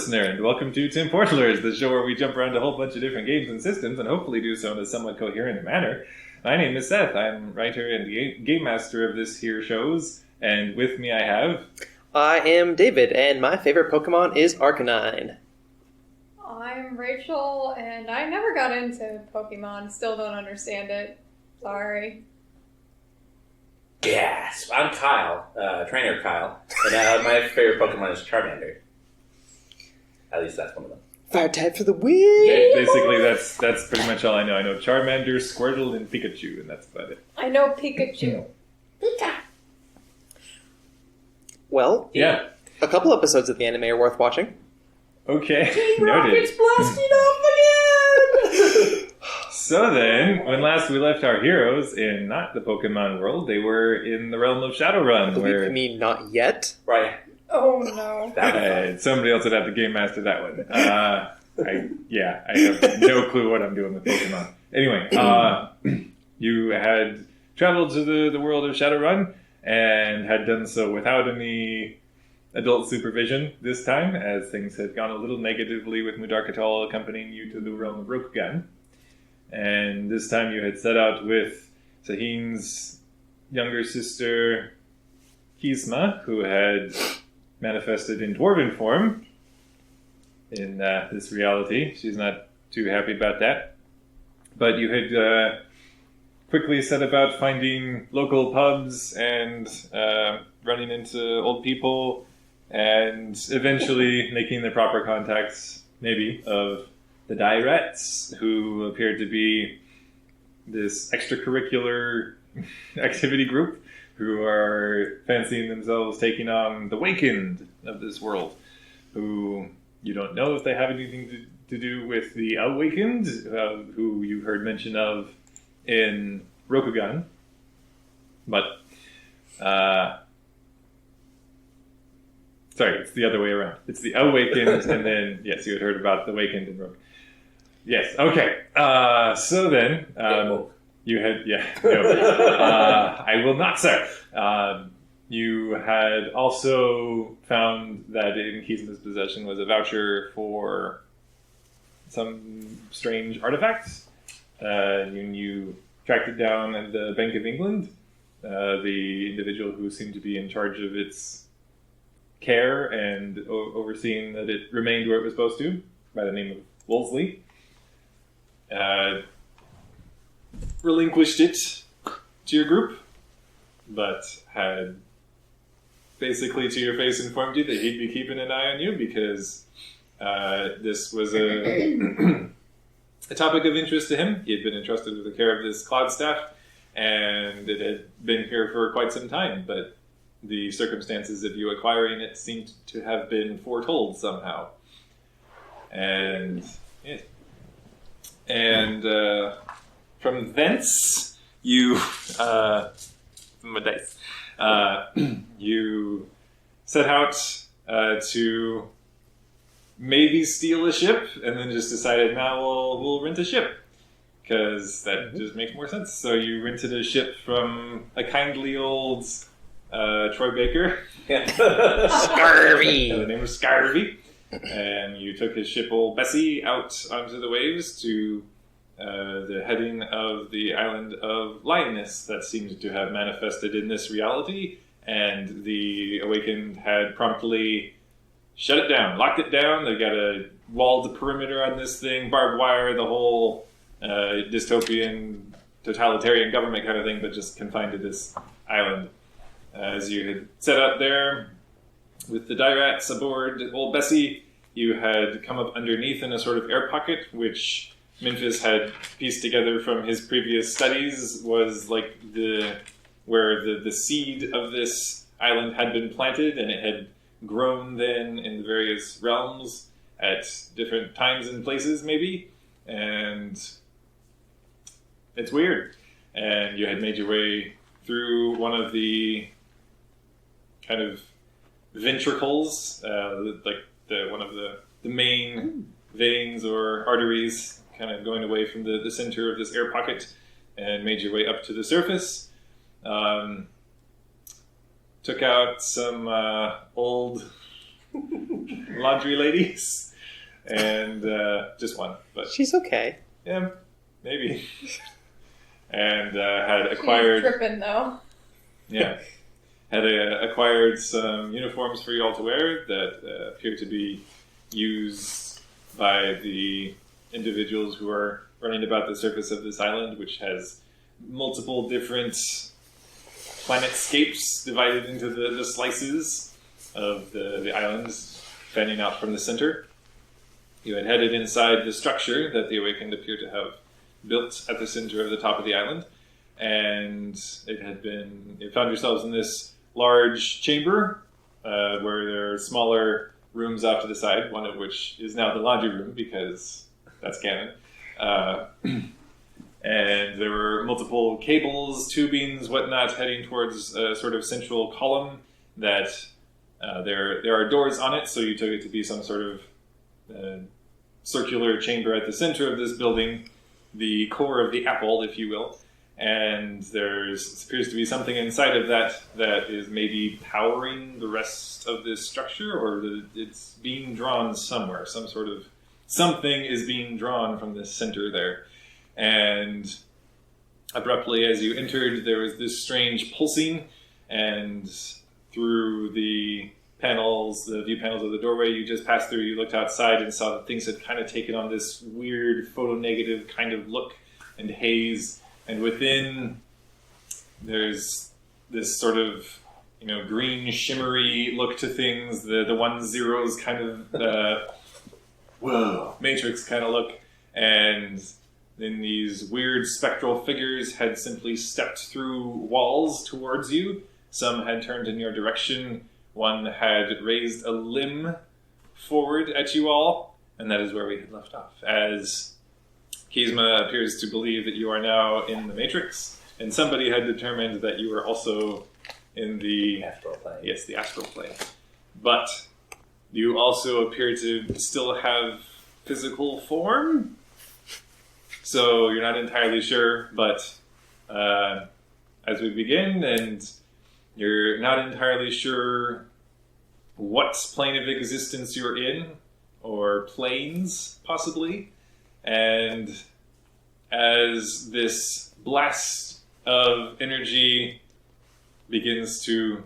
listener, and welcome to Tim Portlers, the show where we jump around a whole bunch of different games and systems, and hopefully do so in a somewhat coherent manner. My name is Seth. I'm writer and game master of this here shows, and with me I have... I am David, and my favorite Pokemon is Arcanine. I'm Rachel, and I never got into Pokemon. Still don't understand it. Sorry. Gasp! I'm Kyle, trainer Kyle, and my favorite Pokemon is Charmander. At least that's one of them. Fire type for the win! Yeah, basically, that's pretty much all I know. I know Charmander, Squirtle, and Pikachu, and that's about it. I know Pikachu. Pika! Well, yeah. A couple episodes of the anime are worth watching. Okay, Team noted. Rocket's blasting off again! So then, when last we left our heroes in not the Pokemon world, they were in the realm of Shadowrun, where... You mean not yet? Right. Oh no. Somebody else would have to game master that one. I have no clue what I'm doing with Pokemon. Anyway, you had traveled to the world of Shadowrun, and had done so without any adult supervision this time, as things had gone a little negatively with Mudarkatal accompanying you to the realm of Rokugan. And this time you had set out with Sahin's younger sister, Kisma, who had manifested in dwarven form in this reality. She's not too happy about that. But you had quickly set about finding local pubs and running into old people and eventually making the proper contacts, maybe, of the Direttes, who appeared to be this extracurricular activity group who are fancying themselves taking on the Wakened of this world, who you don't know if they have anything to do with the Awakened, who you heard mention of in Rokugan, but sorry, it's the other way around. It's the Awakened, and then, yes, you had heard about the Wakened in Rokugan. Yes, okay. So then, you had, I will not, sir. You had also found that in Kisma's possession was a voucher for some strange artifacts. You tracked it down at the Bank of England. The individual who seemed to be in charge of its care and overseeing that it remained where it was supposed to, by the name of Wolseley, relinquished it to your group, but had basically to your face informed you that he'd be keeping an eye on you because this was a topic of interest to him. He had been entrusted with the care of this cloud staff, and it had been here for quite some time, but the circumstances of you acquiring it seemed to have been foretold somehow. And from thence, you you set out to maybe steal a ship, and then just decided, we'll rent a ship, because that just makes more sense. So you rented a ship from a kindly old Troy Baker. Scarvy! The name was Scarvy. And you took his ship, old Bessie, out onto the waves to the heading of the island of Lioness that seemed to have manifested in this reality, and the Awakened had promptly shut it down, locked it down. They got a walled perimeter on this thing, barbed wire, the whole dystopian, totalitarian government kind of thing, but just confined to this island. As you had set out there with the Dirats aboard old Bessie, you had come up underneath in a sort of air pocket, which Memphis had pieced together from his previous studies was like where the seed of this island had been planted, and it had grown then in the various realms at different times and places, maybe. And it's weird. And you had made your way through one of the kind of ventricles, like one of the main veins or arteries, kind of going away from the center of this air pocket, and made your way up to the surface. Took out some old laundry ladies, and just one, but She's okay. yeah, maybe. And had She's acquired, tripping though. yeah, had acquired some uniforms for you all to wear that appear to be used by the individuals who are running about the surface of this island, which has multiple different planetscapes divided into the slices of the islands fanning out from the center. You had headed inside the structure that the Awakened appear to have built at the center of the top of the island, and you found yourselves in this large chamber where there are smaller rooms off to the side, one of which is now the laundry room because that's canon. And there were multiple cables, tubings, whatnot, heading towards a sort of central column that there are doors on it, so you took it to be some sort of circular chamber at the center of this building, the core of the apple, if you will. And there appears to be something inside of that is maybe powering the rest of this structure, or it's being drawn somewhere. Something is being drawn from this center there. And abruptly, as you entered, there was this strange pulsing, and through the view panels of the doorway you just passed through, you looked outside and saw that things had kind of taken on this weird photonegative kind of look and haze. And within, there's this sort of, green shimmery look to things, the 1-0s kind of, whoa, Matrix kind of look. And then these weird spectral figures had simply stepped through walls towards you. Some had turned in your direction. One had raised a limb forward at you all, and that is where we had left off. As Kizma appears to believe that you are now in the Matrix, and somebody had determined that you are also in the Astral plane. Yes, the astral plane. But you also appear to still have physical form, so you're not entirely sure. But as we begin, and you're not entirely sure what plane of existence you're in, or planes, possibly. And as this blast of energy begins to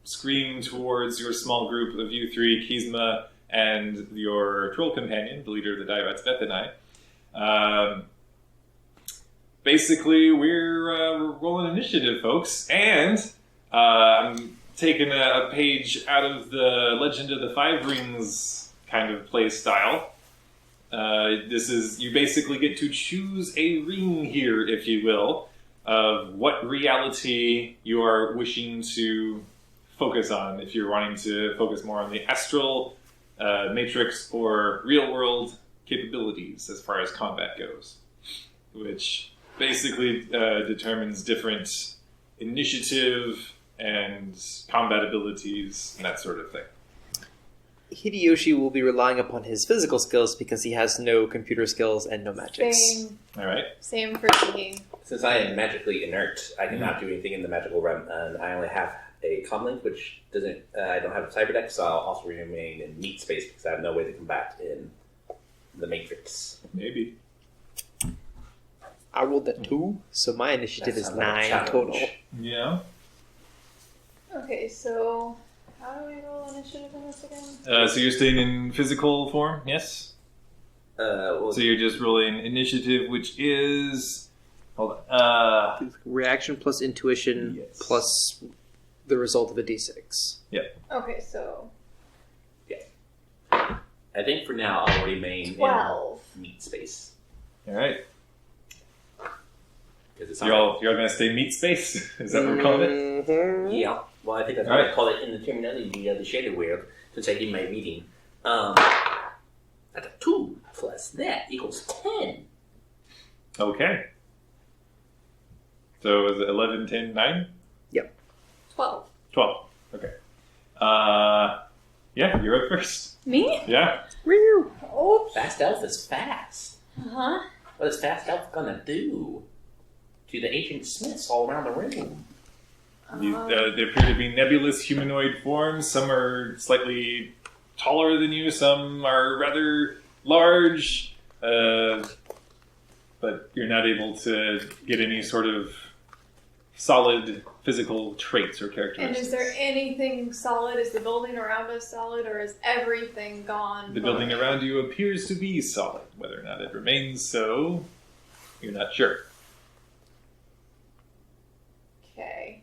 scream towards your small group of you three, Kizma, and your troll companion, the leader of the Divads, Bethanai, basically we're rolling initiative, folks, and I'm taking a page out of the Legend of the Five Rings kind of play style. You basically get to choose a ring here, if you will, of what reality you are wishing to focus on. If you're wanting to focus more on the astral, matrix, or real world capabilities as far as combat goes, which basically determines different initiative and combat abilities and that sort of thing. Hideyoshi will be relying upon his physical skills because he has no computer skills and no magics. Same. All right. Same for me. Since I am magically inert, I cannot do anything in the magical realm, and I only have a comlink, which doesn't. I don't have a cyber deck, so I'll also remain in meat space because I have no way to combat in the Matrix. Maybe. I rolled a 2, so my initiative That is sounds like a 9 challenge. total. Yeah. Okay, so how do we roll initiative in this again? So you're staying in physical form, yes? Well, So you're just rolling initiative, which is... Hold on. Reaction plus intuition Yes. plus the result of a d6. Okay, so I think for now I'll remain 12. in meat space All right. because it's You're all going to stay meat space? Is that what we're calling it? Mhm. Yeah, well, I think that's All what right. I call it in the terminology of the shaded world, since I did my reading. That's a 2 plus that equals 10. Okay. So is it 11, 10, 9? 12. 12. Okay. Yeah, you're up first. Me? Yeah. Woo. Oops. Fast Elf is fast. Uh-huh. What is Fast Elf gonna do to the Agent Smiths all around the room? They appear to be nebulous humanoid forms. Some are slightly taller than you, some are rather large, but you're not able to get any sort of solid physical traits or And characteristics. is there anything solid? Is the building around us solid, or is everything gone? The building around you appears to be solid. Whether or not it remains so, you're not sure. Okay.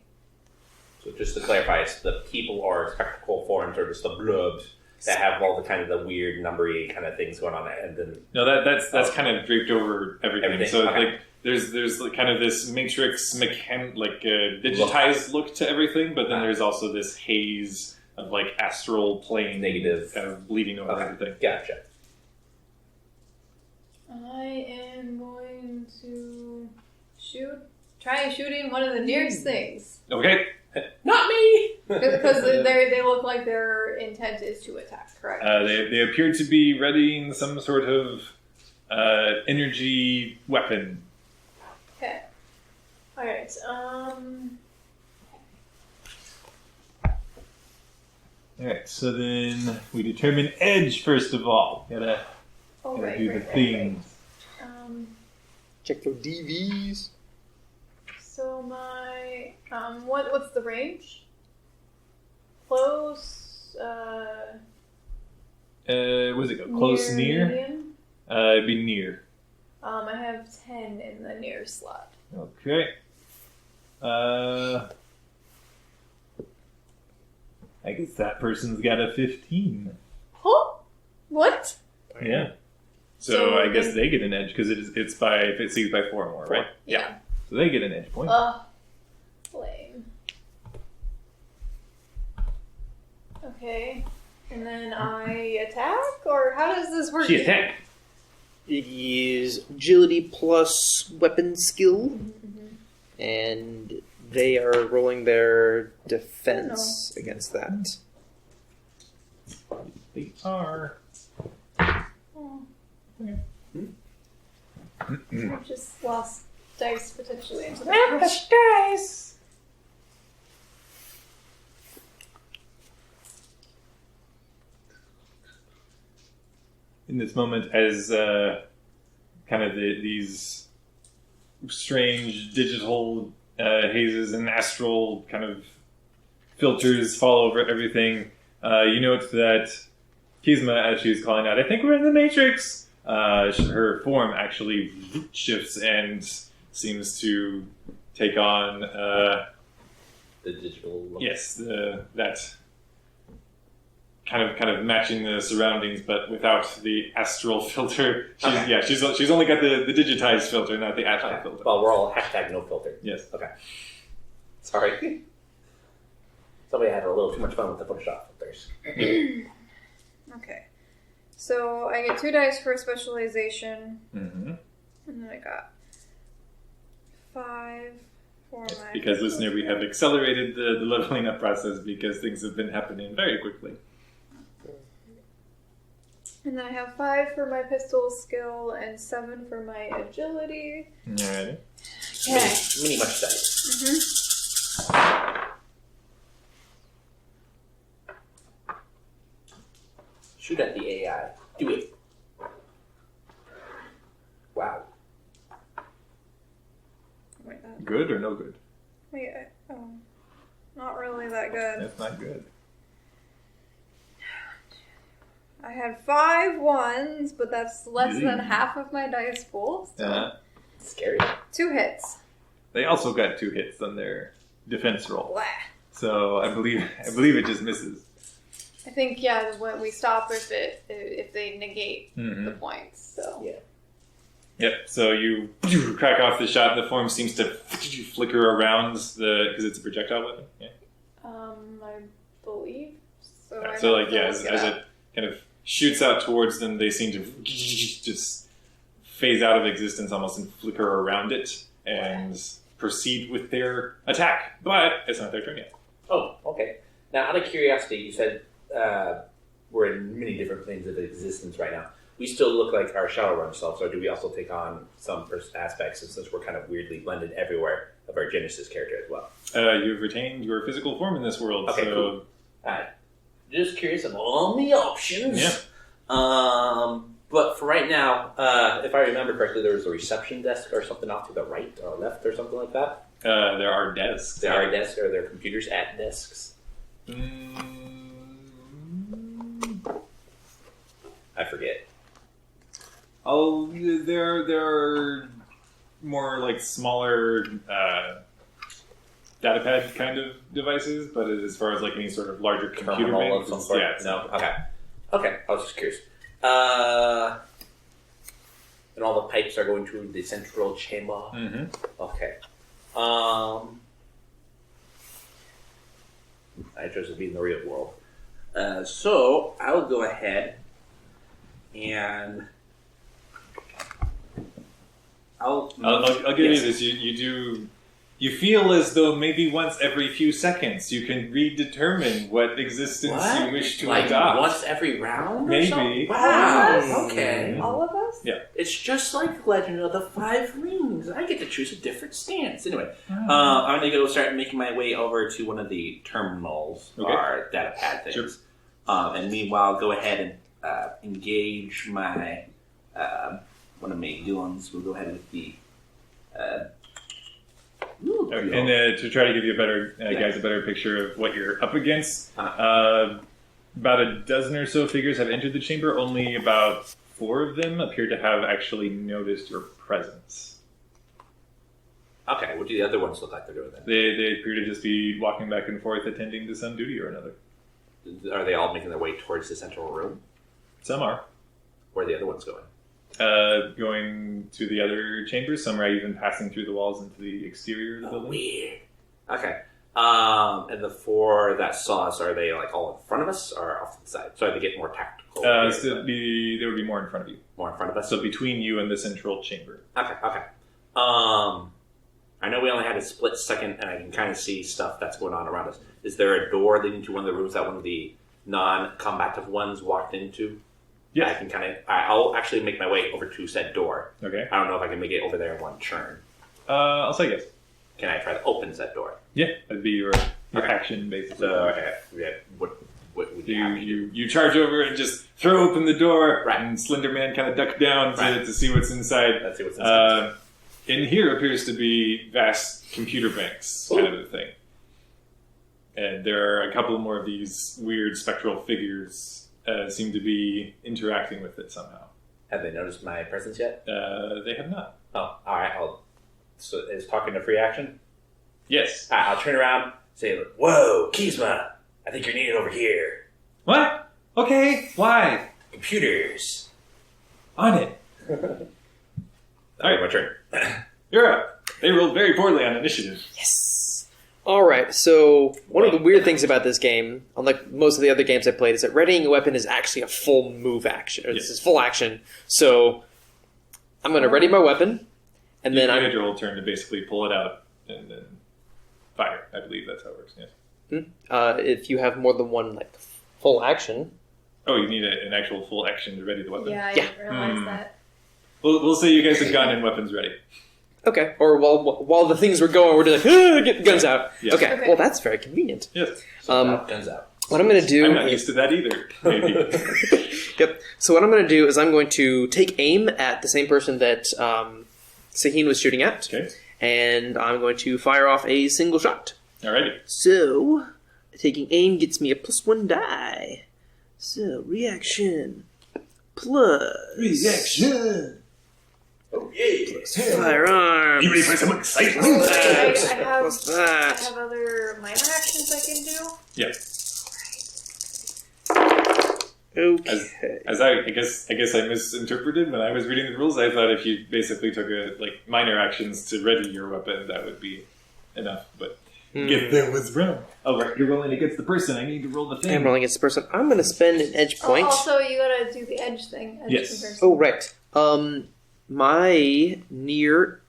So just to clarify, it's the people are spectacle forms, or just the blobs that have all the kind of the weird numbery kind of things going on, and then No, that's kind of draped over everything. Everything, So okay. like there's like kind of this matrix digitized look to everything, but then there's also this haze of like astral plane Negative. kind of bleeding over Okay. everything. Gotcha. I am going to try shooting one of the nearest things. Okay. Not me. Because they look like their intent is to attack, correct? They appear to be readying some sort of energy weapon. Okay. Alright, Alright, so then we determine edge first of all. Gotta oh, do right, the right, right, themes. right. Check your DVs. So my, what's the range? Close, What does it go? Close, near? medium? It'd be near. I have 10 in the near slot. Okay. I guess that person's got a 15. Huh? What? Yeah. So So I guess then- they get an edge because it's by if it sees by 4 or more, right? Yeah. So they get an edge point. Lame. Okay. And then I attack? Or how does this work? She attack. It is agility plus weapon skill, Mhm. and they are rolling their defense against that. They are. Oh. Okay. I just lost dice potentially into the dice. In this moment, as kind of these strange digital hazes and astral kind of filters fall over everything, you note that Kizma, as she's calling out, "I think we're in the Matrix," her form actually shifts and seems to take on, The digital look. yes, that kind of matching the surroundings, but without the astral filter. She's only got the digitized filter, not the astral Okay. filter. Well, we're all hashtag no filter. Yes. Okay. Sorry. Somebody had a little too much fun with the Photoshop filters. Okay. So I get 2 dice for specialization, Mm-hmm. and then I got 5 for my. Because, listener, we have accelerated the leveling up process because things have been happening very quickly. And then I have 5 for my pistol skill and 7 for my agility. Alrighty. Okay. Mini much dice. Shoot at the AI. Do it. Wow. Wait, Good or no good? not really that good. That's not good. I had 5 ones, but that's less than Easy. half of my dice pool. So Scary. 2 hits. They also got 2 hits on their defense roll. Blah. So I believe it just misses. I think when we stop if they negate the points. So Yeah. Yep. So you crack off the shot. The form seems to flicker around because it's a projectile weapon. Yeah. I believe so. So like as it kind of shoots out towards them, they seem to just phase out of existence almost and flicker around it and proceed with their attack. But it's not their turn yet. Oh, okay. Now, out of curiosity, you said we're in many different planes of existence right now. We still look like our Shadowrun selves, or do we also take on some aspects, since we're kind of weirdly blended everywhere, of our Genesis character as well? You've retained your physical form in this world. Okay, so cool. Alright. just curious of all the options. Yeah. But for right now, if I remember correctly, there was a reception desk or something off to the right or left or something like that. There are desks. There are desks, or there are computers at desks. I forget. Oh, there are more like smaller datapad kind of devices, but as far as like any sort of larger computer Terminal bank, of some sort? yeah, it's No? not. Okay. Okay, I was just curious. And all the pipes are going to the central chamber. Mm-hmm. Okay. I chose to be in the real world. So I'll go ahead and I'll give you this. You feel as though maybe once every few seconds you can redetermine what existence What? you wish to like adopt. once every round? Or Maybe. something? All Wow. of us? Okay. All of us? Yeah. It's just like Legend of the Five Rings. I get to choose a different stance. Anyway, Hmm. I'm going to go start making my way over to one of the terminals Okay. or data pad things. Sure. And meanwhile, go ahead and engage my one of my villains. We'll go ahead with the. Okay, and to try to give you a better, guys, a better picture of what you're up against, about a dozen or so figures have entered the chamber. Only about 4 of them appear to have actually noticed your presence. Okay, what do the other ones look like they're doing then? They appear to just be walking back and forth, attending to some duty or another. Are they all making their way towards the central room? Some are Where are the other ones going? going to the other chambers. Some are even passing through the walls into the exterior of the building. Weird. Okay. And the 4 that saw us, are they like all in front of us or off to the side? So they get more tactical. There would be more in front of you. More in front of us? So between you and the central chamber. Okay. I know we only had a split second, and I can kind of see stuff that's going on around us. Is there a door leading to one of the rooms that one of the non-combative ones walked into? Yeah. I can I'll actually make my way over to said door. Okay. I don't know if I can make it over there in one turn. I'll say yes. Can I try to open said door? Yeah, that'd be your Okay. action, basically. So, yeah, what would you have me do? You charge over and just throw open the door, Right. and Slender Man kind of duck down Right. to see what's inside. Let's see what's inside. In here appears to be vast computer banks, kind of a thing. And there are a couple more of these weird spectral figures seem to be interacting with it somehow. Have they noticed my presence yet? They have not. Oh, all right. So is talking a free action? Yes. All right, I'll turn around, say, "Whoa, Kizma, I think you're needed over here. What? Okay. Why? Computers." On it. All right, my turn. You're up. They rolled very poorly on initiative. Yes. All right. So one of the weird things about this game, unlike most of the other games I played, is that readying a weapon is actually a full move action. Or this is full action. So I'm going to ready my weapon, and then you I'm had your whole turn to basically pull it out and then fire. I believe that's how it works. Yes. if you have more than one like full action. Oh, you need an actual full action to ready the weapon. Yeah, I Yeah. didn't realize that. We'll say you guys have gun and weapons ready. Okay. Or while the things were going, we're just like get the guns out. Yeah. Okay. Okay. Well, that's very convenient. Yes. Guns out. What I'm going to do. I'm not used to that either. Maybe. Yep. So what I'm going to do is I'm going to take aim at the same person that Sahin was shooting at, Okay. and I'm going to fire off a single shot. Alrighty. So taking aim gets me a +1 die. So reaction plus Reaction. Oh, yeah. firearms. You ready for some excitement? I have Plus I that. have other minor actions I can do. Yeah. Okay. As I guess I misinterpreted when I was reading the rules. I thought if you basically took minor actions to ready your weapon, that would be enough. But if that was wrong. Oh, right. You're rolling against the person. I need to roll the thing. I'm rolling against this person. I'm going to spend an edge point. Also, you gotta do the edge thing. Edge Yes. comparison. Oh, right. My near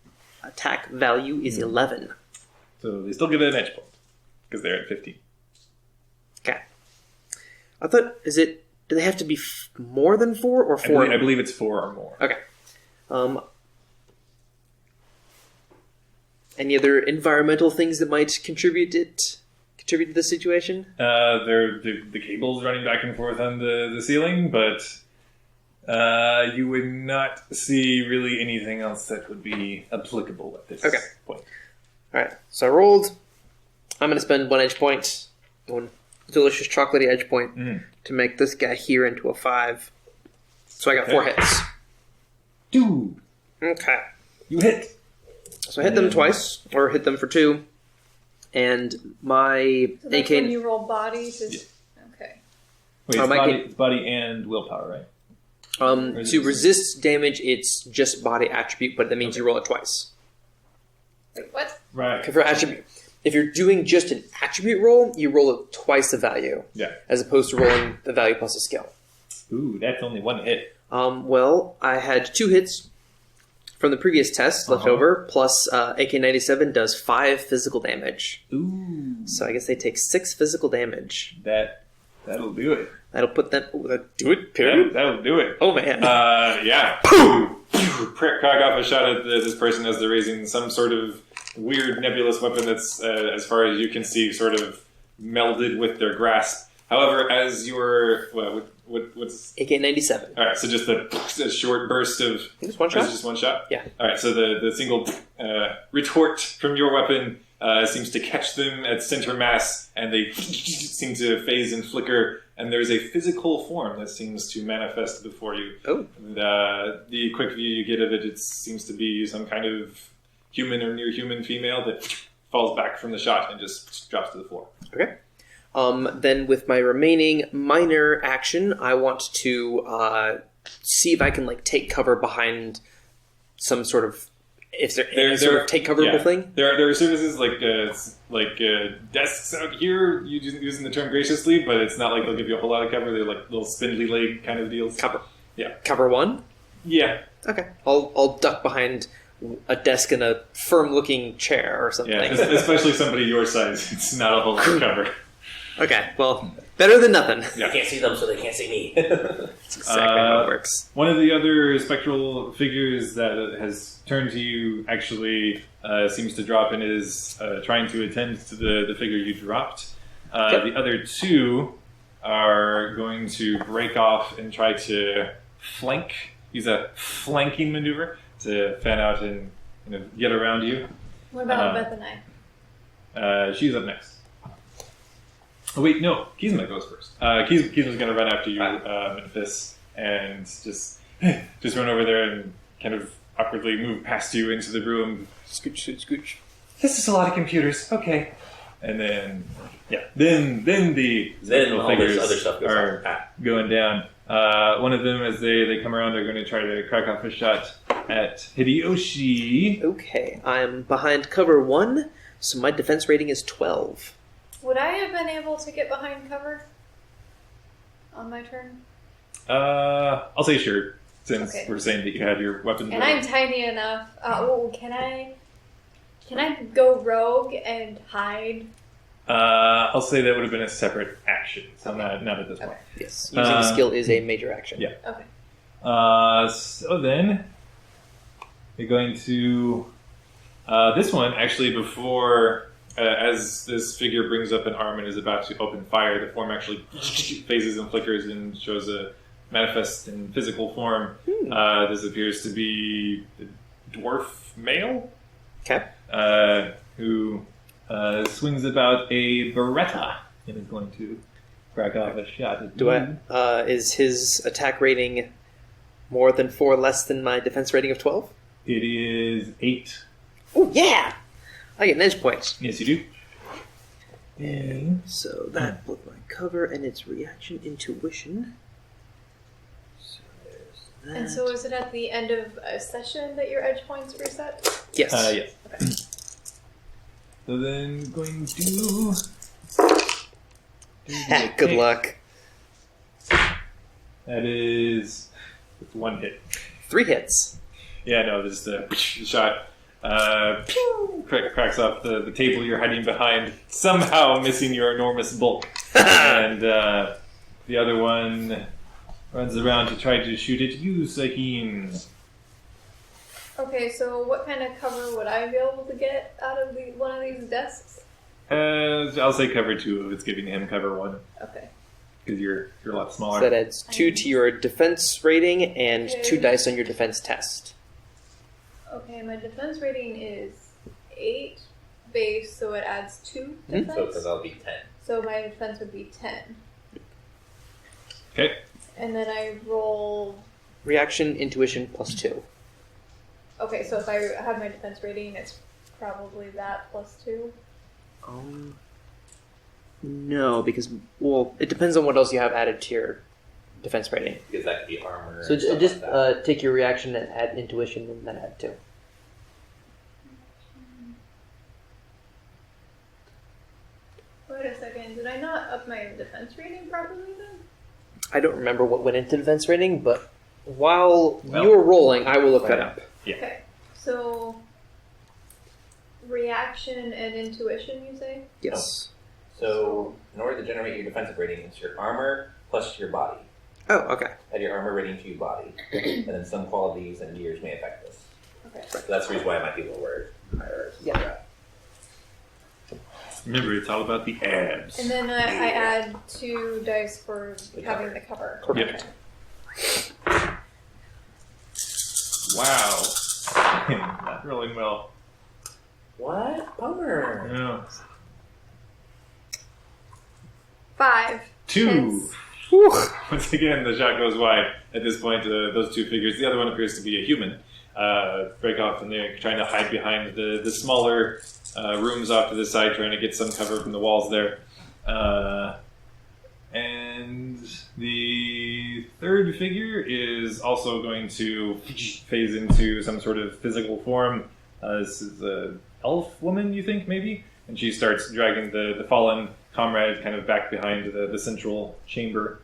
attack value is 11. So they still get an edge point because they're at 15. Okay. I thought, do they have to be more than 4 or 4? I believe it's 4 or more. Okay. Any other environmental things that might contribute contribute to the situation? The cables running back and forth on the ceiling, but you would not see really anything else that would be applicable at this point. Alright, so I rolled. I'm going to spend 1 edge point, one delicious chocolatey edge point, to make this guy here into a 5. So I got 4 hits. Dude, Okay. you hit. So I hit them twice, or hit them for 2. And my So that's AK... when you roll bodies. Okay. Wait, Oh, it's my body and willpower, right? to resist damage, it's just body attribute, but that means you roll it twice. Wait, what? Right. For attribute, if you're doing just an attribute roll, you roll it twice the value, Yeah. as opposed to rolling the value plus a skill. Ooh, that's only 1 hit. Well, I had 2 hits from the previous test left over, plus AK-97 does 5 physical damage. Ooh, So I guess they take 6 physical damage. that'll do it. That'll put them... do it, period? That'll do it. Oh, man. Yeah. Crack off a shot at this person as they're raising some sort of weird nebulous weapon that's, as far as you can see, sort of melded with their grasp. However, as you're... what's... AK-97. All right, so just a short burst of... Just one shot? Just one shot? Yeah. All right, so the single retort from your weapon seems to catch them at center mass, and they seem to phase and flicker, and there's a physical form that seems to manifest before you. Oh. The quick view you get of it, it seems to be some kind of human or near-human female that falls back from the shot and just drops to the floor. Okay. Then with my remaining minor action, I want to see if I can take cover behind some sort of sort of take coverable thing. There are services like desks out here using the term graciously, but it's not like they'll give you a whole lot of cover. They're like little spindly leg kind of deals. Cover. Yeah. Cover 1? Yeah. Okay. I'll duck behind a desk and a firm-looking chair or something. Yeah. Especially somebody your size. It's not a whole lot of cover. Okay. Well, better than nothing. I can't see them, so they can't see me. That's exactly how it works. One of the other spectral figures that has turned to you actually seems to drop and is trying to attend to the figure you dropped. The other 2 are going to break off and try to use a flanking maneuver to fan out and get around you. What about Bethany? She's up next. Oh, wait, no. Kizma goes first. Kizma's going to run after you, Memphis, and just run over there and kind of awkwardly move past you into the room. Scooch. This is a lot of computers. Okay. And then, then the all figures this other stuff goes are on. going down. One of them, as they come around, are going to try to crack off a shot at Hideyoshi. Okay. I'm behind cover 1, so my defense rating is 12. Would I have been able to get behind cover on my turn? I'll say sure, since Okay. we're saying that you have your weapons. And ready. I'm tiny enough. Can I go rogue and hide? I'll say that would have been a separate action, so not at this point. Yes. Using a skill is a major action. Yeah. Okay. So then, you're going to... this one, actually, before... as this figure brings up an arm and is about to open fire, the form actually phases and flickers and shows a manifest in physical form. This appears to be a dwarf male. Okay. Who swings about a Beretta and is going to crack off a shot at you. Is his attack rating more than 4 less than my defense rating of 12? It is 8. Oh, yeah! I get an edge point. Yes, you do. And so that both my cover and its reaction intuition. So there's that. And so is it at the end of a session that your edge points reset? Yes. Yes. Okay. So then going to... do the Good kick. luck. That is... It's 1 hit. 3 hits. Yeah, no, this is the shot. Cracks off the table you're hiding behind, somehow missing your enormous bulk. And the other one runs around to try to shoot at you, Sahin. Okay, so what kind of cover would I be able to get out of one of these desks? I'll say cover 2 if it's giving him cover 1 Okay. because you're a lot So smaller. that adds 2 to your defense rating and Okay. 2 dice on your defense test. Okay, my defense rating is 8 base, so it adds 2 defense. So because I'll be 10. So my defense would be 10. Okay. And then I roll. Reaction, intuition, plus 2. Okay, so if I have my defense rating, it's probably that plus 2. No, because, well, it depends on what else you have added to your defense rating. Because that could be armor. So and stuff just like that. take your reaction and add intuition and then add 2. Wait a second, did I not up my defense rating properly then? I don't remember what went into defense rating, but while Well, you're rolling, I will look that up. Okay, so reaction and intuition, you say? Yes. So, in order to generate your defensive rating, it's your armor plus your body. Oh, okay. Add your armor rating to your body. And then some qualities and gears may affect this. Okay. So that's the reason why it might be lower. Higher. Yeah. Remember, it's all about the abs. And then I add 2 dice for The having cover. the cover. Yep. Wow. Not rolling well. What? Bummer. No. 5. 2. Hits. Once again, the shot goes wide. At this point, those 2 figures, the other one appears to be a human, break off and they're trying to hide behind the smaller rooms off to the side, trying to get some cover from the walls there. And the third figure is also going to phase into some sort of physical form. This is an elf woman, you think, maybe? And she starts dragging the fallen comrade kind of back behind the central chamber.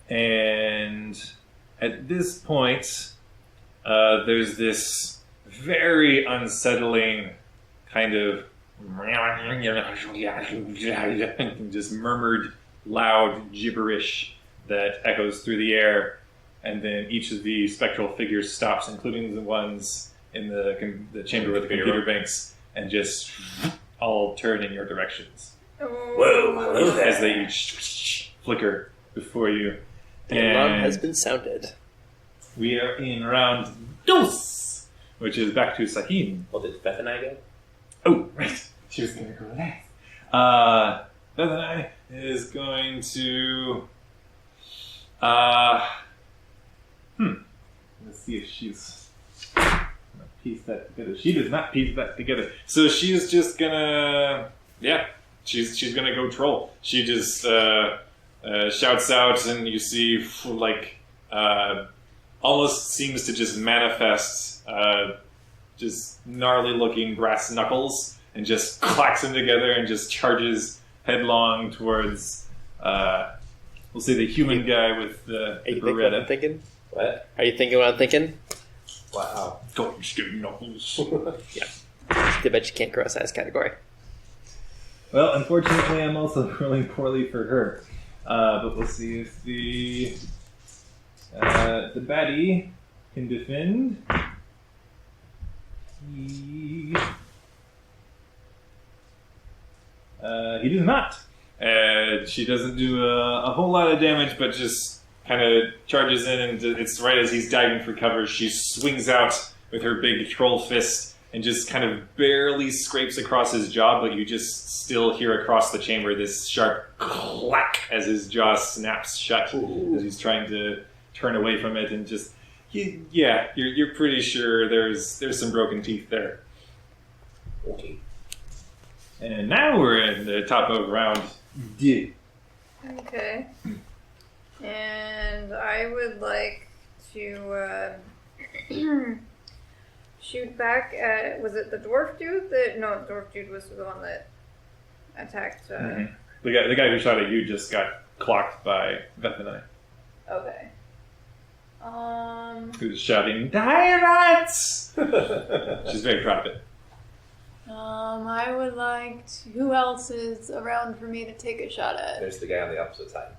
And at this point, there's this very unsettling kind of just murmured loud gibberish that echoes through the air, and then each of the spectral figures stops, including the ones in the chamber with the computer banks, and just all turn in your directions Whoa, hello there. as they each flicker before you. The alarm And has been sounded. we are in round dos, which is back to Sahin. Well, did Beth and I go? Oh, right. She was going to go last. Bethany is going to. Let's see if she's gonna piece that together. She does not piece that together. So she's just gonna. Yeah, she's gonna go troll. She just shouts out, and you see almost seems to just manifest just gnarly looking brass knuckles and just clacks them together and just charges headlong towards we'll say the human guy with the Are you thinking what I'm Beretta. thinking? What? Are you thinking what I'm thinking? Wow. Don't stick knuckles. I bet you can't grow a size category. Well, unfortunately, I'm also rolling poorly for her. But we'll see if the baddie can defend. He does not. She doesn't do a whole lot of damage, but just kind of charges in, and it's right as he's diving for cover, she swings out with her big troll fist and just kind of barely scrapes across his jaw, but you just still hear across the chamber this sharp clack as his jaw snaps shut as he's trying to turn away from it, and just you're pretty sure there's some broken teeth there. Okay. And now we're in the top of round D. Okay. And I would like to shoot back at. Was it the dwarf dude? No, the dwarf dude was the one that attacked. The guy who shot at you just got clocked by Beth and I, Okay. who's shouting, "Tyrants!" She's very proud of it. I would like to. Who else is around for me to take a shot at? There's the guy on the opposite side.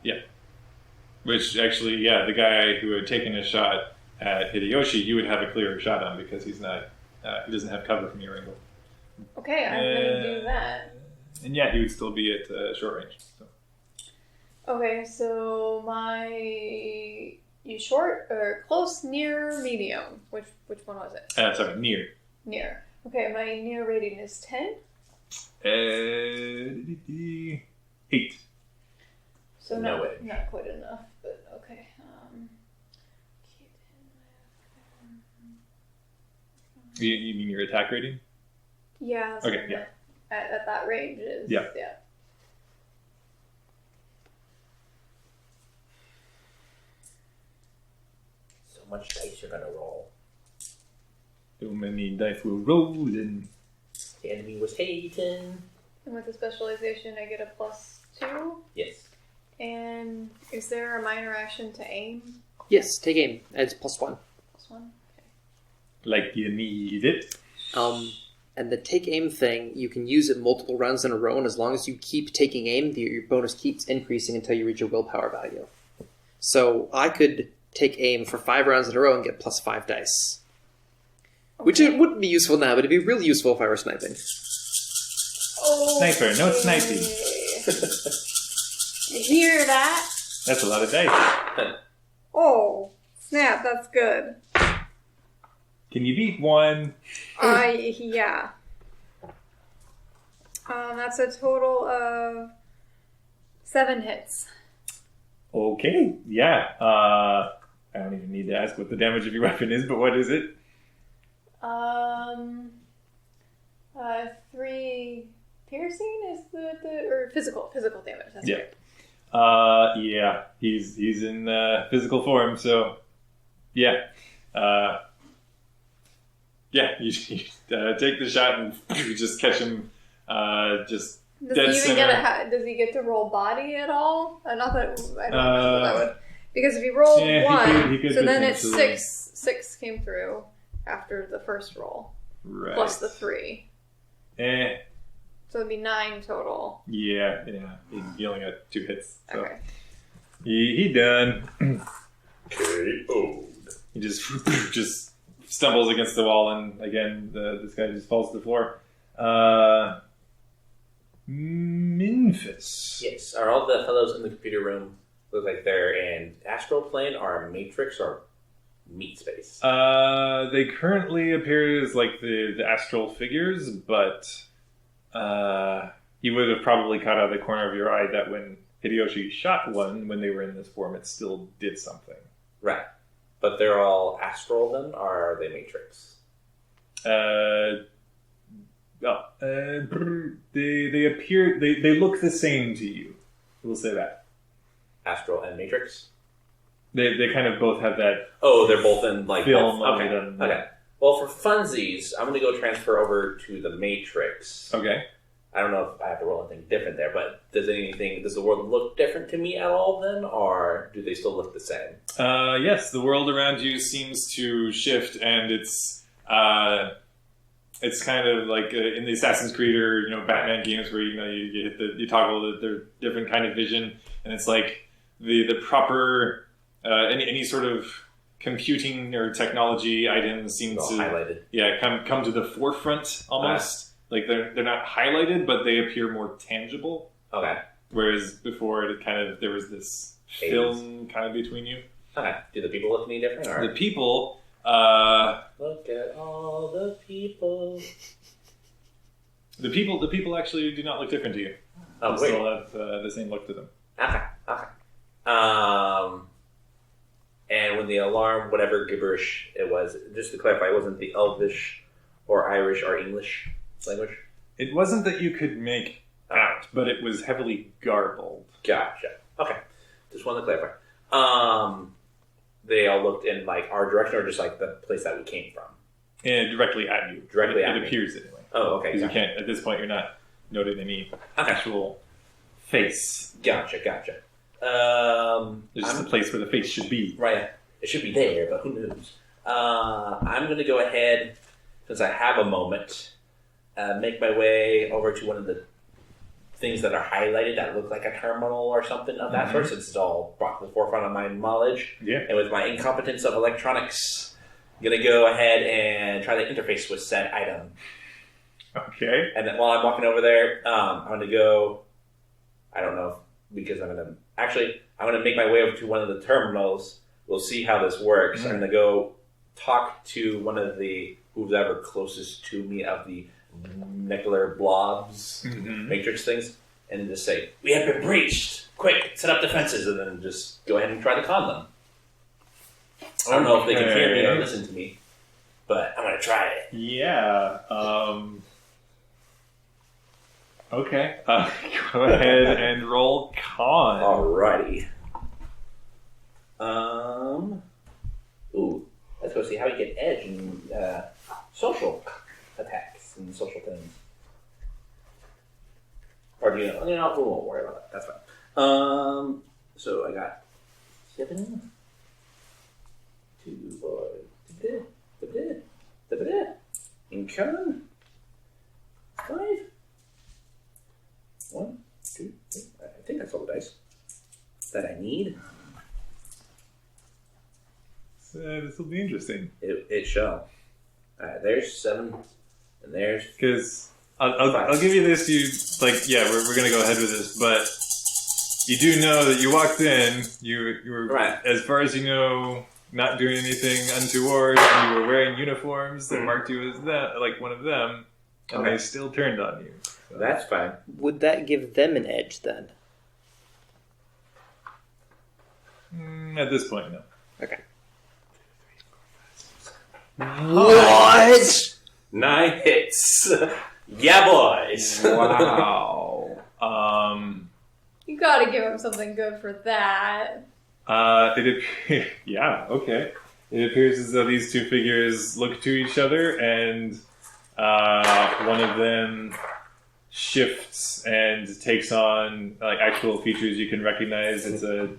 Which actually, the guy who had taken a shot at Hideyoshi, you would have a clearer shot on because he's not. He doesn't have cover from your angle. Okay, I'm gonna do that. And yeah, he would still be at short range. So. Okay, so you short or close, near, medium? Which one was it? Sorry, near. Near. Okay, my near rating is 10. 8. So No not, way. not quite enough, but okay. You mean your attack rating? Yeah. that's Okay, what I yeah. meant. At that range is Yeah. So much dice you're gonna roll. So many dice will roll and The enemy was hating. And with the specialization, I get a +2. Yes. And is there a minor action to aim? Yes, take aim. It's +1. +1. like you need it. And the take aim thing, you can use it multiple rounds in a row, and as long as you keep taking aim, your bonus keeps increasing until you reach your willpower value. So I could take aim for 5 rounds in a row and get +5 dice. Which it wouldn't be useful now, but it'd be really useful if I were sniping. Oh, Sniper, no sniping. You hear that? That's a lot of dice. Oh, snap, that's good. Can you beat 1? Yeah. That's a total of 7 hits. Okay, yeah. I don't even need to ask what the damage of your weapon is, but what is it? 3 piercing is or physical damage. That's Yeah. right. Yeah. He's in physical form, so yeah. Yeah, you take the shot and you just catch him. Just Does dead he even center. does he get to roll body at all? Not that I don't know that would. Because if he rolled yeah, 1, he could so then it's potentially. 6 came through after the first roll Right. plus the 3, so it'd be 9 total. Yeah. He only got 2 hits, so Okay. he done. KO'd. He just stumbles against the wall, and again, this guy just falls to the floor. Minfus. Yes. Are all the fellows in the computer room look like they're in astral plane or matrix or meat space? They currently appear as like the astral figures, but you would have probably caught out of the corner of your eye that when Hideyoshi shot one, when they were in this form, it still did something. Right. But they're all astral then, or are they matrix? They appear they look the same to you. We'll say that. Astral and matrix? They kind of both have that Oh, they're both in like film both. of Okay. them. Okay. Well, for funsies, I'm going to go transfer over to the matrix. Okay. I don't know if I have to roll anything different there, but does the world look different to me at all then, or do they still look the same? Yes, the world around you seems to shift, and it's kind of like in the Assassin's Creed or Batman games where you hit you toggle the different kind of vision, and it's like the proper any sort of computing or technology items seem All to highlighted. come to the forefront almost. Like they're not highlighted, but they appear more tangible. Okay. Whereas before there was this film kind of between you. Okay. Do the people look any different? Or? The people, Look at all the people. the people actually do not look different to you. Oh, They wait. still have the same look to them. Okay. And when the alarm, whatever gibberish it was, just to clarify, it wasn't the Elvish or Irish or English language? It wasn't that you could make out, but it was heavily garbled. Gotcha. Okay. Just wanted to clarify. They all looked in like our direction or just like the place that we came from? And directly at you. Directly at it me. appears anyway. Oh, okay. Because you Gotcha. can't, at this point, you're not noting any actual face. Gotcha. There's just a place where the face should be. Right. It should be there, but who knows? I'm going to go ahead, since I have a moment, make my way over to one of the things that are highlighted that look like a terminal or something of that sort, since it's all brought to the forefront of my knowledge. Yeah. And with my incompetence of electronics, I'm going to go ahead and try to interface with said item. Okay. And then while I'm walking over there, I'm going to go. I don't know because I'm going to make my way over to one of the terminals. We'll see how this works. I'm going to go talk to one of who's ever closest to me of the molecular blobs, matrix things, and just say, "We have been breached. Quick, set up defenses," and then just go ahead and try to calm them. I don't know if they can hear me or listen to me, but I'm going to try it. Yeah. Okay. Go ahead and roll con. Alrighty. Ooh, let's go see how you get edge and social attacks and social things. Or do you know? We won't worry about that. That's fine. So I got 7. 2, 4, in con. 5. 1, 2, 3. I think that's all the dice that I need. This will be interesting. It shall. Alright, there's 7, and there's... Because I'll give you this. We're going to go ahead with this, but you do know that you walked in, you were, right. As far as you know, not doing anything untoward, and you were wearing uniforms that marked you as one of them, and they still turned on you. So. That's fine. Would that give them an edge then? At this point, no. Okay. What? 9 hits. Yeah, boys. Wow. You gotta give him something good for that. Yeah, okay. It appears as though these two figures look to each other, and one of them shifts and takes on actual features you can recognize. It's a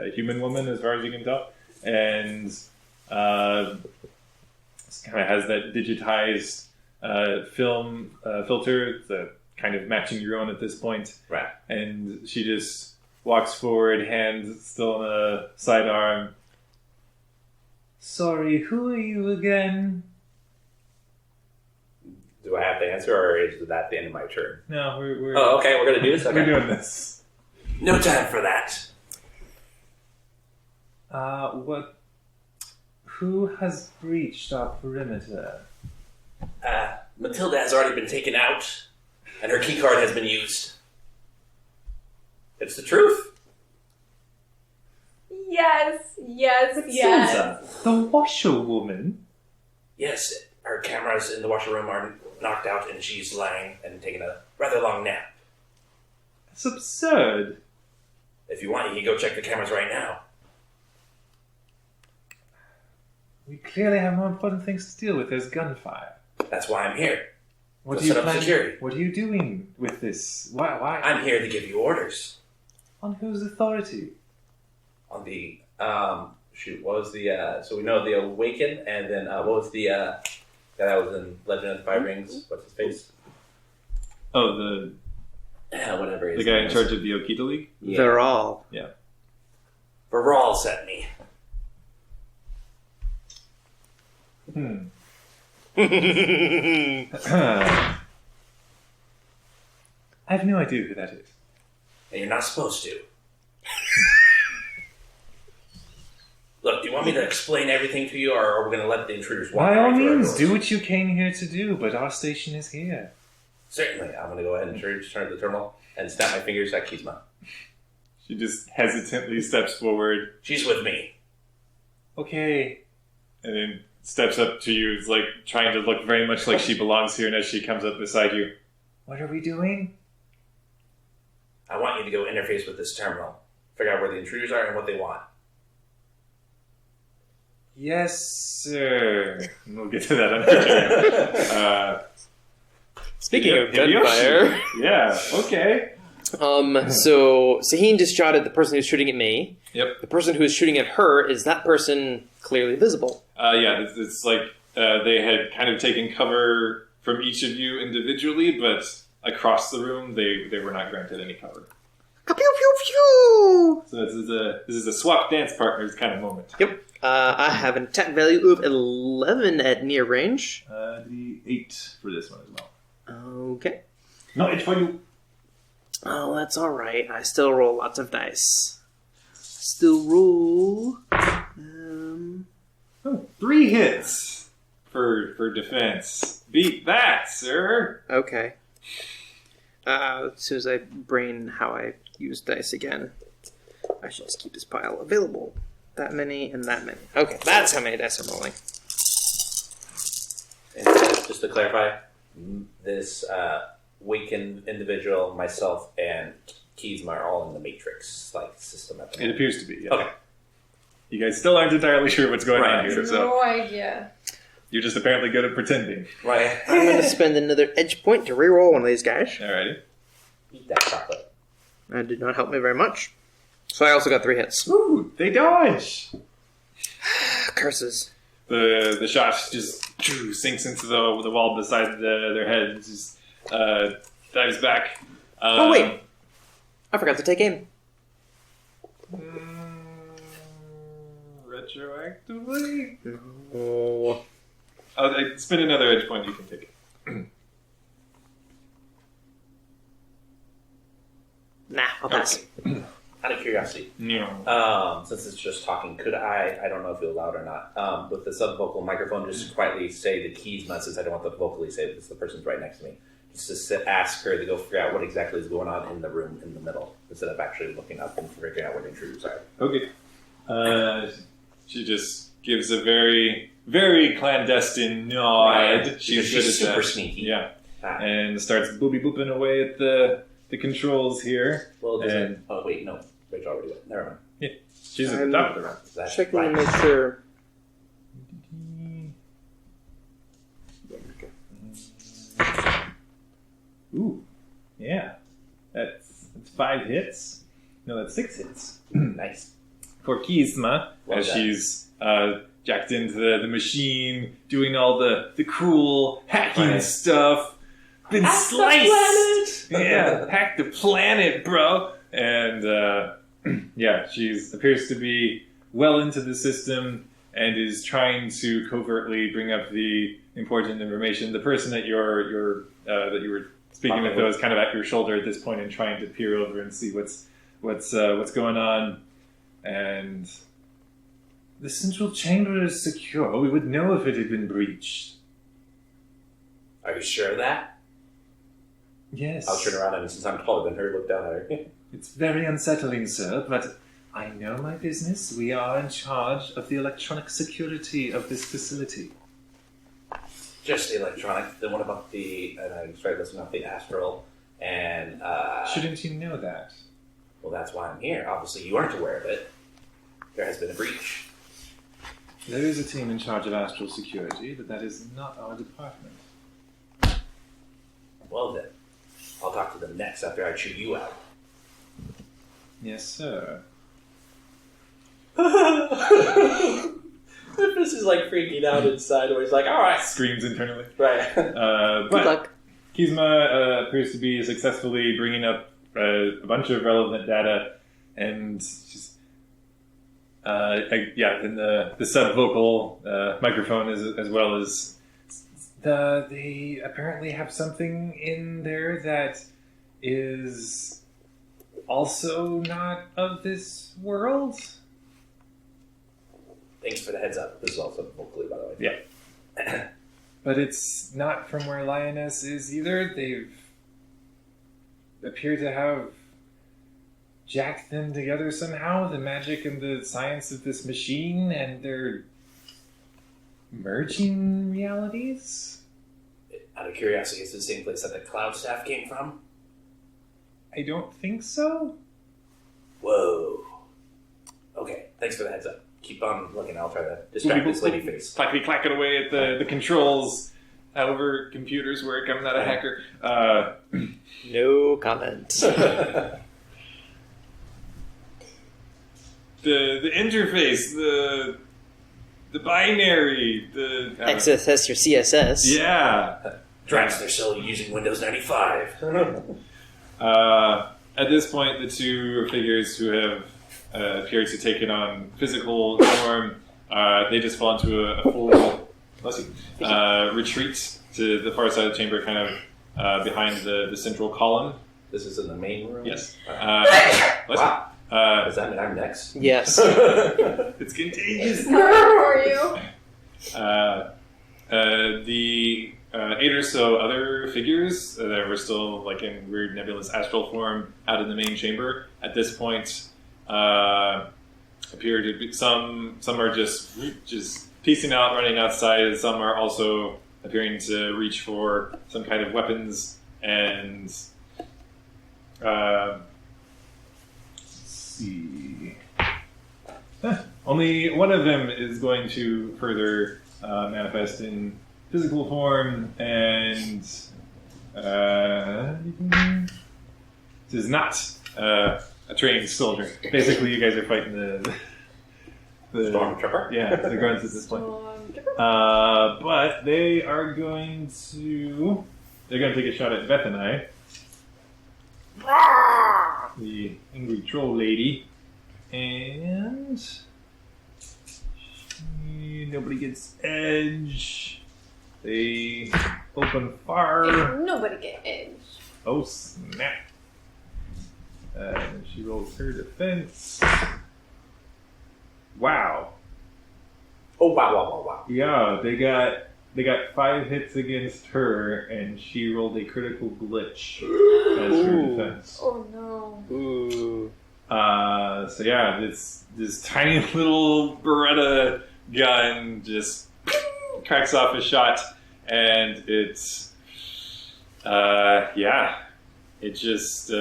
human woman, as far as you can tell, and kind of has that digitized film filter, the kind of matching your own at this point. Right. And she just walks forward, hand still on the sidearm. Sorry, who are you again? Do I have to answer, or is that the end of my turn? No, we're Oh, okay, we're going to do this? Okay. We're doing this. No time for that. What? Who has breached our perimeter? Matilda has already been taken out, and her keycard has been used. It's the truth. Yes. Matilda, the washerwoman? Yes, her cameras in the washer room are knocked out, and she's lying and taking a rather long nap. That's absurd. If you want, you can go check the cameras right now. We clearly have more important things to deal with. There's gunfire. That's why I'm here. What To are you set up planning? security. What are you doing with this? Why? I'm here to give you orders. On whose authority? On the, what was the, so we know the Awaken, and then, what was the, guy that was in Legend of the Five Rings? What's his face? Oh, the Whatever his guy name in is. charge of the Okita League? Yeah. They're all. Yeah. Baral sent me. I have no idea who that is. And you're not supposed to. Look, do you want me to explain everything to you, or are we going to let the intruders walk By all right through our means, doors? do what you came here to do, but our station is here. Certainly. I'm going to go ahead and turn to the terminal and snap my fingers at Kizma. She just hesitantly steps forward. She's with me. Okay. And then steps up to you, is like trying to look very much like she belongs here, and as she comes up beside you, what are we doing? I want you to go interface with this terminal. Figure out where the intruders are and what they want. Yes, sir. And we'll get to that on Speaking of Hideyoshi. gunfire, Yeah, okay. so Sahin just shot at the person who's shooting at me. Yep. The person who is shooting at her, is that person clearly visible? Yeah, it's like they had kind of taken cover from each of you individually, but across the room, they were not granted any cover. Pew pew pew! So this is a swap dance partners kind of moment. Yep. I have an attack value of 11 at near range. The 8 for this one as well. Okay. No, it's for you. Oh, that's all right. I still roll lots of dice. Still roll. Oh, 3 hits for defense. Beat that, sir. Okay. As soon as I brain how I use dice again, I should just keep this pile available. That many and that many. Okay, that's how many dice I'm rolling. And just to clarify, this weakened individual, myself, and Keysma are all in the Matrix system at the It moment. appears to be. Yeah. Okay. You guys still aren't entirely sure what's going on here, so No idea. you're just apparently good at pretending. Right. I'm going to spend another edge point to reroll one of these guys. Alrighty. Eat that chocolate. That did not help me very much. So I also got 3 hits. Ooh, they dodge. Curses. The shot just sinks into the wall beside their heads. Just dives back. Oh, wait. I forgot to take aim. Retroactively? Oh. I'll spend another edge point. You can take it. Nah, I'll pass. Out of curiosity, No. since it's just talking, could I don't know if you're allowed or not, with the subvocal microphone, just quietly say the Keysma, since I don't want to vocally say it because the person's right next to me, just to ask her to go figure out what exactly is going on in the room in the middle, instead of actually looking up and figuring out what intruders are. Okay. She just gives a very, very clandestine nod. Right. She's She's good at super that. sneaky. Yeah. Ah. And starts booping away at the controls here. Well, does And- it, oh wait, no, Rachel already went. Never mind. She's at the top of the round. That's Checking right. to make sure. Ooh, yeah. That's 5 hits. No, that's 6 hits. Nice. For Keysma, Well as done. she's jacked into the machine, doing all the cool hacking Right. stuff. Been Hack the sliced! planet! Yeah, hack the planet, bro! And yeah, she's appears to be well into the system and is trying to covertly bring up the important information. The person that you're that you were speaking with, though, is kind of at your shoulder at this point and trying to peer over and see what's going on. And the central chamber is secure. We would know if it had been breached. Are you sure of that? Yes. I'll turn around and since I'm taller than her, look down at her. It's very unsettling, sir, but I know my business. We are in charge of the electronic security of this facility. Just the electronic. Then what about the? And I started listening up the astral, and Shouldn't you know that? well, that's why I'm here. Obviously, you aren't aware of it. There has been a breach. There is a team in charge of astral security, but that is not our department. Well then, I'll talk to them next after I chew you out. Yes, sir. This is like freaking out inside, where he's like, "All right, Screams internally. right." Good But luck. Kizma appears to be successfully bringing up a bunch of relevant data, and just in the subvocal microphone as well as they apparently have something in there that is also not of this world. Thanks for the heads up. This is also vocally, by the way. Yeah. But it's not from where Lioness is either. They've appear to have jacked them together somehow, the magic and the science of this machine, and they're merging realities? Out of curiosity, is it the same place that the cloud staff came from? I don't think so. Whoa. Okay, thanks for the heads up. Keep on looking. I'll try to distract this lady face. Clackety clacking away at the controls. However computers work, I'm not a hacker. No comment. The interface, the binary, the XSS your CSS. yeah. Drats, they're still using Windows 95. At this point, the two figures who have appeared to take it on physical form, they just fall into a full retreat to the far side of the chamber, kind of behind the central column. This is in the main room? Yes. Wow. Does that mean I'm next? Yes. It's contagious. It's coming for you. The 8 or so other figures that were still like in weird nebulous astral form out in the main chamber at this point appear to be some are just piecing out, running outside. Some are also appearing to reach for some kind of weapons and let's see. Only one of them is going to further manifest in physical form, and this is not a trained soldier. Basically, you guys are fighting the Stormtrooper? Yeah, the grunts at this point. But they are going to take a shot at Beth and I, the angry troll lady, and nobody gets edge. They open fire. Nobody get edge. Oh snap! She rolls her defense. Wow. Oh, wow. Yeah, they got 5 hits against her, and she rolled a critical glitch as her defense. Oh no. Ooh. So yeah, this tiny little Beretta gun just cracks off a shot, and it's it just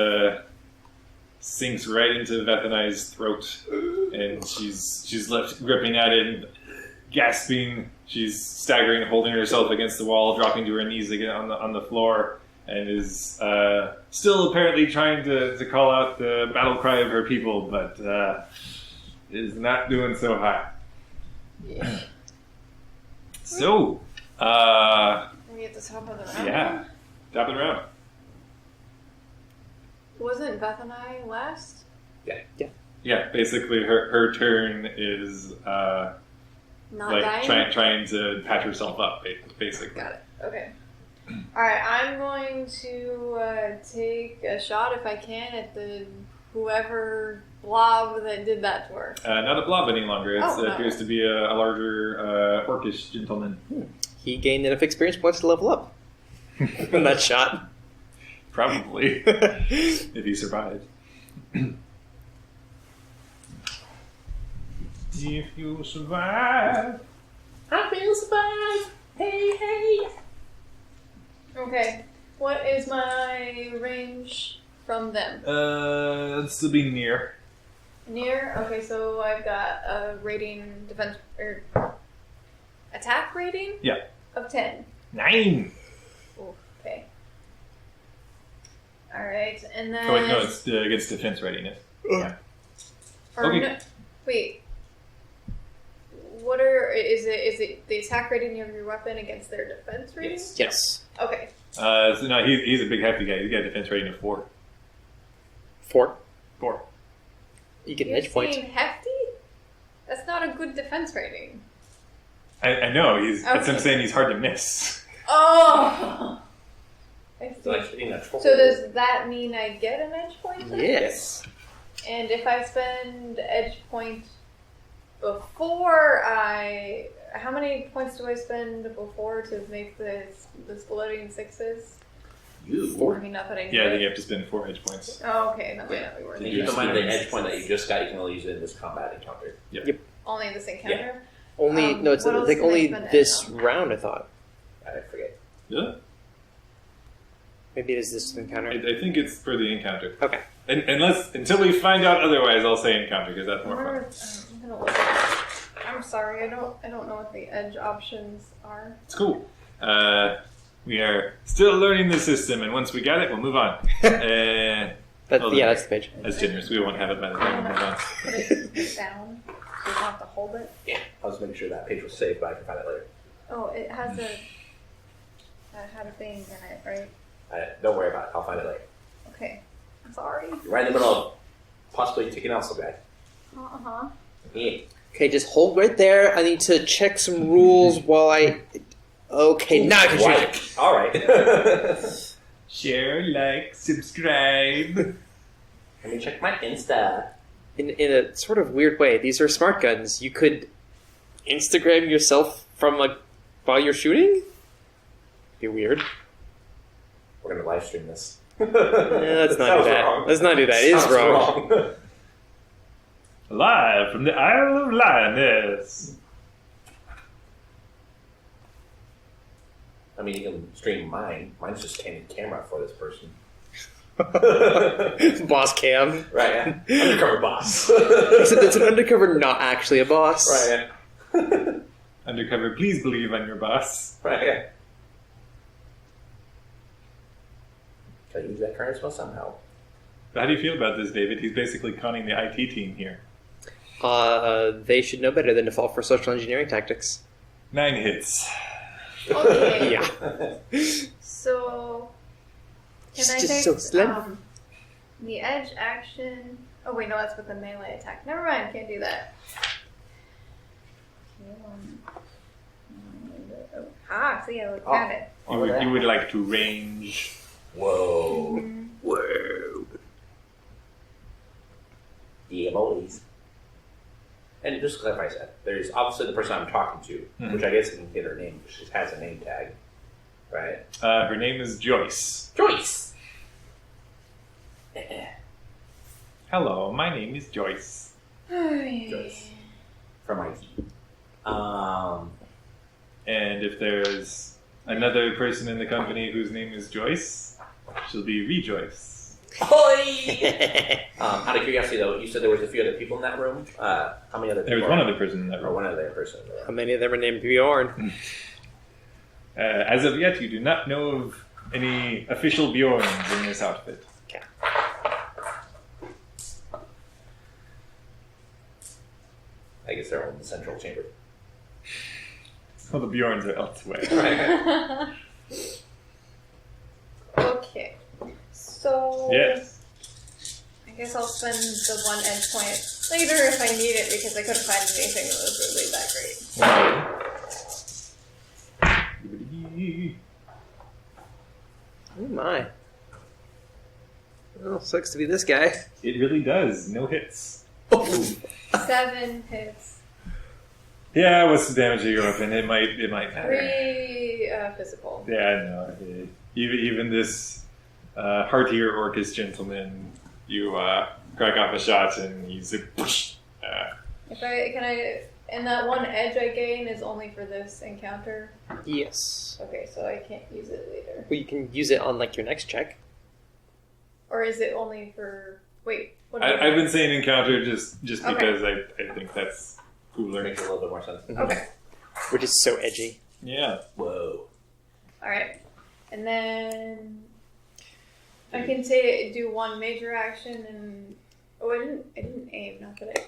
sinks right into Vethanai's throat, and she's left gripping at it, gasping. She's staggering, holding herself against the wall, dropping to her knees again on the floor, and is still apparently trying to call out the battle cry of her people, but is not doing so hot. Yeah. So, Are we at the top of the round? yeah, top of the round. Wasn't Beth and I last? Yeah, basically her turn is Not like dying? trying to patch herself up, basically. Got it. Okay. Alright, I'm going to take a shot if I can at the whoever blob that did that to her. Not a blob any longer. It Oh, no. appears to be a larger orcish gentleman. He gained enough experience points to level up from that shot. Probably. If he survived. If you survive. I will survive. Hey. Okay. What is my range from them? Let's still be near. Near? Okay, so I've got a rating defense or attack rating? Yeah. Of 10. 9. Ooh, okay. Alright, and then Oh wait, no, it's against defense readiness. Yeah. or okay. no, wait. Is it the attack rating of your weapon against their defense rating? Yes. Yes. Okay. So no, he's a big hefty guy. He's got a defense rating of 4. 4. 4. You get an You're edge point. saying hefty? That's not a good defense rating. I know. That's what I'm Okay. saying. He's hard to miss. Oh! I So, like, see. in a troll. So does that mean I get an edge point then? Yes. And if I spend edge point before how many points do I spend before to make the exploding 6s? You. I mean, not that I need Yeah, I think it. you have to spend 4 edge points. Oh, okay, that might not be worth And it. keep in mind the edge point that you just got, you can only use it in this combat encounter. Only in this encounter? Only no, it's what else like can I only spend it this on? round. I thought I forget. Yeah, maybe it is this encounter. I think it's for the encounter. Okay. Until we find out otherwise, I'll say encounter because that's more fun. I'm gonna look at it. I'm sorry, I don't know what the edge options are. It's cool. We are still learning the system, and once we got it, we'll move on. That's the page. That's generous. We won't have it by the time we move on. Put it down, so you don't have to hold it. Yeah. I was making sure that page was safe, but I can find it later. Oh, it has had a thing in it, right? Don't worry about it. I'll find it later. Okay. I'm sorry. You're right in the middle of possibly taking out some guy. Uh-huh. Yeah. Okay, just hold right there. I need to check some rules while I. Okay, now I can shoot it. Right. All right. Share, like, subscribe. Let me check my Insta. In a sort of weird way, these are smart guns. You could Instagram yourself from like while you're shooting. Be weird. We're gonna live stream this. Let's not do that. Wrong. Let's not do that. It is Sounds wrong. Live from the Isle of Lioness. I mean, you can stream mine. Mine's just candid camera for this person. Boss cam. Right, yeah. Undercover boss. Except it's an undercover, not actually a boss. Right, yeah. Undercover, please believe I'm your boss. Right, yeah. Can I use that charisma somehow? How do you feel about this, David? He's basically conning the IT team here. They should know better than to fall for social engineering tactics. 9 hits. Okay. Yeah. So, can She's I just take so slim. the edge action? Oh wait, no, that's with the melee attack. Never mind, can't do that. See, I looked at it. You would like to range. Whoa. Whoa. Yeah, boys. And just to clarify that, there's obviously the person I'm talking to, which I guess I can get her name, because she has a name tag. Right? Her name is Joyce. Joyce! Hello, my name is Joyce. Joyce. From IT. And if there's another person in the company whose name is Joyce, she'll be Rejoice. Hoi! Out of curiosity, though, you said there was a few other people in that room. How many other people? There was one other person in that Or room. one other person. How many of them are named Bjorn? As of yet, you do not know of any official Bjorns in this outfit. Okay. I guess they're all in the central chamber. Well, the Bjorns are elsewhere. Okay. So. Yes. I guess I'll spend the 1 edge point later if I need it because I couldn't find anything that was really that great. Oh my. Well, sucks to be this guy. It really does. No hits. 7 hits. Yeah, what's the damage of your weapon? It might matter. 3 physical. Yeah, I know. Even this heartier Orcus gentleman, you crack off a shot and he's And that 1 edge I gain is only for this encounter. Yes. Okay, so I can't use it later. Well, you can use it on like your next check. Or is it only for? Wait, what? I've been saying encounter just Okay. because I think that's cooler. Makes a little bit more sense. Okay. Which is so edgy. Yeah. Whoa. All right, and then I can do 1 major action and I didn't aim. Not that I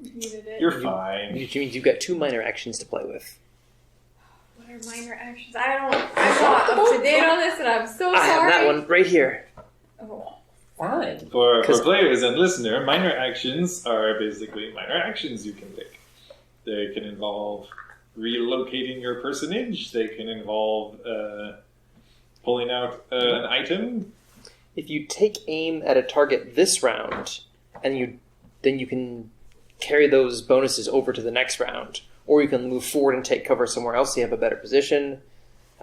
needed it. You're fine. Which means you've got 2 minor actions to play with. What are minor actions? I'm not up to date on this, and I'm so sorry. I have that one right here. Oh. Fine. For 'Cause- players and listener, minor actions are basically minor actions you can take. They can involve relocating your personage. They can involve pulling out an item. If you take aim at a target this round, and then you can carry those bonuses over to the next round, or you can move forward and take cover somewhere else so you have a better position.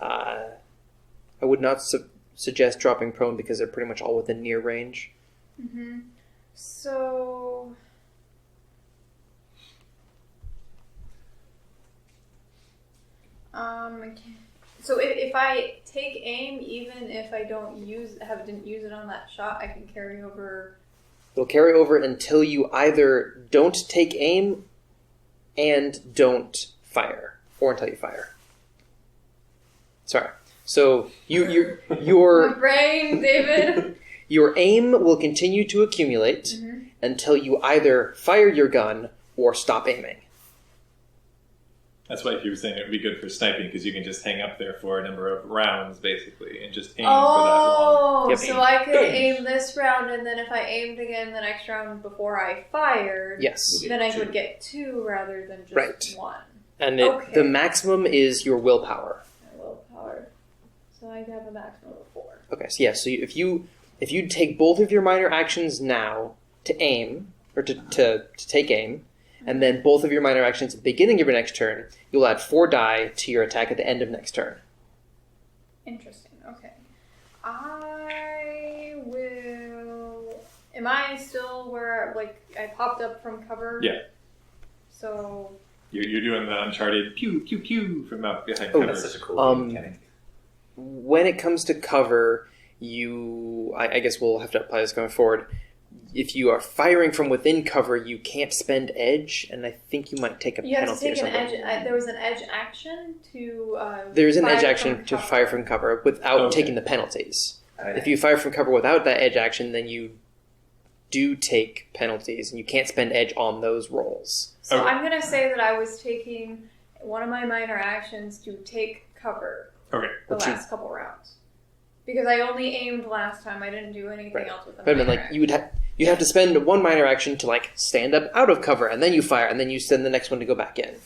I would not suggest dropping prone because they're pretty much all within near range. Mm-hmm. So. So if I take aim, even if I didn't use it on that shot, I can carry over. It'll carry over until you either don't take aim and don't fire, or until you fire. Sorry. So your My brain, David. your aim will continue to accumulate until you either fire your gun or stop aiming. That's why he was saying it would be good for sniping because you can just hang up there for a number of rounds, basically, and just aim for that long. Oh, Yep. so I could aim this round, and then if I aimed again the next round before I fired, Yes. then I would get 2 rather than just Right. 1. And Okay. the maximum is your willpower. My willpower. So I have a maximum of 4. Okay, so yeah, so if you take both of your minor actions now to aim, or to take aim, and then both of your minor actions at the beginning of your next turn, you'll add 4 die to your attack at the end of next turn. Interesting. Okay. I will. Am I still where I popped up from cover? Yeah. So. You're doing the Uncharted pew pew pew from out behind Oh, cover. That's such a cool mechanic. When it comes to cover, I guess we'll have to apply this going forward. If you are firing from within cover, you can't spend edge, and I think you might take a You have to penalty or take an something. edge. There was an edge action to. There's an fire edge from action to cover. fire from cover without Okay. taking the penalties. I- If you fire from cover without that edge action, then you do take penalties, and you can't spend edge on those rolls. So Okay. I'm gonna say that I was taking one of my minor actions to take cover Okay. the But you- last couple rounds because I only aimed last time. I didn't do anything Right. else with the But I mean, minor like you have to spend one minor action to stand up out of cover, and then you fire, and then you send the next one to go back in.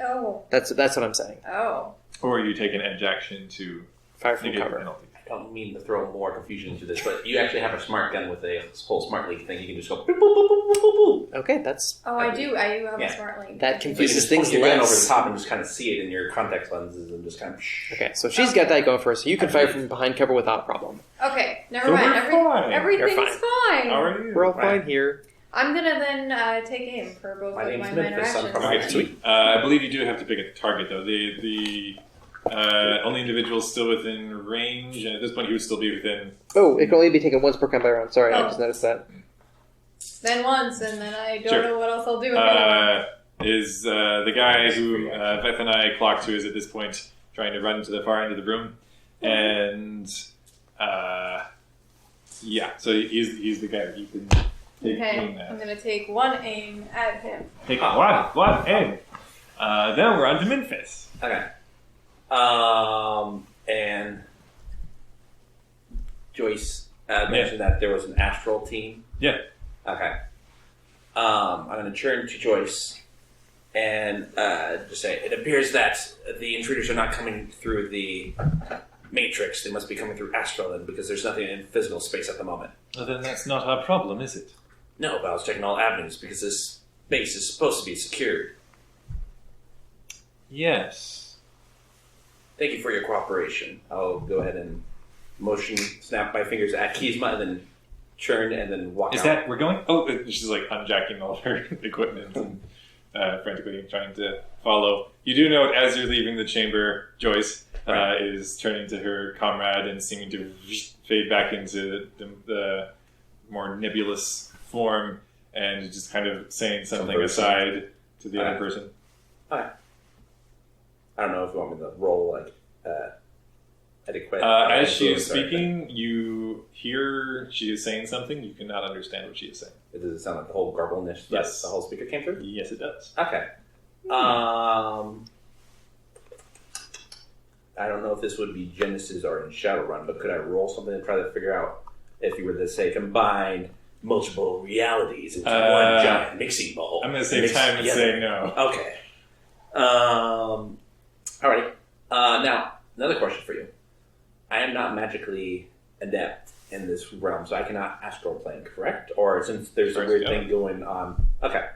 Oh. That's what I'm saying. Oh. Or you take an edge action to Fire from negate the cover. penalty. I don't mean to throw more confusion into this, but you actually have a smart gun with a whole smart leak thing. You can just go boop, boop, boop, boop, boop, boop. Okay, that's Oh, I do. I do have Yeah. a smart link. That So you confuses just things point your gun over the less. top and just kind of see it in your context lenses and just kind of. Okay, so she's got that going for her, so you can fire from behind cover without a problem. Okay, never So mind. we're fine. Everything's You're fine. How are you? We're all Right. fine here. I'm gonna then take aim for both My of name's my minor Memphis. I'm actions. from Okay, IT. sweet. I believe you do have to pick a target, though. The only individuals still within range, and at this point he would still be within... Oh, it can only be taken once per combat round. Sorry, I Oh. just noticed that. Then once, and then I don't Sure. know what else I'll do. With it. Is the guy who Beth and I clocked to is at this point trying to run to the far end of the room. And, yeah, so he's the guy that you can take Okay, aim I'm at. gonna take one aim at him. Take one aim. Then we're on to Memphis. Okay. And Joyce mentioned that there was an astral team. Yeah. Okay. I'm going to turn to Joyce and just say, it appears that the intruders are not coming through the Matrix. They must be coming through astral then, because there's nothing in physical space at the moment. Well, then that's not our problem, is it? No, but I was checking all avenues because this base is supposed to be secured. Yes. Thank you for your cooperation. I'll go ahead and snap my fingers at Kizma, and then turn and then walk Is out. that we're going? Oh, she's like unjacking all her equipment and frantically trying to follow. You do note as you're leaving the chamber, Joyce is turning to her comrade and seeming to fade back into the more nebulous form and just kind of saying something Conversing. aside to the other person. I don't know if you want me to roll adequate. As she is influence or anything. speaking, you hear she is saying something. You cannot understand what she is saying. Does it sound like the whole garble-ish? Yes. The whole speaker came through? Yes, it does. Okay. I don't know if this would be Genesis or in Shadowrun, but could I roll something and try to figure out if you were to say combine multiple realities into one giant mixing bowl? I'm going to save Mix time and together. say no. Okay. Alrighty. Now, another question for you. I am not magically adept in this realm, so I cannot astral plane, correct? Or since there's a Correct, weird yeah. thing going on. Okay.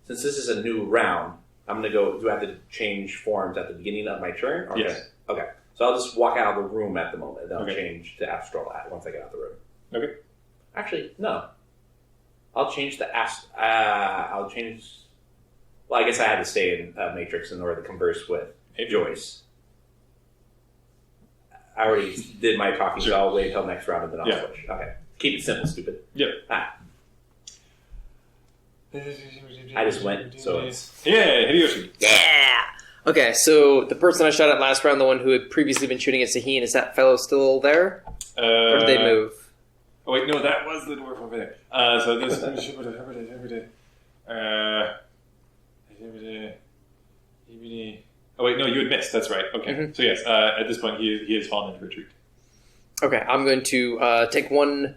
Since this is a new round, I'm going to go. Do I have to change forms at the beginning of my turn? Or Yes. Okay. So I'll just walk out of the room at the moment. Then I'll Okay. change to astral once I get out of the room. Okay. Actually, no. I'll change the I'll change. Well, I guess I had to stay in Matrix in order to converse with Joyce. I already did my talking, Sure. so I'll wait until next round and then I'll Yeah. switch. Okay. Keep it simple, stupid. Yep. I just went, so it's... Yeah, Hideyoshi. Yeah! Okay, so the person I shot at last round, the one who had previously been shooting at Sahin, is that fellow still there? Or did they move? Oh wait, no, that was the dwarf over there. So this. Oh wait, no, you had missed. That's right. Okay. Mhm. So yes, at this point he has fallen into retreat. Okay, I'm going to take one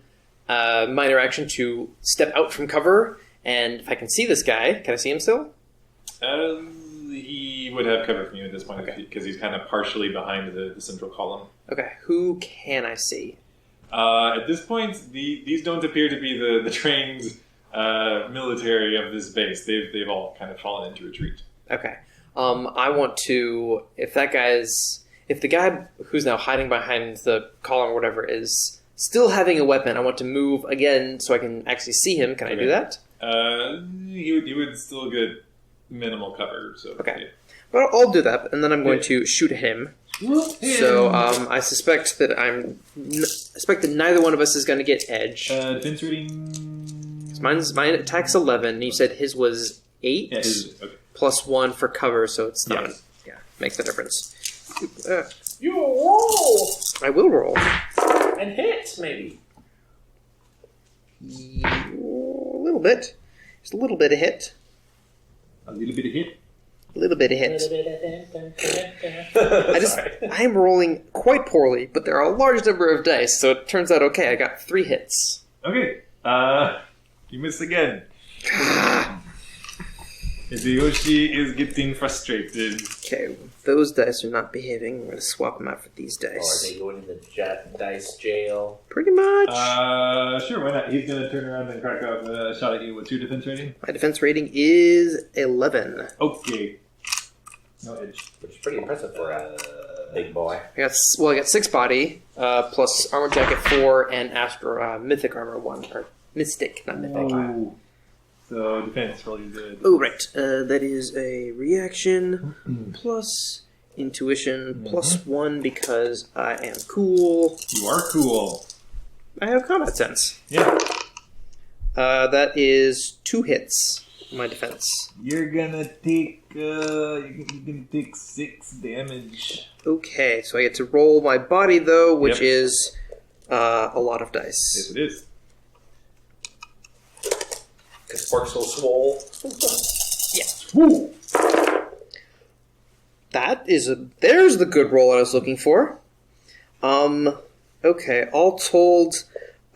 minor action to step out from cover, and if I can see this guy, can I see him still? He would have cover from you at this point Okay. because he's kind of partially behind the central column. Okay, who can I see? At this point, these don't appear to be the trained military of this base. They've all kind of fallen into retreat. Okay. I want to, if the guy who's now hiding behind the column or whatever is still having a weapon, I want to move again so I can actually see him. Can I do that? You would still get minimal cover. So Okay. yeah. Well, I'll do that, and then I'm going to shoot him. So I suspect that neither one of us is going to get edge. Defense rating. Mine attack's 11. And you said his was 8 Yeah, okay. plus 1 for cover, so it's not. Yes. Yeah, makes a difference. You roll I will roll. and hit, maybe. A little bit. Just a little bit of hit. A little bit of hit. A little bit of hit. Sorry. I am rolling quite poorly, but there are a large number of dice, so it turns out okay. I got 3 hits. Okay. You missed again. Hideyoshi is getting frustrated. Okay, those dice are not behaving. I'm going to swap them out for these Or are dice. they going to the dice jail? Pretty much. Sure, why not? He's going to turn around and crack off a shot at you. What's your defense rating? My defense rating is 11. Okay. No edge. Which is pretty impressive for a big boy. I got 6 body, plus armor jacket 4, and mythic armor 1. Or mystic, not mythic. Oh. So defense, roll your good. Oh, right. That is a reaction plus intuition plus 1 because I am cool. You are cool. I have combat sense. Yeah. That is 2 hits. My defense. You're gonna take 6 damage. Okay, so I get to roll my body though, which Yep. is a lot of dice. Yes, it is. Because Pork's so swole. Woo! There's the good roll I was looking for. Okay, all told,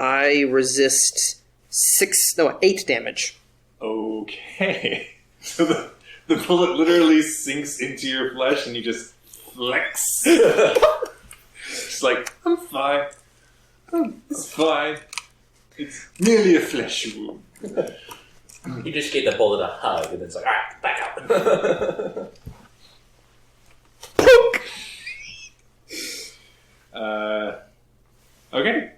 I resist 8 damage. Okay. So the bullet literally sinks into your flesh and you just flex. It's like, I'm fine. It's fine. It's merely a flesh wound. You just gave the bullet a hug, and it's like, alright, back out. Okay.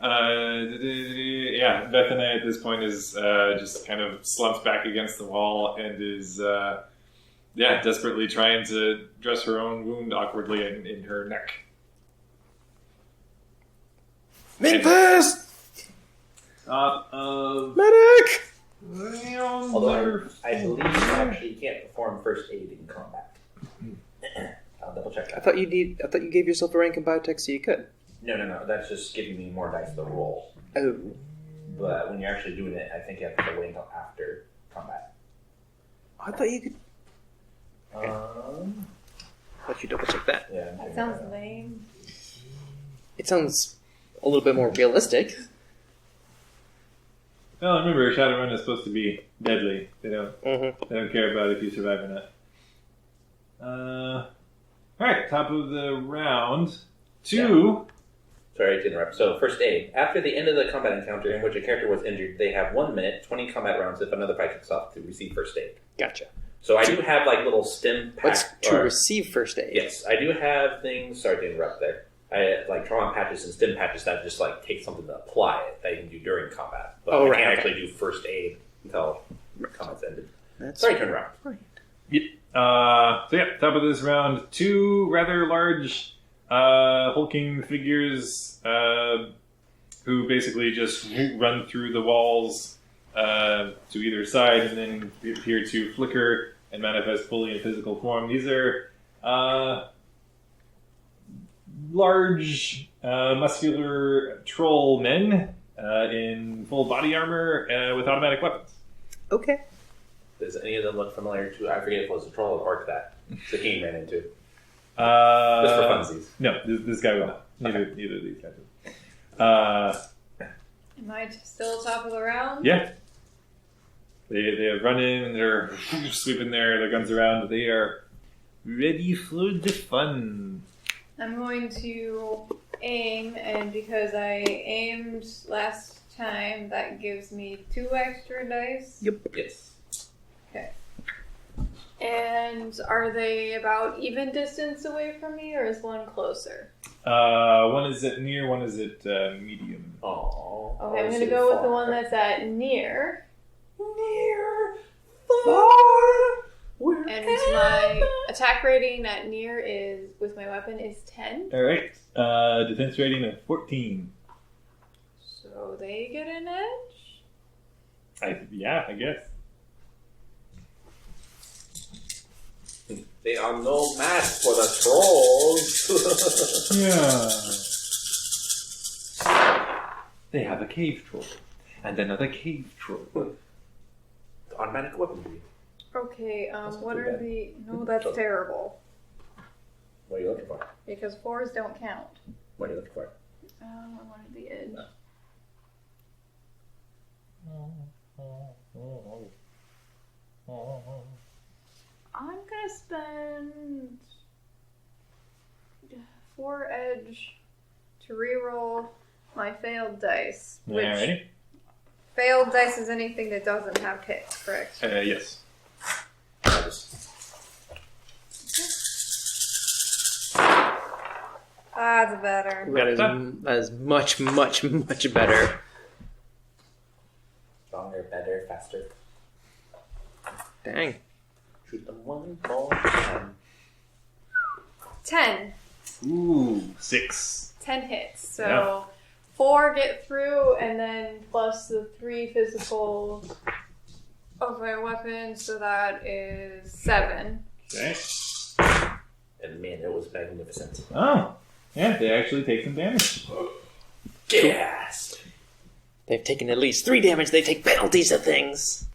Yeah, Bethany at this point is just kind of slumped back against the wall and is, desperately trying to dress her own wound awkwardly in her neck. Make fast! Medic! Although I believe you actually can't perform first aid in combat. I'll double check I that. thought you gave yourself a rank in biotech so you could. No. That's just giving me more dice to roll. Oh. But when you're actually doing it, I think you have to wait until after combat. I thought you could. Let you double check that. Yeah. That sounds lame. It sounds a little bit more realistic. Well, remember, Shadowrun is supposed to be deadly. They don't Mm-hmm. They don't care about if you survive or not. Alright, top of the round. 2. Sorry to interrupt. So, first aid. After the end of the combat encounter in which a character was injured, they have 1 minute, 20 combat rounds if another fight kicks off to receive first aid. Gotcha. So I do have like little stim What's packs. to receive first aid? Yes, I do have things. Sorry to interrupt there. I like trauma patches and stim patches that just like take something to apply it that you can do during combat. But I can't actually do first aid until combat's ended. Sorry to interrupt. So top of this round, 2 rather large hulking figures who basically just run through the walls to either side and then appear to flicker and manifest fully in physical form. These are large, muscular troll men in full body armor with automatic weapons. Okay. Does any of them look familiar to? I forget if it was a troll or orc that the king ran into. Just for funsies. No, this guy will not. Neither of these guys will. Am I still top of the round? Yeah. They have run in and they're sweeping their guns around. They are ready for the fun. I'm going to aim, and because I aimed last time, that gives me 2 extra dice. Yes. Okay. And are they about even distance away from me, or is one closer? One is at near, one is at medium. Oh. Okay, I'm going to go with the one that's at near. Near. Far. And my attack rating at near is, with my weapon, is 10. All right. Defense rating of 14. So they get an edge? I guess. They are no match for the trolls. Yeah. They have a cave troll. And another cave troll. Automatic weaponry. Okay, That's not what too are bad. the... No, that's terrible. What are you looking for? Because 4s don't count. What are you looking for? I wanted the edge. I'm gonna spend 4 edge to reroll my failed dice. Which Alrighty. failed dice is anything that doesn't have hits, correct? Yes. I just That's better. That is much, much, much better. stronger, better, faster. Dang. Shoot them one more time. 10. Ooh, 6. 10 hits. So Yeah. 4 get through, and then plus the 3 physical of my weapon, so that is 7. Okay. And man, it was magnificent. Oh, yeah, they actually take some damage. Gasp! They've taken at least 3 damage. They take penalties of things.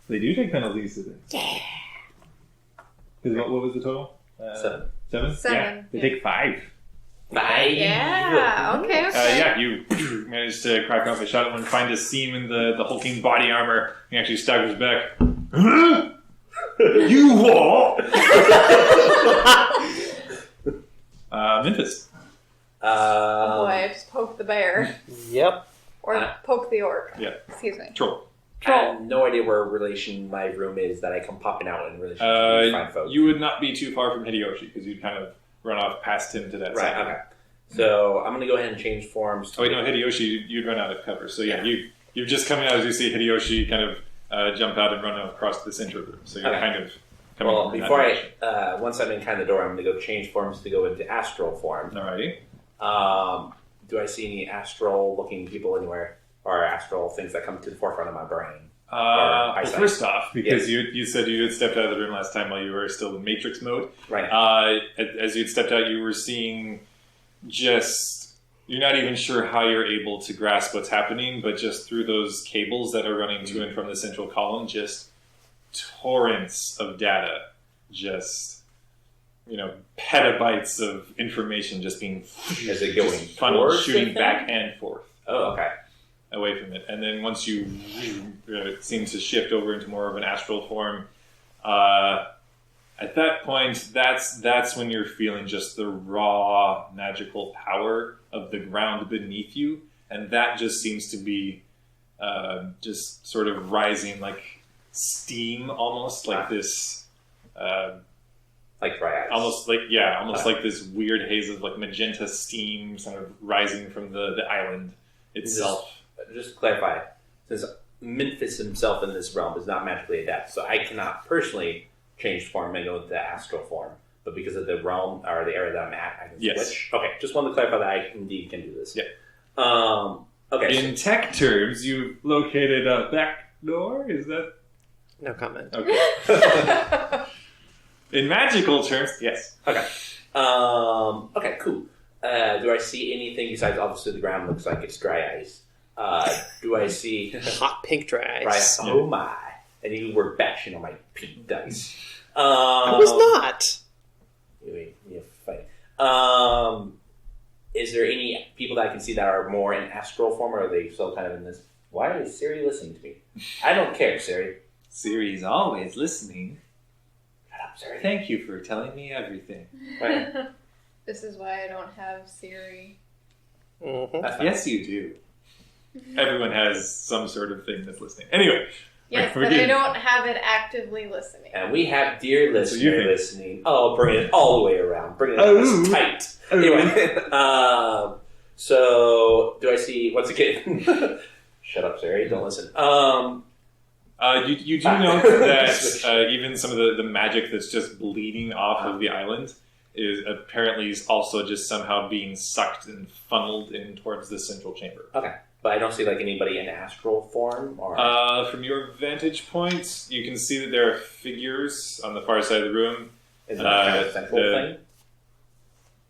They do take penalties to this. Yeah. Because what was the total? 7. 7? Seven, Yeah, they yeah. take 5. 5. Yeah, okay. Yeah, you managed to crack off a shot at one, find a seam in the hulking body armor, and actually staggers back. Huh? You what? Memphis. Oh boy, I just poked the bear. Yep. Or poke the orc. Yeah. Excuse me. Troll. I have no idea where relation my room is that I come popping out in relation to these fine folk. You would not be too far from Hideyoshi, because you'd kind of run off past him to that Right, side. okay. So I'm going to go ahead and change forms. To Oh, wait, no, Hideyoshi, you'd run out of cover. So, yeah, you're just coming out as you see Hideyoshi kind of jump out and run across the center room. So you're Okay. kind of coming Well, from that before direction. once I'm in kind of the door, I'm going to go change forms to go into astral form. Alrighty. Do I see any astral-looking people anywhere, or astral things that come to the forefront of my brain? Well, eyesight. first off, because Yes. you said you had stepped out of the room last time while you were still in Matrix mode, Right. as you'd stepped out, you were seeing just... You're not even sure how you're able to grasp what's happening, but just through those cables that are running to and from the central column, just torrents of data. Just, petabytes of information just being... Is it going just funneled, towards the shooting thing? back and forth. Oh, okay. Away from it, and then once you it seems to shift over into more of an astral form. At that point, that's when you're feeling just the raw magical power of the ground beneath you, and that just seems to be just sort of rising like steam, almost like this. Like dry ice. Almost like this weird haze of like magenta steam, sort of rising from the island itself. Just to clarify, since Memphis himself in this realm is not magically adept, so I cannot personally change form and go into astral form. But because of the realm or the area that I'm at, I can Yes. switch. Okay, just wanted to clarify that I indeed can do this. Yeah. Okay. In tech terms, you've located a back door. Is that No comment. okay? In magical terms, yes. Okay. Okay, cool. Do I see anything besides obviously the ground looks like it's dry ice? Do I see Hot pink dry right? ice. Oh my! And you were bashing on my pink dice. I was not. You're funny. Is there any people that I can see that are more in astral form, or are they still kind of in this? Why is Siri listening to me? I don't care, Siri. Siri's always listening. Shut up. sorry. Thank you for telling me everything. Right. This is why I don't have Siri. Mhm. That's fine. Yes, you do. Everyone has some sort of thing that's listening. Anyway. Yes, we're but I getting- don't have it actively listening. And we have dear So you listener think- listening. Oh, bring it all the way around. Bring it Oh. tight. Anyway, so do I see once again? Shut up, Sari. Don't listen. You do note that even some of the magic that's just bleeding off of the island is apparently also just somehow being sucked and funneled in towards the central chamber. Okay, but I don't see like anybody in astral form or. From your vantage point, you can see that there are figures on the far side of the room. Is it a kind of central thing?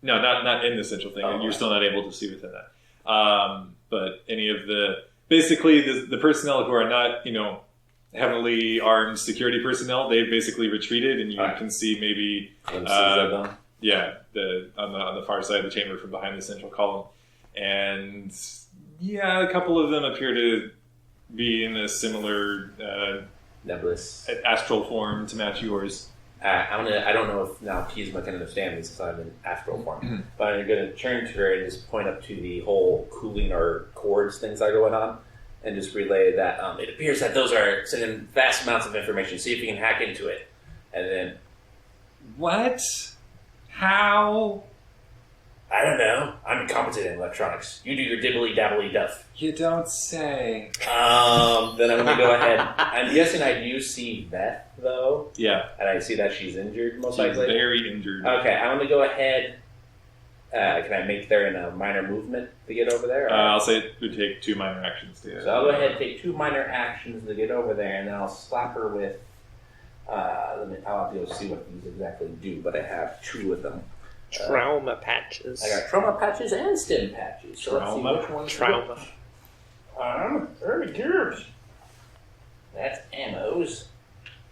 No, not in the central thing. Oh, You're okay. still not able to see within that. But any of basically the personnel who are not, heavily armed security personnel, they've basically retreated, and you Alright. can see maybe, Glimpses of them? on the far side of the chamber from behind the central column, and a couple of them appear to be in a similar Nebulous. astral form to match yours. I don't know if now Kizma can understand this because I'm in astral form, Mhm. but I'm going to turn to her and just point up to the whole cooling or cords things that are going on, and just relay that it appears that those are sending vast amounts of information. See if you can hack into it, and then What? How? I don't know. I'm incompetent in electronics. You do your dibbly dabbly duff. You don't say. Then I'm going to go ahead. I'm guessing I do see Beth though, Yeah, and I see that she's injured most she's likely. very injured. Okay, I'm going to go ahead. Can I make there in a minor movement to get over there? or- I'll say it would take 2 minor actions to. So I'll go ahead and take 2 minor actions to get over there, and then I'll slap her with. I'll have to go see what these exactly do, but I have 2 of them. Trauma patches. I got trauma patches and stim patches. So Trauma? let's see which one's Trauma. Very good. That's ammos.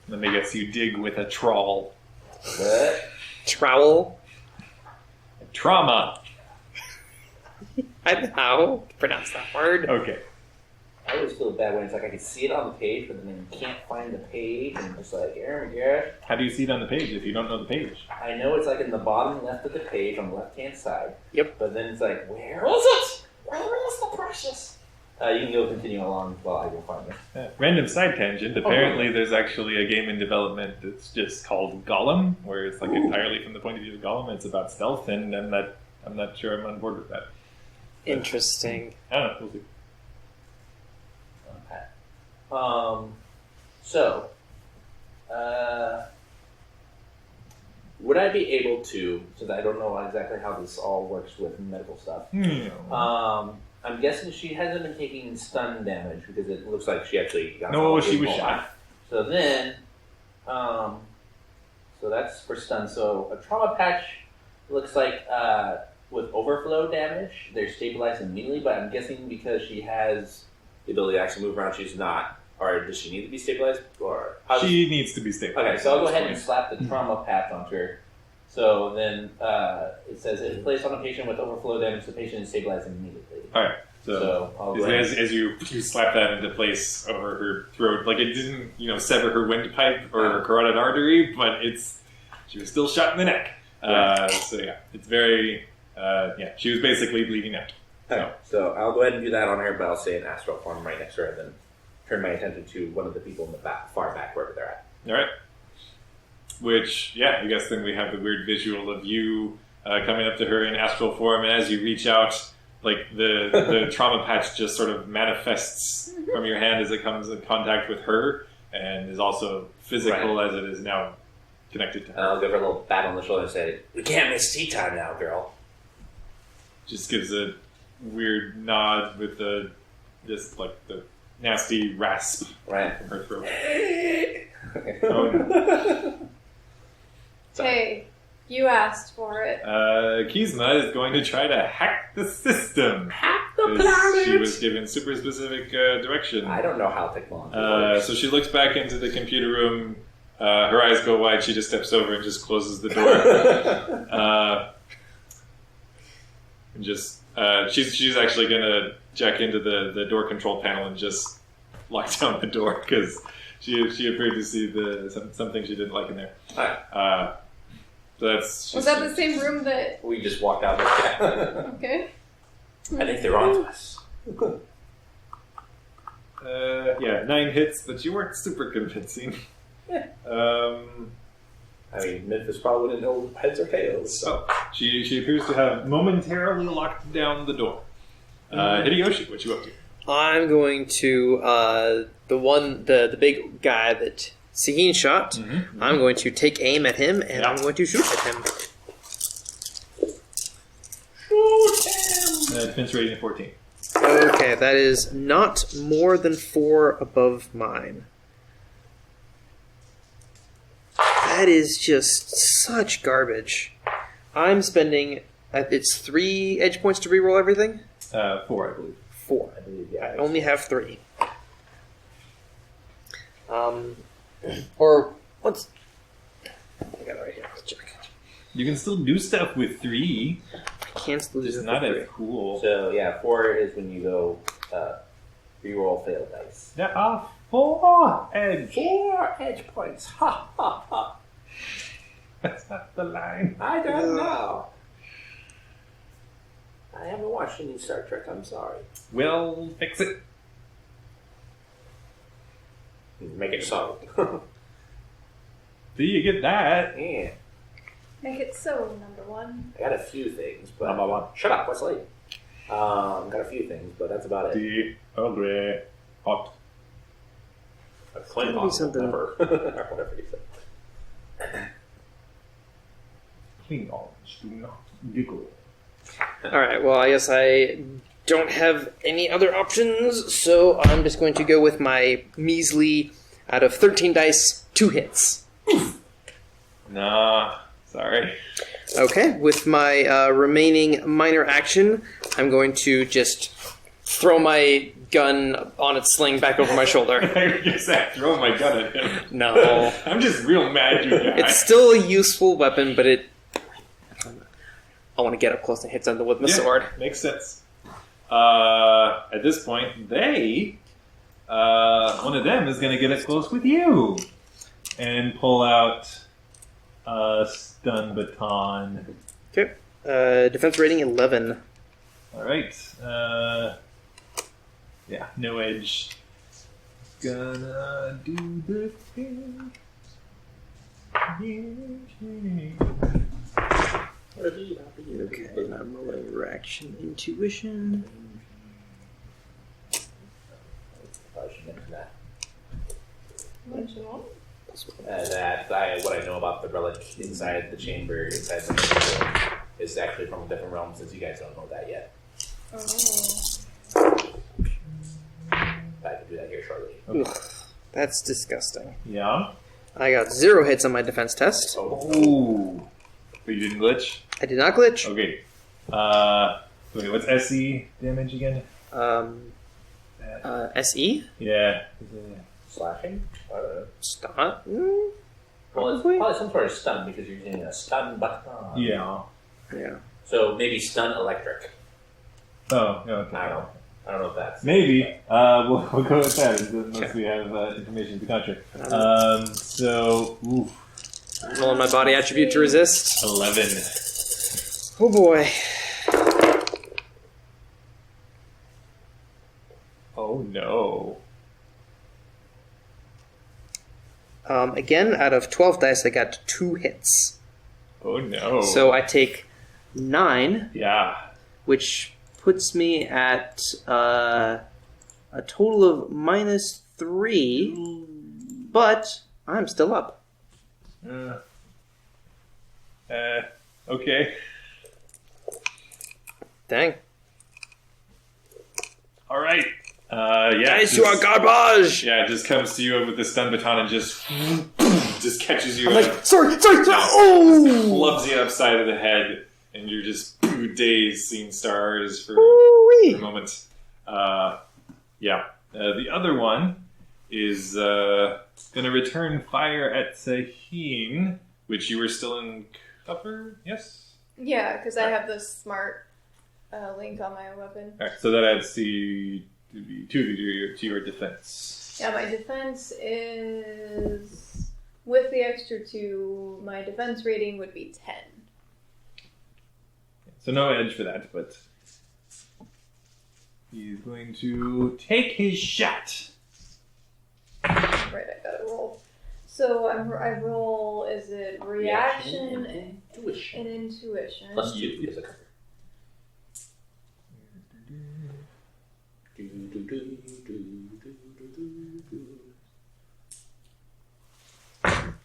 Let me guess, you dig with a trawl. What? Trowel. Trauma. I don't know how to pronounce that word. Okay. I always feel bad when it's like I can see it on the page, but then you can't find the page, and I'm just like, oh my gosh. How do you see it on the page if you don't know the page? I know it's like in the bottom left of the page on the left-hand side. Yep. But then it's like, where is it? Where is the precious? You can go continue along while I will find it. Random side tangent. Apparently, there's actually a game in development that's just called Gollum, where it's like entirely from the point of view of Gollum. It's about stealth, and I'm not sure I'm on board with that. Interesting. I don't know. We'll see. Okay. So, would I be able to, since I don't know exactly how this all works with medical stuff, I'm guessing she hasn't been taking stun damage because it looks like she actually got No, she was more. shot. So then, so that's for stun. So a trauma patch looks like with overflow damage, they're stabilized immediately, but I'm guessing because she has the ability to actually move around, she's not. Or does she need to be stabilized? Or She needs to be stable. Okay, so I'll go ahead and slap the trauma patch onto her. So then it says it's placed on a patient with overflow damage, the patient is stabilized immediately. All right. So I'll go ahead. as you slap that into place over her throat, like it didn't sever her windpipe or her carotid artery, but she was still shot in the neck. So yeah, it's very she was basically bleeding out. Okay, so I'll go ahead and do that on her, but I'll say an astral form right next to her, and then turn my attention to one of the people in the back, far back, wherever they're at. All right. Which, I guess then we have the weird visual of you coming up to her in astral form, and as you reach out, like the trauma patch just sort of manifests from your hand as it comes in contact with her, and is also physical as it is now connected to her. And I'll give her a little pat on the shoulder and say, "We can't miss tea time now, girl." Just gives a weird nod with the nasty rasp Right. from her throat. Oh, no. Hey, you asked for it. Kizma is going to try to hack the system. Hack the 'Cause planet! She was given super specific direction. I don't know how technology works. So she looks back into the computer room. Her eyes go wide. She just steps over and just closes the door. And just she's actually gonna check into the door control panel and just lock down the door because she appeared to see something she didn't like in there. Alright. So that's. Was that the same room that? We just walked out. Okay. I think they're on to us. Yeah, 9 hits, but you weren't super convincing. Yeah. I mean, Memphis probably wouldn't know heads or tails. So. She appears to have momentarily locked down the door. Hideyoshi, what you up to? I'm going to the big guy that Sagin shot. Mm-hmm. I'm going to take aim at him, and I'm going to shoot at him. Shoot him! Defense rating 14. Okay, that is not more than 4 above mine. That is just such garbage. I'm spending. It's 3 edge points to reroll everything? 4, I believe. 4. I believe, yeah. I only have 3. Or what's? I got it right here. Let's check. You can still do stuff with 3. I can't lose Just it not for as 3. cool. So, yeah, 4 is when you go reroll failed dice. There are 4 edge. 4 edge points. Ha ha ha. That's not the line. I don't know. I haven't watched any Star Trek, I'm sorry. We'll fix it. Make it so. Do you get that? Yeah. Make it so, number 1. I got a few things, but... Number 1. Shut up, Wesley. Got a few things, but that's about it. The agree. Hot. A Klingon Gotta be something. number. Or whatever you said. Klingons do not giggle. Alright, well, I guess I don't have any other options, so I'm just going to go with my measly, out of 13 dice, 2 hits. Nah, sorry. Okay, with my remaining minor action, I'm going to just throw my gun on its sling back over my shoulder. I guess I throw my gun at him. No. I'm just real mad you guys. It's still a useful weapon, but I want to get up close and hit something with my sword. Makes sense. At this point, one of them is going to get up close with you and pull out a stun baton. Okay. Defense rating 11. All right. Yeah, no edge. Gonna do the thing. Okay, I'm rolling reaction intuition. I should mention that. Mention what? What I know about the relic inside the chamber, inside the chamber, is actually from a different realm, since you guys don't know that yet. Oh. I can do that here shortly. Okay. Ugh, that's disgusting. Yeah. I got 0 hits on my defense test. Oh. But you didn't glitch? I did not glitch. Okay. Wait, what's SE damage again? SE? Yeah. Slashing? Stun? Well, it's Probably. probably some sort of stun, because you're using a stun button. Yeah. Yeah. So maybe stun electric. Oh, okay. I don't know if that's... Maybe. We'll go with that unless we have information to contrary. So, oof, Rolling my body attribute to resist. 11. Oh boy. Oh no. Again, out of 12 dice, I got 2 hits. Oh no. So I take 9, yeah. which puts me at a total of -3, but I'm still up. Okay. Dang. All right. Yeah. Dice, you are garbage! Yeah, it just comes to you with the stun baton and just catches you. I'm like, sorry! Oh! Clubs you upside of the head, and you're just dazed, seeing stars for Ooh-wee. a moment. Yeah. The other one is going to return fire at Sahin, which you were still in cover. Yes. Yeah, because I have the smart link on my weapon. All right. So that adds to your defense. Yeah, my defense is with the extra 2. My defense rating would be 10. So no edge for that, but he's going to take his shot. Right, I gotta roll. So I roll. Is it reaction and intuition. and intuition? Plus 2 is a cover.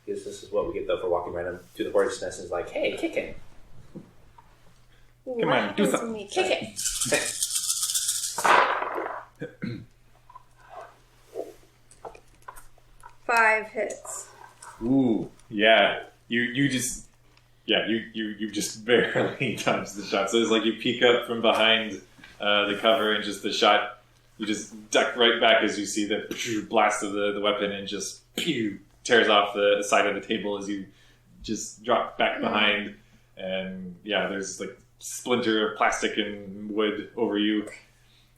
Because this is what we get though for walking random to the horse nest. Is like, hey, kick him. Ooh, Come what on, do happens something. when we kick it? Five hits. Ooh, yeah. You just you just barely dodge the shot. So it's like you peek up from behind the cover and just the shot. You just duck right back as you see the blast of the weapon and just tears off the side of the table as you just drop back behind. And yeah, there's like splinter of plastic and wood over you.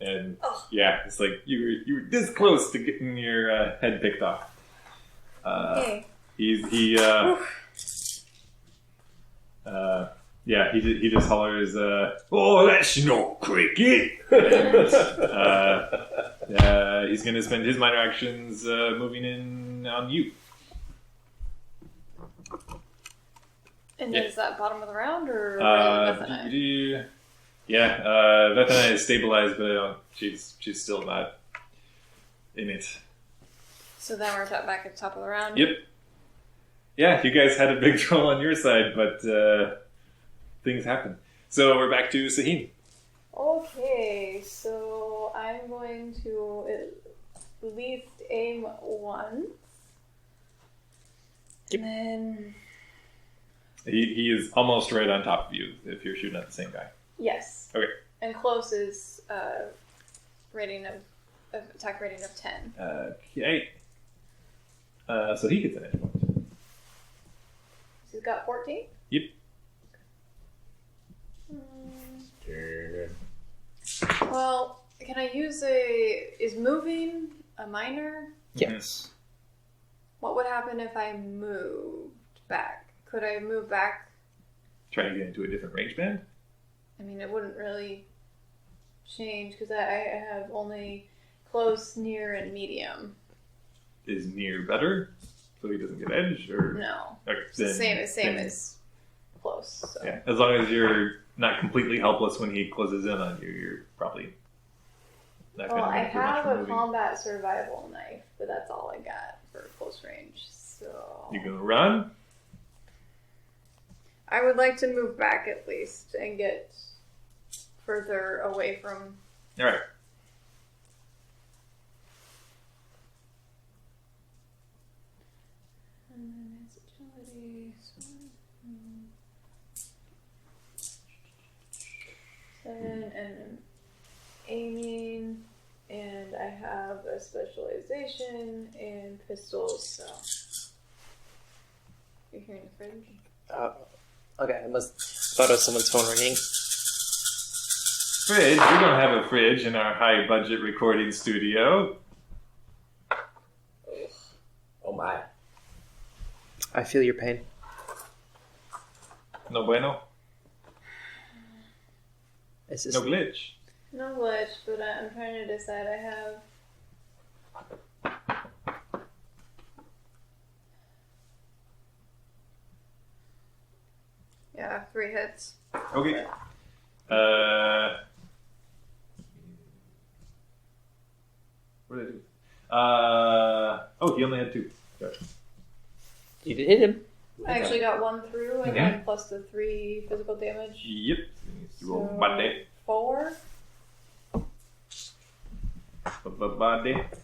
And yeah, it's like you were this close to getting your head picked off. Okay. He just hollers, "Oh, that's no cricket!" And, he's going to spend his minor actions moving in on you. And Yeah. is that bottom of the round or Vethana is stabilized, but she's still not in it. So then we're back at the top of the round. Yep. Yeah, you guys had a big troll on your side, but things happen. So we're back to Sahin. Okay, so I'm going to at least aim once. Yep. And then, He is almost right on top of you if you're shooting at the same guy. yes. Okay. And close is rating of attack rating of 10. Okay. So he gets an edge point. He's got 14? Yep. Well, can I use is moving a minor? Yes. What would happen if I moved back? Could I move back? Try to get into a different range band. I mean, it wouldn't really change because I have only close, near, and medium. Is near better, so he doesn't get edge, or No. okay, It's the then- same then- as close. So. Yeah, as long as you're not completely helpless when he closes in on you, you're probably not Well, going to I benefit much have from a moving. combat survival knife, but that's all I got for close range. So You gonna run? I would like to move back at least and get further away from. All right. Agility. Seven and aiming, and I have a specialization in pistols. So you're hearing the fridge. Okay, I must thought it was someone's phone ringing. Fridge? We don't have a fridge in our high budget recording studio. Oh my. I feel your pain. No bueno? Is this No glitch? No glitch, but I'm trying to decide. I have. Yeah, 3 hits. Okay. What did I do? Oh, he only had 2. Gotcha. You did hit him. I actually got 1 through, and Okay. then plus the 3 physical damage. Yep. He needs to roll So, body. 4. Body. Hit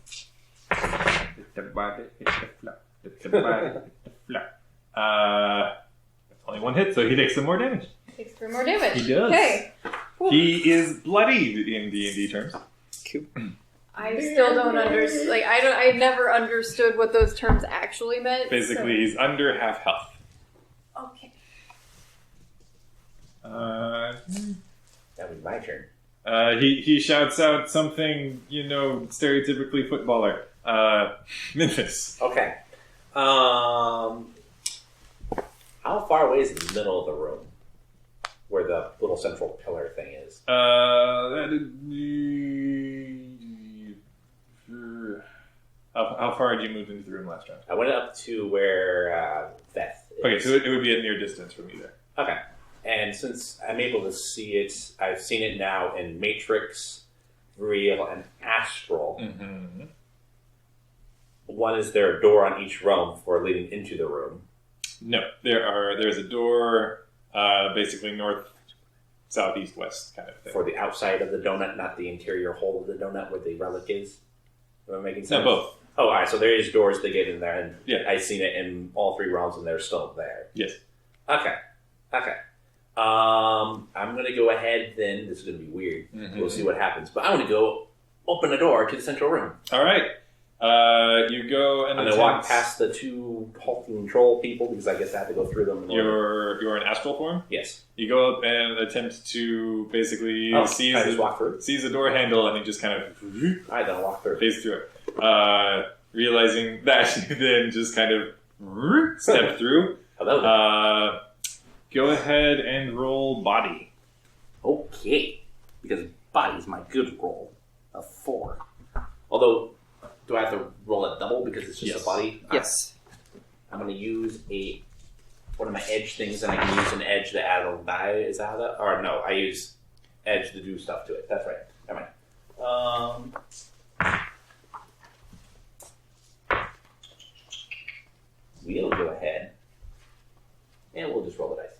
the body. Hit the flap. Hit the body. Hit the flap. That's only 1 hit, so he takes some more damage. Takes 3 more damage. He does. Okay. Whew. He is bloodied in D&D terms. Cool. I still don't understand. Like, I never understood what those terms actually meant. Basically, he's under half health. So. Okay. That was my turn. He shouts out something, stereotypically footballer. Memphis. Okay. How far away is the middle of the room? Where the little central pillar thing is? That'd be... How far did you move into the room last round? I went up to where Veth is. Okay, so it would be a near distance from you there. Okay. And since I'm able to see it, I've seen it now in Matrix, Real, and Astral. Mm-hmm. One is there a door on each realm for leading into the room? No, there's a door, basically north, south, east, west kind of thing. For the outside of the donut, not the interior hole of the donut where the relic is? Am I making sense? No, both. Oh, all right. So there is doors to get in there, and Yeah. I've seen it in all three realms, and they're still there. Yes. Okay. I'm going to go ahead then. This is going to be weird. Mhm. We'll see what happens. But I want to go open the door to the central room. All right. You go and I'm going to walk past the two halting troll people because I guess I have to go through them. You're in astral form. Yes. You go up and attempt to basically I seize just walk through? the door handle, and you just kind of All right, then I'll walk through. phase through it. Realizing that, you then just kind of step through. Hello. Go ahead and roll body. Okay. Because body's my good roll. A 4. Although, do I have to roll a double because it's just Yes. a body? Yes. I'm going to use one of my edge things, and I can use an edge to add a die. Is that how that? Or no, I use edge to do stuff to it. That's right. Never mind. We'll go ahead, and we'll just roll the dice.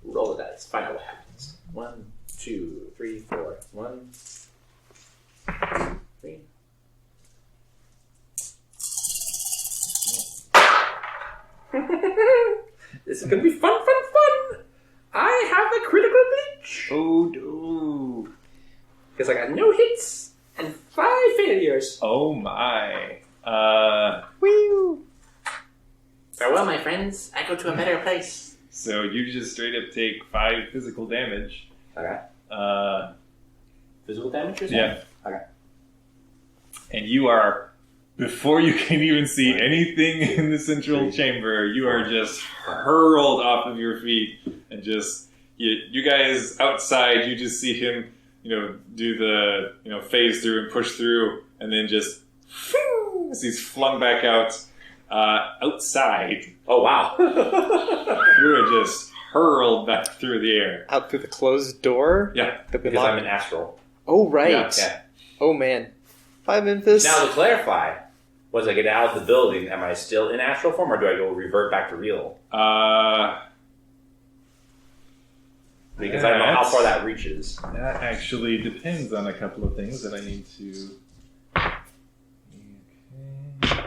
Roll the dice. Find out what happens. 1, 2, 3, 4. 1, 2, 3. This is gonna be fun! I have a critical glitch! Oh no! Because I got no hits and 5 failures. Oh my! Woo! Farewell, my friends. I go to a better place. So you just straight up take 5 physical damage. Okay. Physical damage or something? Yeah. Okay. And you are, before you can even see anything in the central chamber, you are just hurled off of your feet, and just you guys outside. You just see him, do the phase through and push through, and then just as he's flung back out. Outside, Oh, wow. you are just hurled back through the air. Out through the closed door? Yeah. That we Because I'm locked? an astral. Oh, right. Yeah. Oh, man. Bye, Memphis. Now, to clarify, once I get out of the building, am I still in astral form, or do I go revert back to real? Because I don't know how far that reaches. That actually depends on a couple of things that I need to. Okay.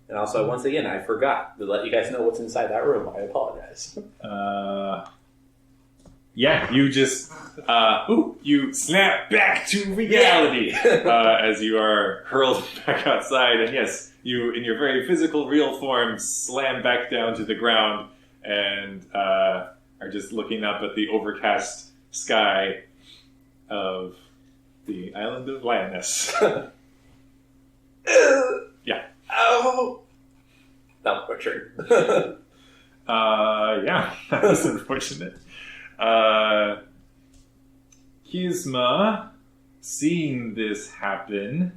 And also, once again, I forgot to let you guys know what's inside that room. I apologize. Yeah, you just you snap back to reality as you are hurled back outside, and yes, you in your very physical, real form slam back down to the ground and are just looking up at the overcast sky of the island of Lioness. Yeah. Oh, that was butchered. Yeah, that was unfortunate. Kisma, seeing this happen,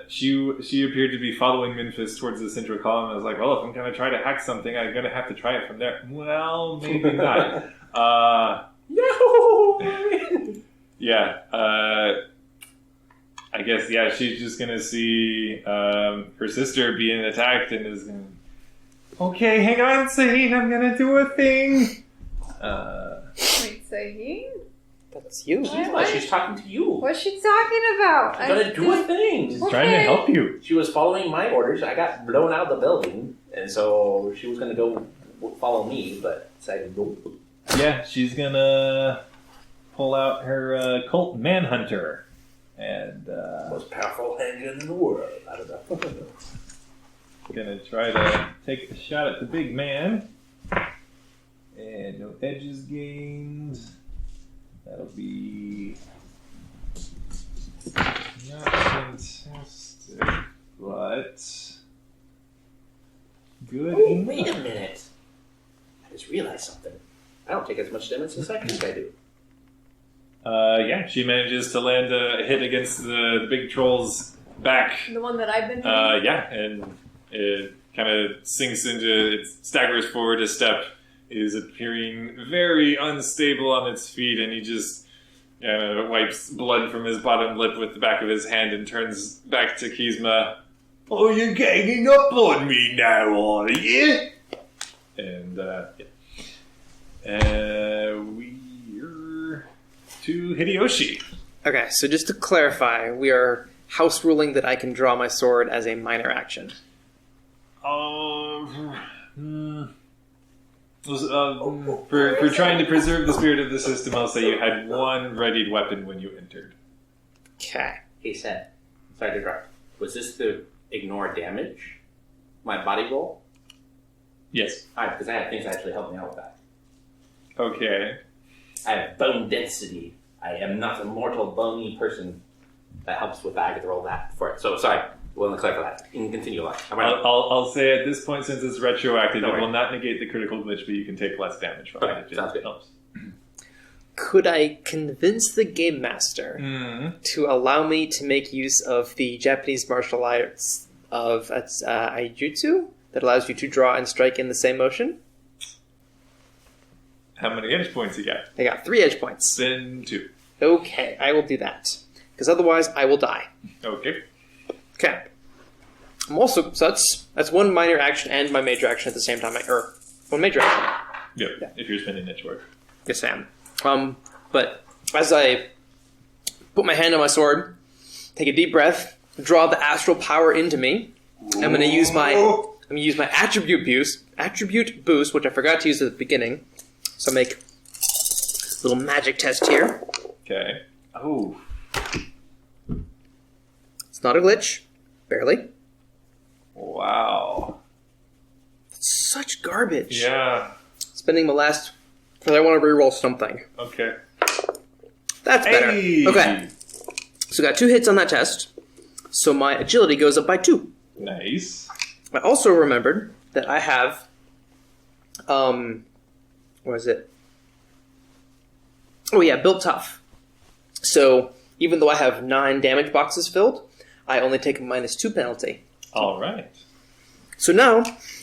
she appeared to be following Memphis towards the central column. I was like, well, if I'm going to try to hack something, I'm going to have to try it from there. Well, maybe not. No! Yeah, I guess, yeah, she's just going to see her sister being attacked and is going to, okay, hang on, Saheen, I'm going to do a thing. Wait, Saheen? That's you. She's talking to you. What's she talking about? I'm gonna do a thing. She's trying to help you. She was following my orders. I got blown out of the building, and so she was gonna go follow me, but decided nope. Yeah, she's gonna pull out her Colt Manhunter and Most powerful handgun in the world. I don't know. gonna try to take a shot at the big man. And no edges gained. That'll be not fantastic. stick, but good. Oh, enough. wait a minute. I just realized something. I don't take as much damage as I think I do. Yeah, she manages to land a hit against the big troll's back. The one that I've been hitting? Yeah, and it kind of sinks into, it staggers forward a step, is appearing very unstable on its feet, and he just wipes blood from his bottom lip with the back of his hand and turns back to Kizma. Oh, you're ganging up on me now, are you? And, we're to Hideyoshi. Okay, so just to clarify, we are house ruling that I can draw my sword as a minor action. For trying to preserve the spirit of the system, I'll say you had one readied weapon when you entered. Okay. Hey, Seth. Sorry to interrupt. Was this the ignore damage? My body roll? Yes. Alright, because I have things that actually help me out with that. Okay. I have bone density. I am not a mortal bony person. That helps with that. I get to roll that for it. So, sorry. We'll clarify that. You can continue on. I'll say at this point, since it's retroactive, Don't it worry. will not negate the critical glitch, but you can take less damage from Okay, it. It sounds good. helps. Could I convince the game master to allow me to make use of the Japanese martial arts of Aijutsu that allows you to draw and strike in the same motion? How many edge points you got? I got 3 edge points. Then 2. Okay, I will do that. Because otherwise, I will die. Okay. Okay. I'm also, so that's one minor action and my major action at the same time. Or one major action. Yep. Yeah. If you're spending niche work. Yes, I am. But as I put my hand on my sword, take a deep breath, draw the astral power into me, I'm going to use my attribute boost, which I forgot to use at the beginning. So I'll make a little magic test here. Okay. Oh. It's not a glitch, barely. Wow. It's such garbage. Yeah. Spending my last, because I want to reroll something. Okay. That's better. Hey! Okay. So got 2 hits on that test. So my agility goes up by 2. Nice. I also remembered that I have, what is it? Oh yeah, built tough. So even though I have 9 damage boxes filled, I only take a -2 penalty. All right. So now,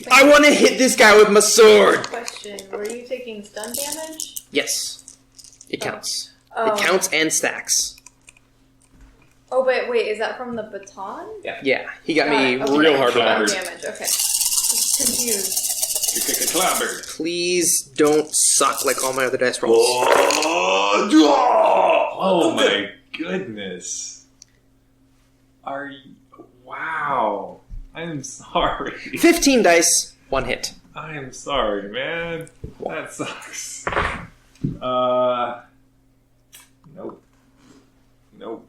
I want to hit this guy with my sword! Question, were you taking stun damage? Yes. It counts. Oh. It counts and stacks. Oh, but wait, is that from the baton? Yeah, he got me Okay. real hard with Clobbered. that. Damage, okay. Just confused. Clobbered. Please don't suck like all my other dice rolls. Oh my goodness. Are you... Wow. I'm sorry. 15 dice, 1 hit. I am sorry, man. That sucks. Nope. Nope.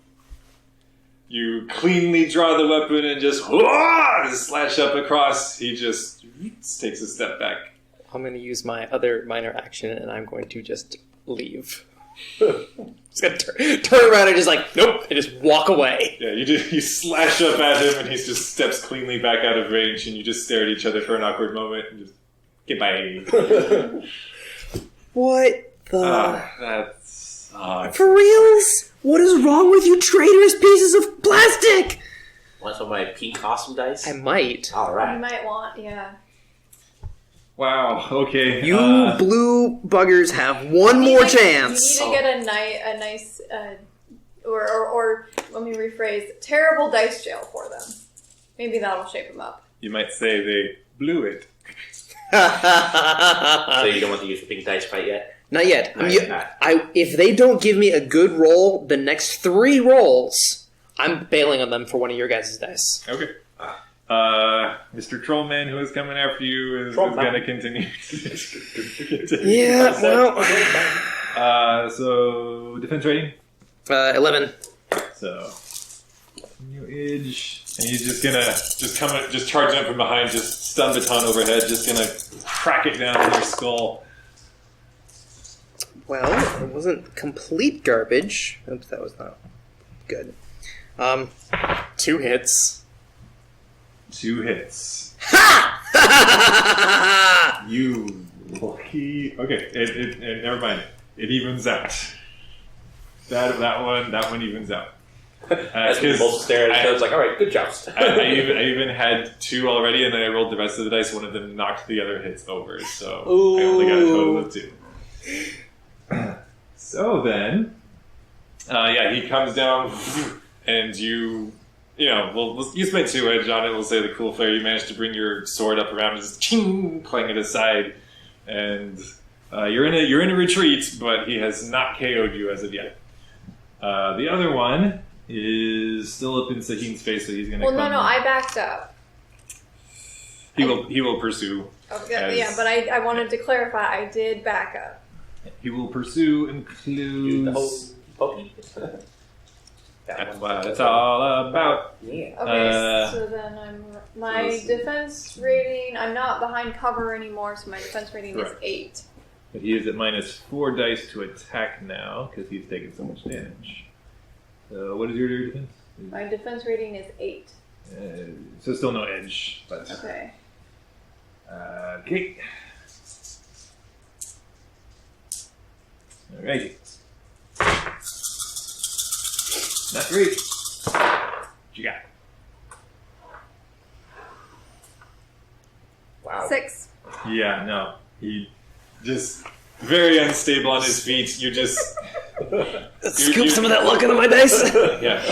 You cleanly draw the weapon and just slash up across. He just takes a step back. I'm going to use my other minor action and I'm going to just leave. Just going to turn around and just like, nope, and just walk away. Yeah, you slash up at him and he just steps cleanly back out of range and you just stare at each other for an awkward moment and just goodbye. What the... That sucks. For reals? What is wrong with you traitorous pieces of plastic? Want some of my pink awesome dice? I might. You Alright. might want, yeah. Wow, okay. You blue buggers have one more chance. You need to get a nice, or let me rephrase, terrible dice jail for them. Maybe that'll shape them up. You might say they blew it. So you don't want to use the pink dice fight yet? Not yet. Not. If they don't give me a good roll, the next 3 rolls, I'm bailing on them for one of your guys' dice. Okay. Mr. Trollman, who is coming after you, is going to continue. Yeah, well... So, defense rating? 11. So, new edge. And he's just going to just charge up from behind, just stun baton overhead, just going to crack it down in your skull. Well, it wasn't complete garbage. Oops, that was not good. 2 hits. 2 hits. Ha! You lucky. Okay, it never mind. It evens out. That one evens out. As we both stare at each other, it's like, all right, good job. I even had 2 already, and then I rolled the rest of the dice. One of them knocked the other hits over, so I only got a total of 2. So then, he comes down, and you spent 2 edge on it. We'll say the cool flare. You managed to bring your sword up around, and just ching, playing it aside, and you're in a retreat, but he has not KO'd you as of yet. The other one is still up in Sahin's face, so he's going to come. Well, no, I backed up. He will pursue. Okay, yeah, but I wanted to clarify, I did back up. He will pursue and Use the whole clues. pokey. That's what it's all about. Yeah. Okay, so then my defense rating, I'm not behind cover anymore, so my defense rating is Correct. 8. But he is at -4 dice to attack now because he's taken so much damage. So what is your defense? My defense rating is 8. So still no edge, but Okay. okay. Alrighty. Not great. What you got? Wow. 6. Yeah, no. He just very unstable on his feet. You just Scoop some of that luck into my dice. yeah.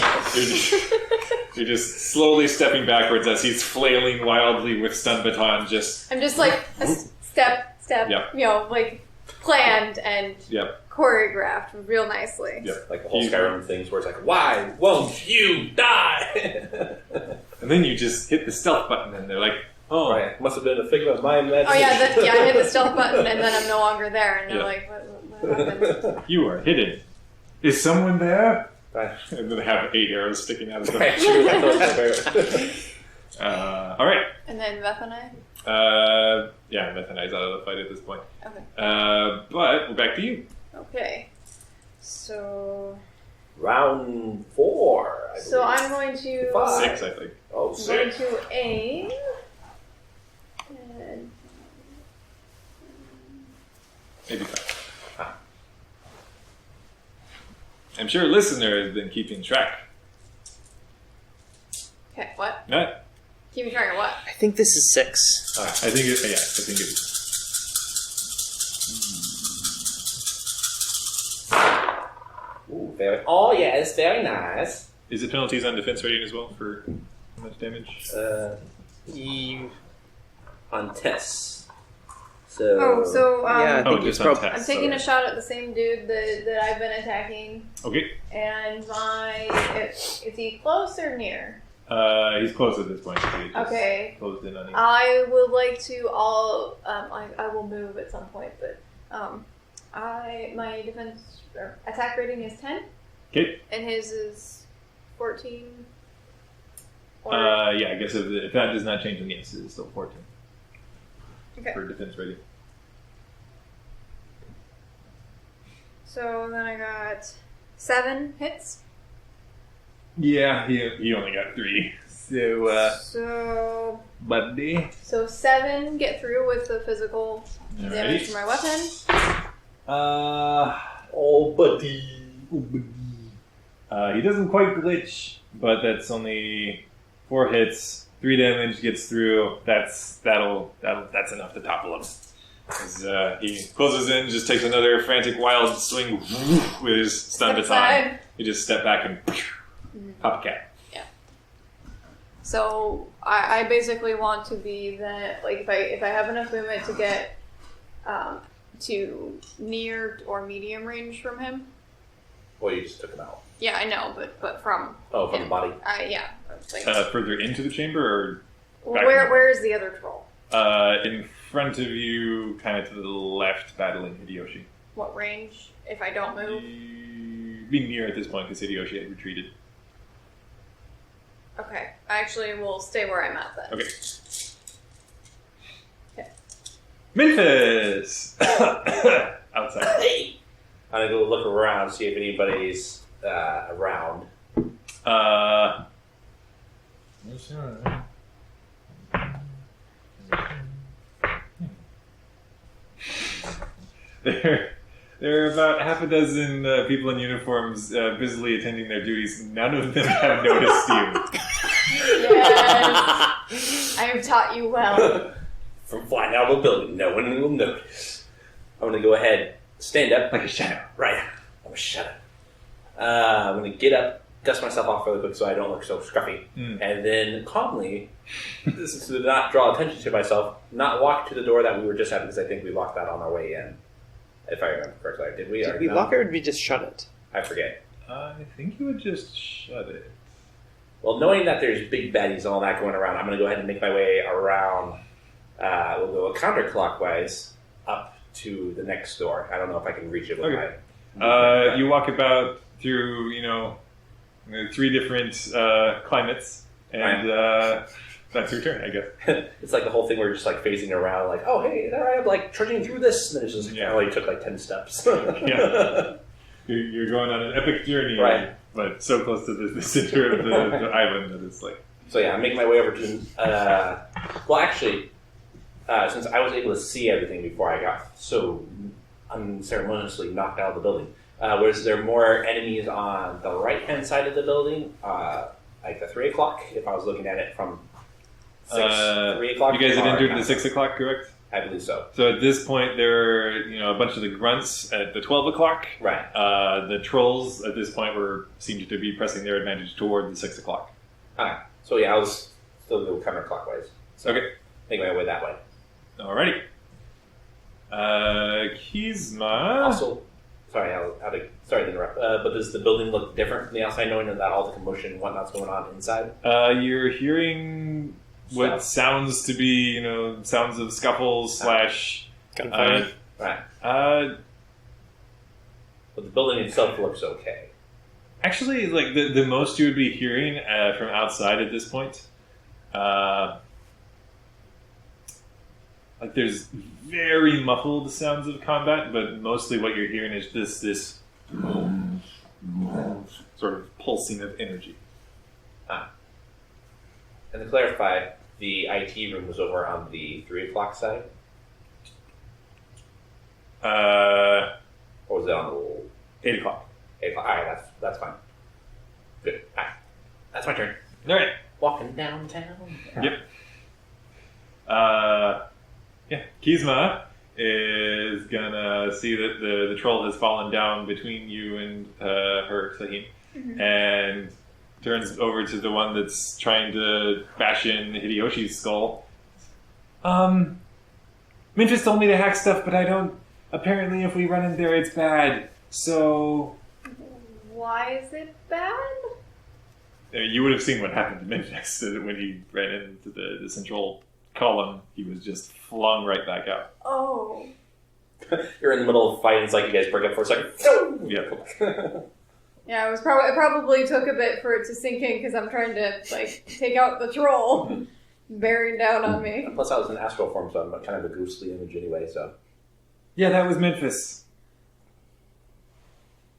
You're just slowly stepping backwards as he's flailing wildly with stun baton. Just I'm just like a step, Yep. planned and yep. choreographed real nicely. Yep. Like the whole Skyrim things where it's like, why won't you die? And then you just hit the stealth button, and they're like, "Oh, Right. Must have been a figment of my imagination. Oh yeah, I hit the stealth button and then I'm no longer there, and they're Yeah. like, what happened? you are hidden. Is someone there?" Right. And then they have 8 arrows sticking out of them. Right, sure, that was my favorite. All right. And then Vethany? Methanide's out of the fight at this point. Okay. But we're back to you. Okay. So Round 4. I so believe. I'm going to 5. 6, I think. Oh, I'm going 6. to aim. And Maybe 5. I'm sure a listener has been keeping track. okay, what? Not. Keep track of what? I think this is 6. I think it. Yeah, I think it is. Ooh, very. Oh, yes, very nice. Is it penalties on defense rating as well for how much damage? On tests. So. Yeah, I think just it's on prob- tests. I'm taking sorry. a shot at the same dude that I've been attacking, Okay. and is he close or near? He's close at this point. So he just Okay. Closed in on you. I would like to I will move at some point, but my defense attack rating is 10, Okay. and his is 14. Or, Yeah, I guess if that does not change, then yes, it is still 14 okay. for defense rating. So then I got 7 hits. Yeah, he only got 3. So, buddy. So 7 get through with the physical damage from my weapon. Oh, buddy. He doesn't quite glitch, but that's only 4 hits, 3 damage gets through. That's enough to topple him. As, he closes in, just takes another frantic wild swing with his stun Step baton. aside. You just step back and pop a cat. So I basically want to be that, like, if I have enough movement to get to near or medium range from him. Well, you just took him out. Yeah, I know, but from Oh, from him. the body. Yeah. Like, Further into the chamber, where is the other troll? or in front of you, kind of to the left, battling Hideyoshi. What range? If I don't move. Being near at this point because Hideyoshi had retreated. Okay, I actually will stay where I'm at then. Okay. Okay. Memphis! Outside. Hey! I'm gonna go look around, see if anybody's around. There are about half a dozen people in uniforms busily attending their duties. None of them have noticed you. Yes. I have taught you well. From flying out of a building, no one will notice. I'm going to go ahead, stand up. Like a shadow. Right. I'm a shadow. I'm going to get up, dust myself off really quick so I don't look so scruffy. And then calmly, this is to not draw attention to myself, not walk to the door that we were just at because I think we locked that on our way in. If I remember correctly. Did we? Did we lock it or did we just shut it? I forget. I think you would just shut it. Well, knowing that there's big baddies and all that going around, I'm going to go ahead and make my way around. We'll go counterclockwise up to the next door. I don't know if I can reach it with my... You walk about through, three different climates, and that's your turn, I guess. It's like the whole thing where you're just like phasing around, like, oh, hey, there I am, like, trudging through this. And then it just only took like 10 steps. Yeah. You're going on an epic journey, right? But so close to the center of the island that it's like... So yeah, I'm making my way over to... well, actually, since I was able to see everything before I got so unceremoniously knocked out of the building, was there more enemies on the right-hand side of the building? Like the 3 o'clock, if I was looking at it from 3 o'clock? You guys had entered the 6 o'clock, correct? I believe so. So at this point, there are a bunch of the grunts at the 12 o'clock. Right. The trolls at this point seemed to be pressing their advantage toward the 6 o'clock. Alright. So yeah, I was still going counterclockwise. So Okay. Make my way that way. Alrighty. Kizma. Also, sorry to interrupt, but does the building look different from the outside, knowing that all the commotion and whatnot's going on inside? You're hearing what sounds to be, sounds of scuffles slash gunfire. Right. But the building itself looks okay. actually, like the most you would be hearing from outside at this point, like there's very muffled sounds of combat, but mostly what you're hearing is this sort of pulsing of energy. And to clarify, the IT room was over on the 3 o'clock side? Or was it on the 8 o'clock. 8 o'clock? Alright, that's fine. Good. Alright. That's my turn. All right. Walking downtown. Yep. Yeah. Kizma is gonna see that the troll has fallen down between you and her, Sahim, and turns over to the one that's trying to bash in Hideyoshi's skull. Mintress told me to hack stuff, but I don't. Apparently, if we run in there, it's bad. So. Why is it bad? You would have seen what happened to Mintress when he ran into the central column. He was just flung right back out. Oh. You're in the middle of a fight, and it's like you guys break up for a second. Yeah. Yeah, it probably took a bit for it to sink in because I'm trying to take out the troll bearing down on me. Plus, I was in astral form, so I'm kind of a ghostly image anyway. So. Yeah, that was Memphis.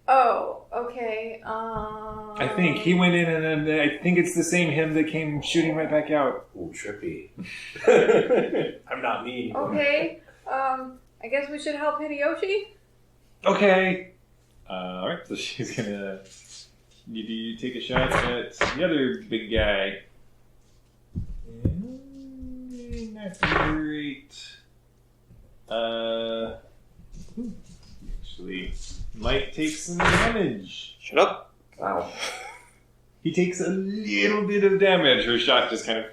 Oh, okay. I think he went in, and I think it's the same him that came shooting right back out. Ooh, trippy. I'm not me. Okay. I guess we should help Hideyoshi. Okay. All right. So she's gonna need you take a shot at the other big guy. Not great. Actually, might take some damage. Shut up. Wow. He takes a little bit of damage. Her shot just kind of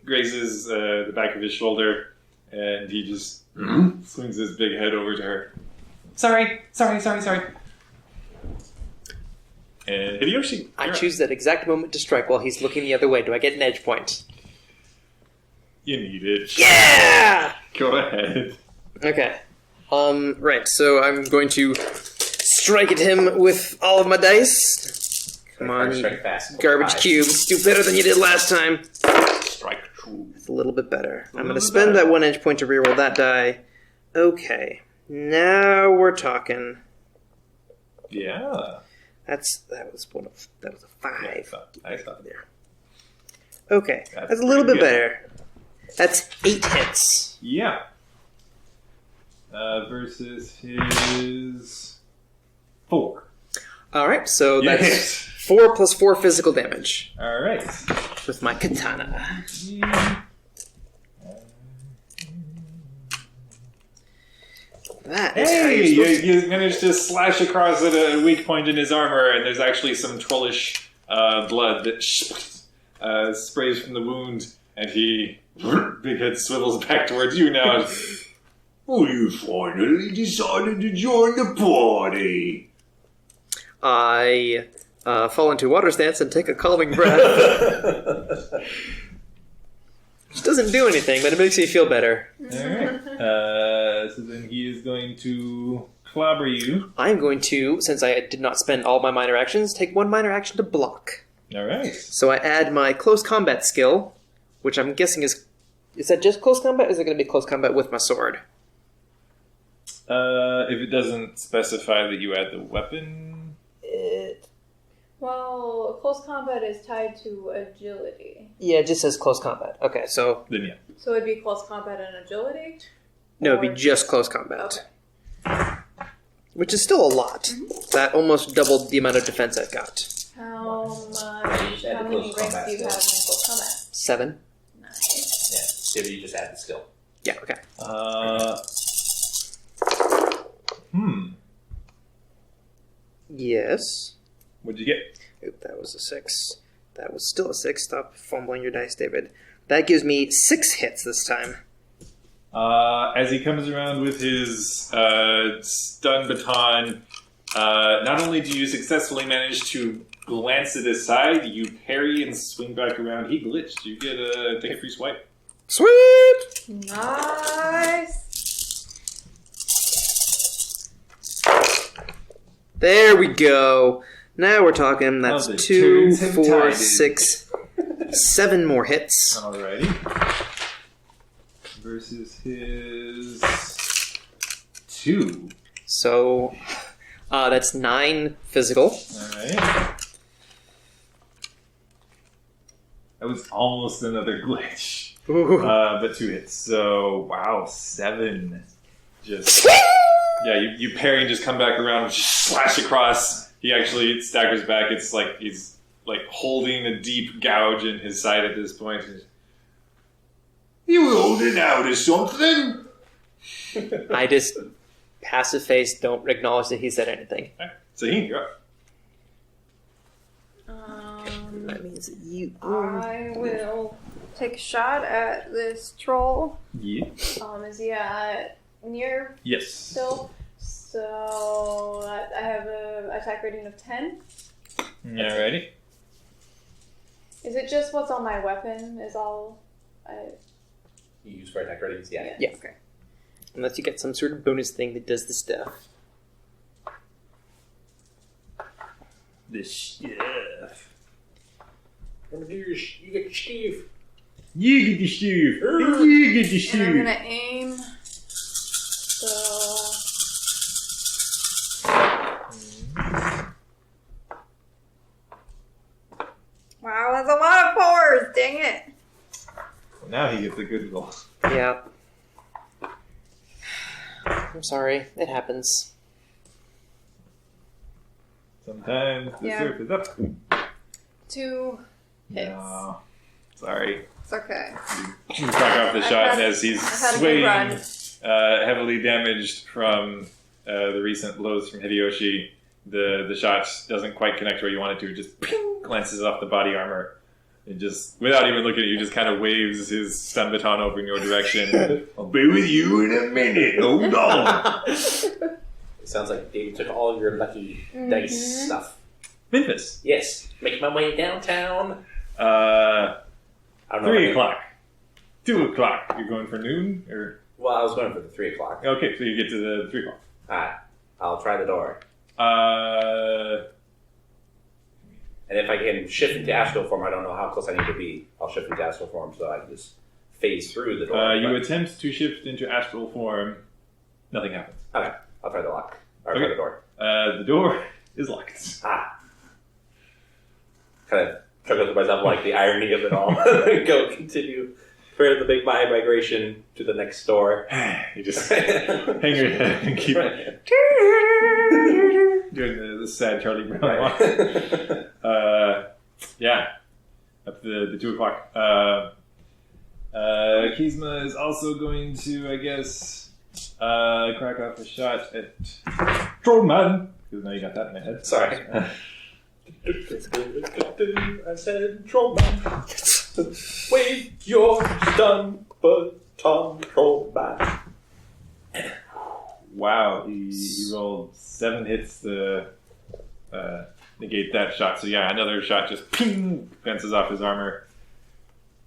grazes the back of his shoulder, and he just swings his big head over to her. Sorry. And Hideyoshi, I you're up. choose that exact moment to strike while he's looking the other way. Do I get an edge point? You need it. Yeah! Go ahead. Okay. Right, so I'm going to strike at him with all of my dice. Come on, Strike fast. garbage cubes. Do better than you did last time. Strike true. It's a little bit better. I'm going to spend that 1 edge point to reroll that die. Okay. Now we're talking. Yeah. That was a 5. I thought. There. Okay, That's that's a little pretty bit good. better. That's 8 hits. Yeah. Versus his 4. All right, so that's Yes. 4 plus 4 physical damage All right. with my katana. That is how Hey, you're supposed you managed to slash across at a weak point in his armor, and there's actually some trollish blood that sprays from the wound, and he, big head swivels back towards you now. Oh, you finally decided to join the party. I fall into water stance and take a calming breath. Which doesn't do anything, but it makes me feel better. Alright. So then he is going to clobber you. I'm going to, since I did not spend all my minor actions, take 1 minor action to block. Alright. So I add my close combat skill, which I'm guessing is that just close combat, or is it going to be close combat with my sword? If it doesn't specify that you add the weapon... Well, close combat is tied to agility. Yeah, it just says close combat. Okay, so Then yeah. So it'd be close combat and agility? no, it'd be Or- just close combat. Okay. Which is still a lot. That almost doubled the amount of defense I've got. How much? Add How the many close ranks combat do you skill. have in close combat? 7. Nice. Yeah, you just add the skill. Yeah, okay. Yes. What'd you get? Oop, that was a 6. That was still a 6. Stop fumbling your dice, David. That gives me 6 hits this time. As he comes around with his stun baton, not only do you successfully manage to glance it aside, you parry and swing back around. He glitched. You get take a free swipe. Sweet! Nice. There we go. Now we're talking. That's Oh, the 2, turds have 4, tided. 6, 7 more hits. Alrighty. Versus his 2. So that's 9 physical. Alright. That was almost another glitch. Ooh. But 2 hits. So, wow, 7. Just... Yeah, you parry and just come back around, slash across. He actually staggers back. It's like he's like holding a deep gouge in his side at this point. You were holding out or something? I just passive face, don't acknowledge that he said anything. Zaheen, you're up. That means that you. I will take a shot at this troll. Yeah. Is he near Yes. still? So I have a attack rating of 10. Alrighty. Is it just what's on my weapon? Is all? You use for attack ratings? Yeah. Yeah. Okay. Unless you get some sort of bonus thing that does the stuff. This stuff. You get your Steve. You get the shoe. You get the And I'm shoe. gonna aim. So. Wow, that's a lot of fours. Dang it. Now he gets a good roll. Yeah. I'm sorry. It happens. Sometimes the Yeah. surf is up. 2 hits. No. Sorry. It's okay. You crack off the I've shot, had- and as he's I've had a good swaying, run. heavily damaged from the recent blows from Hideyoshi, the shot doesn't quite connect where you want it to. It just ping, glances off the body armor. And just, without even looking at you, just kind of waves his stun baton over in your direction. I'll be with you in a minute. Hold on. It sounds like David took all of your lucky dice stuff. Memphis. Yes. Make my way downtown. Uh, I don't know. 3 o'clock. 2 o'clock. You're going for noon? Or Well, I was going for the 3 o'clock. okay, so you get to the 3 o'clock. Alright. I'll try the door. And if I can shift into astral form, I don't know how close I need to be. I'll shift into astral form so I can just phase through the door. You But- attempt to shift into astral form. Nothing happens. Okay. I'll try the lock. Or Okay. try the door. The door is locked. Kind of chuckle to myself like the irony of it all. Go continue for the big migration to the next store. You just hang your head and keep doing the sad Charlie Brown walk. Yeah, up the 2 o'clock. Kizma is also going to, I guess, crack off a shot at Trollman. Because now you got that in my head. Sorry. I said, Trollman. Wave your stun baton, Trollman. Wow, he rolled 7 hits to negate that shot. So yeah, another shot just ping, bounces off his armor.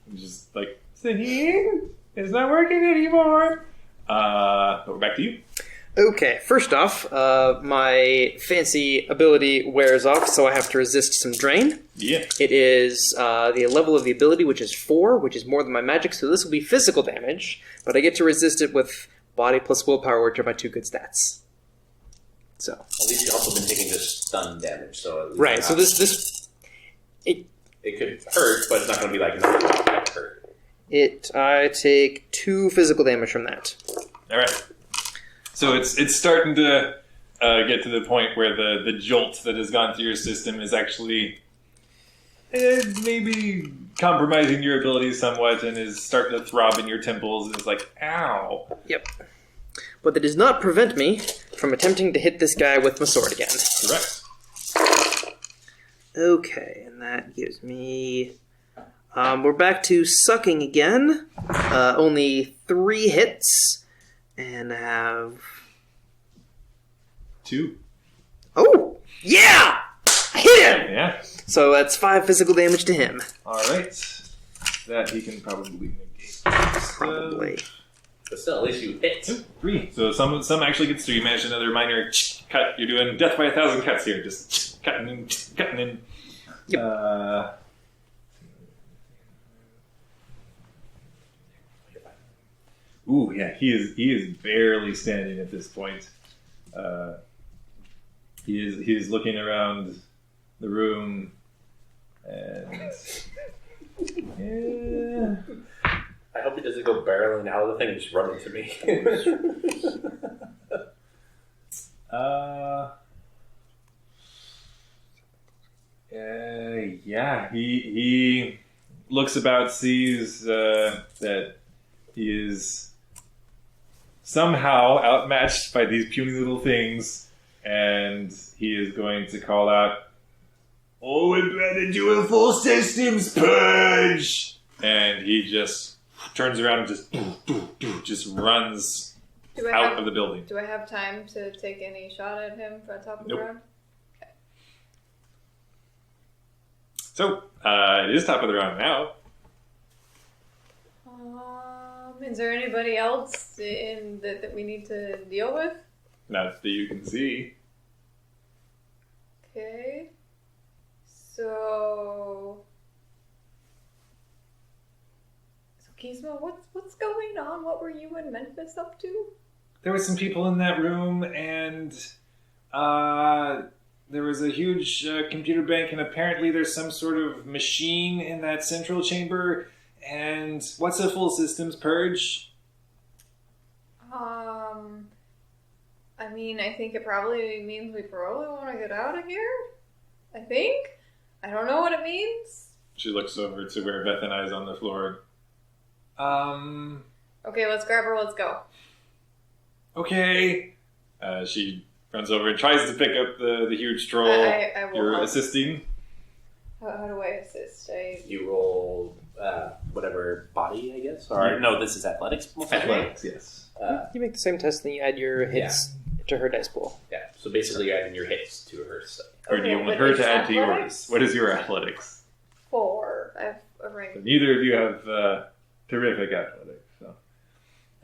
And just like, Singing is not working anymore. But we're back to you. Okay, first off, my fancy ability wears off, so I have to resist some drain. Yeah. It is the level of the ability, which is 4, which is more than my magic, so this will be physical damage, but I get to resist it with body plus willpower, which are my 2 good stats. So. At least you've also been taking just stun damage, so at least Right, so this it could hurt, but it's not going to be like not hurt. I take 2 physical damage from that. All right. So it's starting to get to the point where the jolt that has gone through your system is actually maybe compromising your abilities somewhat and is starting to throb in your temples. And it's like, ow. Yep. But that does not prevent me from attempting to hit this guy with my sword again. Correct. Okay, and that gives me... we're back to sucking again. Only 3 hits. And I have... 2. Oh! Yeah! I hit him! Yeah. So that's 5 physical damage to him. All right. That he can probably negate. Probably. But still, at least you hit. 3. So some actually gets through. You manage another minor cut. You're doing death by 1,000 cuts here. Just cutting in. Yep. Ooh, yeah, he is barely standing at this point. He is looking around the room, and yeah. I hope he doesn't go barreling out of the thing and just run into me. Yeah, he looks about, sees that he is somehow outmatched by these puny little things, and he is going to call out, "Oh, we're better do a full systems purge!" And he just turns around and just runs out of the building. Do I have time to take any shot at him from the top of the Nope. round? So, it is top of the round now. Is there anybody else in that we need to deal with? Not that you can see. Okay. So Kizma, what's going on? What were you and Memphis up to? There were some people in that room, and there was a huge computer bank, and apparently there's some sort of machine in that central chamber. And what's a full systems purge? I mean, I think it probably means we probably want to get out of here. I think. I don't know what it means. She looks over to where Beth and I is on the floor. Okay, let's grab her. Let's go. Okay. She runs over and tries to pick up the huge troll. I will You're help. assisting. How do I assist? You roll whatever body, I guess? Or no, this is athletics. Athletics, yes. You make the same test, then you add your hits to her dice pool. Yeah, so basically you're adding your hits to her stuff. Or do you Okay, want but her it's to add to yours? athletics? What is your athletics? 4. I have a ring. So neither of you have terrific athletics. So.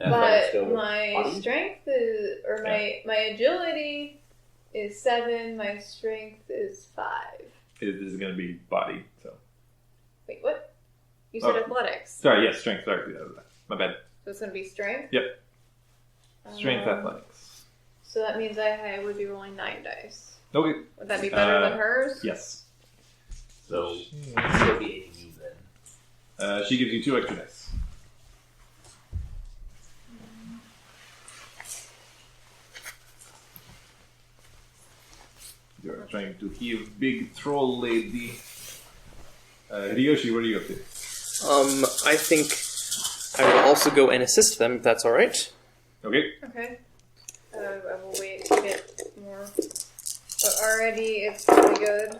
Athletics But go with my body? strength is, or my agility is 7. My strength is 5. This is going to be body. So Wait, what? You said Oh. athletics. sorry, yes, strength. Sorry, my bad. So it's gonna be strength. Yep. Strength, Um, athletics. So that means I would be rolling 9 dice. Okay. Would that be better Uh, than hers? Yes. So still be 80 then. She gives you 2 extra dice. You're trying to heal big troll lady. Hideyoshi, what are you up to? I think I will also go and assist them, if that's all right. Okay. Okay. I will wait to get more. But already it's pretty good.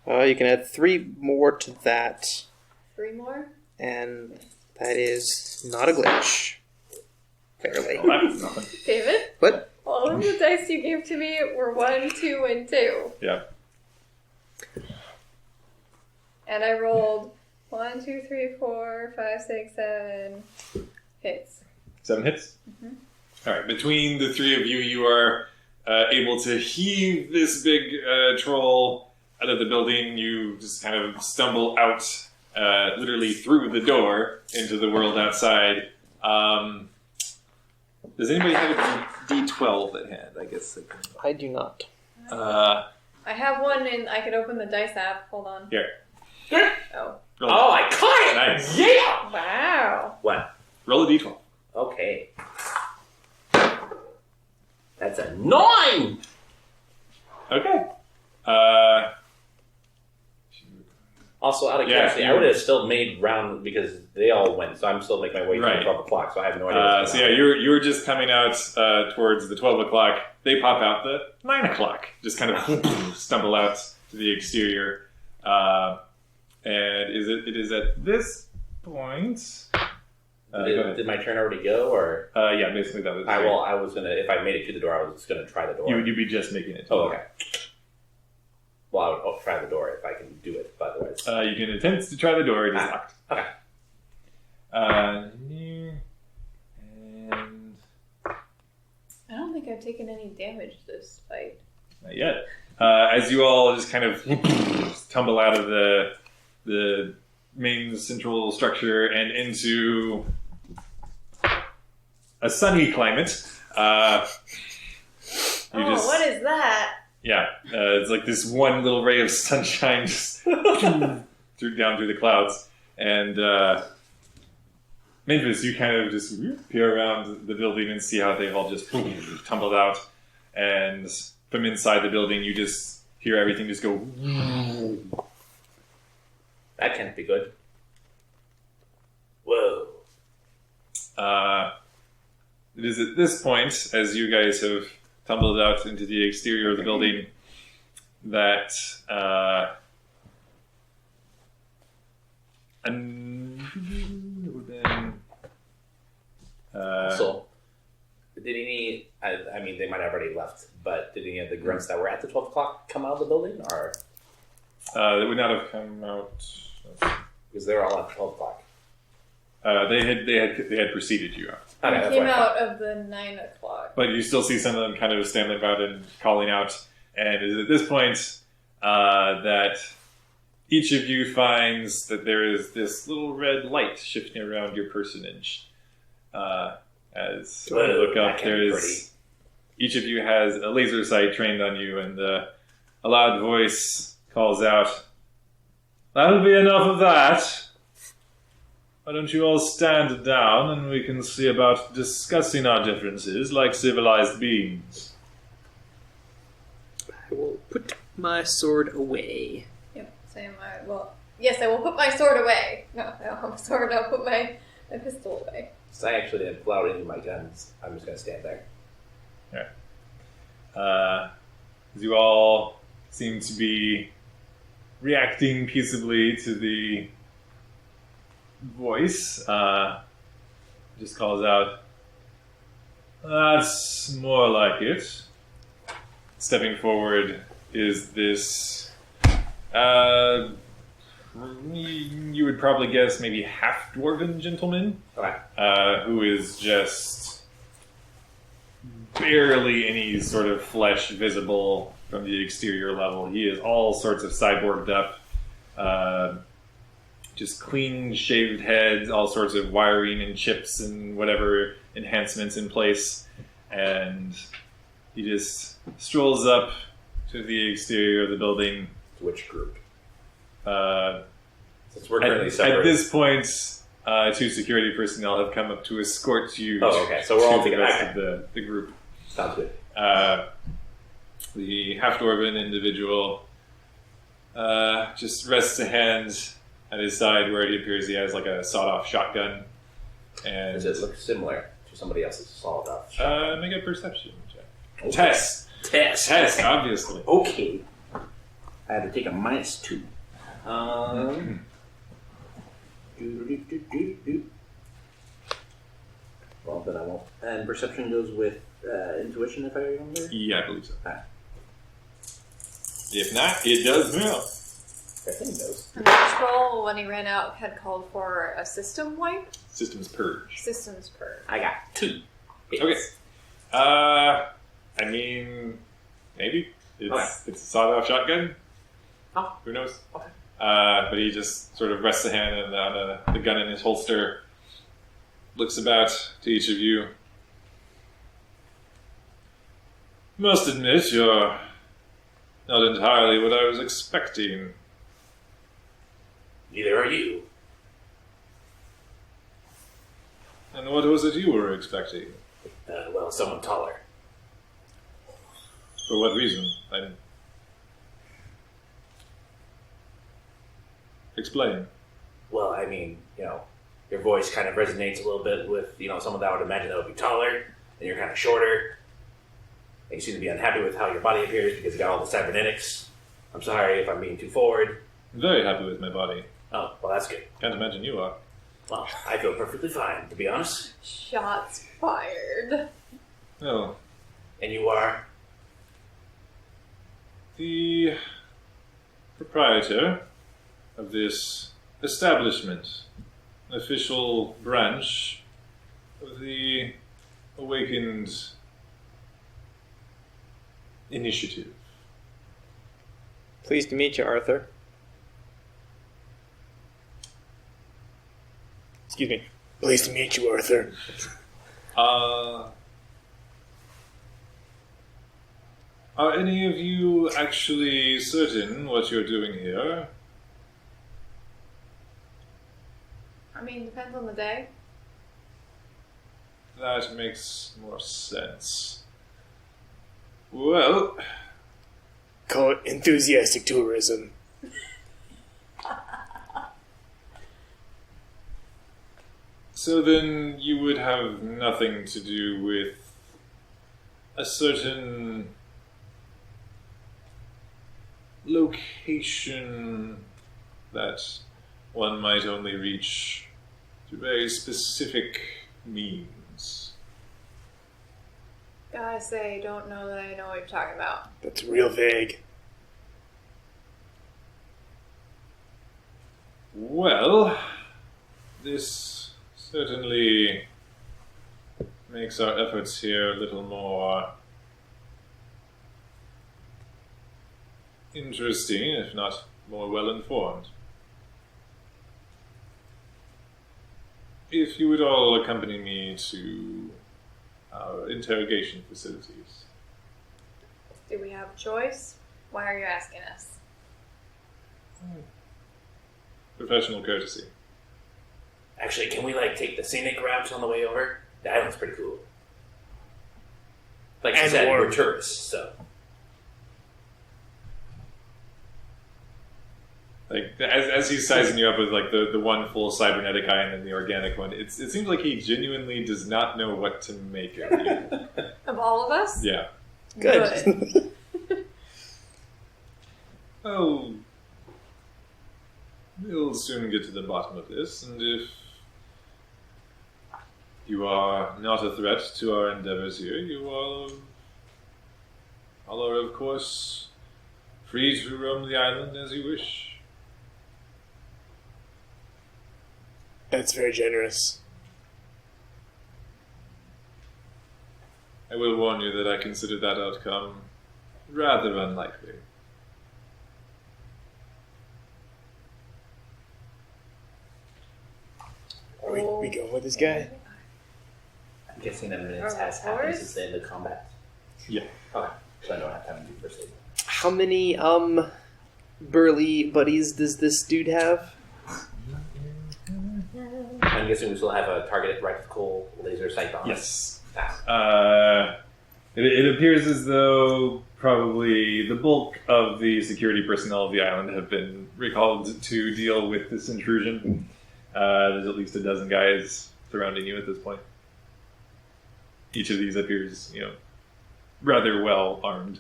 You can add 3 more to that, 3 more? and that is not a glitch. Barely. Well, that's nothing. David? What? All of the dice you gave to me were 1, 2, and 2. Yeah. And I rolled 1, 2, 3, 4, 5, 6, 7 hits. 7 hits? All right. Between the 3 of you, you are able to heave this big troll out of the building. You just kind of stumble out, literally through the door into the world outside. Does anybody have a D12 at hand? I guess they can. I do not. I have one and I could open the dice app. Hold on. Here. Oh. Roll, Oh, I caught it! Nice. Yeah! Wow. What? roll a D12. Okay. That's a 9! Okay. Also, out of Yeah, curiosity, you- I would have still made round because they all went, so I'm still making my way Right. through 12 o'clock, so I have no idea what's So going yeah, on. you're just coming out towards the 12 o'clock. They pop out the 9 o'clock. Just kind of stumble out to the exterior. And it is at this point. Go ahead. Did my turn already go, or Yeah, basically that was. I was gonna, if I made it to the door, I was gonna try the door. You'd be just making it. To Oh, the okay. Well, I would try the door if I can do it, but otherwise. You can attempt to try the door. It is locked. Okay. And I don't think I've taken any damage this fight. not yet. As you all just kind of tumble out of the main central structure and into a sunny climate. What is that? Yeah, it's like this one little ray of sunshine just down through the clouds. And Memphis, you kind of just peer around the building and see how they've all just tumbled out. And from inside the building, you just hear everything just go. That can't be good. Whoa. It is at this point, as you guys have tumbled out into the exterior of the building, that it would have been. So, did any, I mean, they might have already left, but did any of the grunts that were at the 12 o'clock come out of the building, or? They would not have come out. Because they were all at 12 o'clock. They had preceded you out. Okay, I that's came what I thought. out of the 9 o'clock. But you still see some of them kind of standing about and calling out. And it is at this point that each of you finds that there is this little red light shifting around your personage. As you look that up, can't there be is pretty. each of you has a laser sight trained on you, and a loud voice calls out, "That'll be enough of that. Why don't you all stand down and we can see about discussing our differences like civilized beings." I will put my sword away. Yep, same. Yes, I will put my sword away. No, I don't have a sword. I'll put my pistol away. So I actually didn't pull out any of my guns. I'm just going to stand there. As you all seem to be reacting peaceably to the voice, just calls out, "That's more like it." Stepping forward is this, you would probably guess maybe half-dwarven gentleman, Okay. who is just barely any sort of flesh visible from the exterior level. He is all sorts of cyborged up, just clean shaved heads, all sorts of wiring and chips and whatever enhancements in place. And he just strolls up to the exterior of the building. Which group? Since we're currently At separate. this point, two security personnel have come up to escort you Oh, okay. So we're all to the together. rest Okay. of the group. Sounds good. The half-dwarven individual just rests a hand at his side where it appears he has like a sawed-off shotgun. And Does it look similar to somebody else's sawed off? make a perception check. Okay. Test, Test. obviously. Okay. I had to take a -2. Do. Well, then I won't. And perception goes with intuition, if I remember. Yeah, I believe so. Ah. If not, it does not. I think it does. And the troll, when he ran out, had called for a system wipe. Systems purge. Systems purge. I got 2. hits. Okay. I mean, maybe it's a sawed-off shotgun. Oh. Who knows? Okay. But he just sort of rests a hand on the gun in his holster, looks about to each of you. Must admit, you're not entirely what I was expecting. Neither are you. And what was it you were expecting? Well, someone taller. For what reason? Explain. Well, I mean, your voice kind of resonates a little bit with, someone that I would imagine that would be taller, and you're kind of shorter. And you seem to be unhappy with how your body appears because you got all the cybernetics. I'm sorry if I'm being too forward. I'm very happy with my body. Oh, well, that's good. Can't imagine you are. Well, I feel perfectly fine, to be honest. Shots fired. Oh, And you are? the proprietor of this establishment, official branch of the Awakened Initiative. Pleased to meet you, Arthur. Excuse me. Pleased to meet you, Arthur. Are any of you actually certain what you're doing here? I mean, depends on the day. That makes more sense. Well, Call it enthusiastic tourism. so then you would have nothing to do with a certain location that one might only reach through very specific means. Gotta say, don't know that I know what you're talking about. That's real vague. Well, this certainly makes our efforts here a little more interesting, if not more well-informed. If you would all accompany me to our interrogation facilities. Do we have a choice? Why are you asking us? Professional courtesy. Actually, can we, take the scenic route on the way over? The island's pretty cool. Like I And said, warm. we're tourists, so. Like as he's sizing you up with the one full cybernetic eye and then the organic one, it seems like he genuinely does not know what to make of you. Of all of us? Yeah. Good. Well, we'll soon get to the bottom of this, and if you are not a threat to our endeavors here, you all are, of course, free to roam the island as you wish. That's very generous. I will warn you that I consider that outcome rather unlikely. Are we going with this guy? I'm guessing that minutes Of has happened course. since the end of combat. Yeah. Okay. So I don't have time to do first aid. How many burly buddies does this dude have? I'm guessing we still have a targeted reticle laser sight on. Yes. Ah. It appears as though probably the bulk of the security personnel of the island have been recalled to deal with this intrusion. There's at least a dozen guys surrounding you at this point. Each of these appears, rather well armed.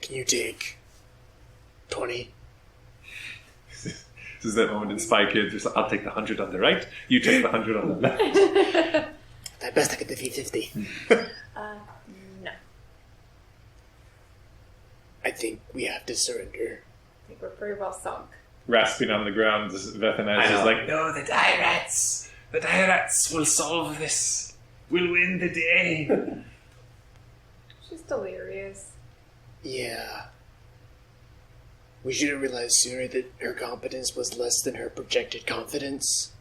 Can you take 20? This is that moment in Spy Kids where I'll take the 100 on the right, you take the 100 on the left. I best I get the V50. No. I think we have to surrender. I think we're pretty well sunk. Rasping on the ground, Vethanaz is like, no, the die rats! The die rats will solve this. We'll win the day. She's delirious. Yeah. We should have realized sooner that her competence was less than her projected confidence.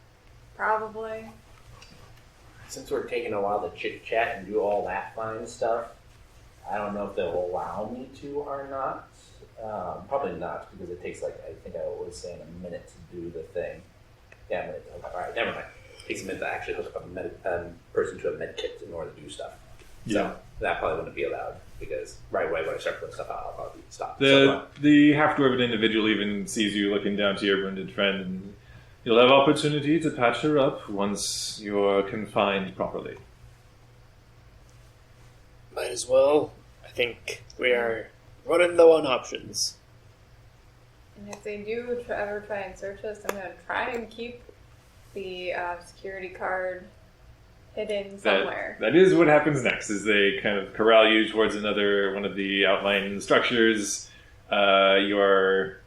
Probably. Since we're taking a while to chit chat and do all that fine stuff, I don't know if they'll allow me to or not. Probably not, because it takes, I think I was saying, a minute to do the thing. Yeah, a minute. Alright, never mind. It takes a minute to actually hook up a person to a med kit in order to do stuff. Yeah. So that probably wouldn't be allowed, because right away when I start putting stuff out, I'll probably stop. The half-dwarven individual even sees you looking down to your wounded friend, and you'll have opportunity to patch her up once you're confined properly. Might as well. I think we are running low on options. And if they do ever try and search us, I'm going to try and keep the security card hidden somewhere. That is what happens next, is they kind of corral you towards another one of the outlying structures. You are...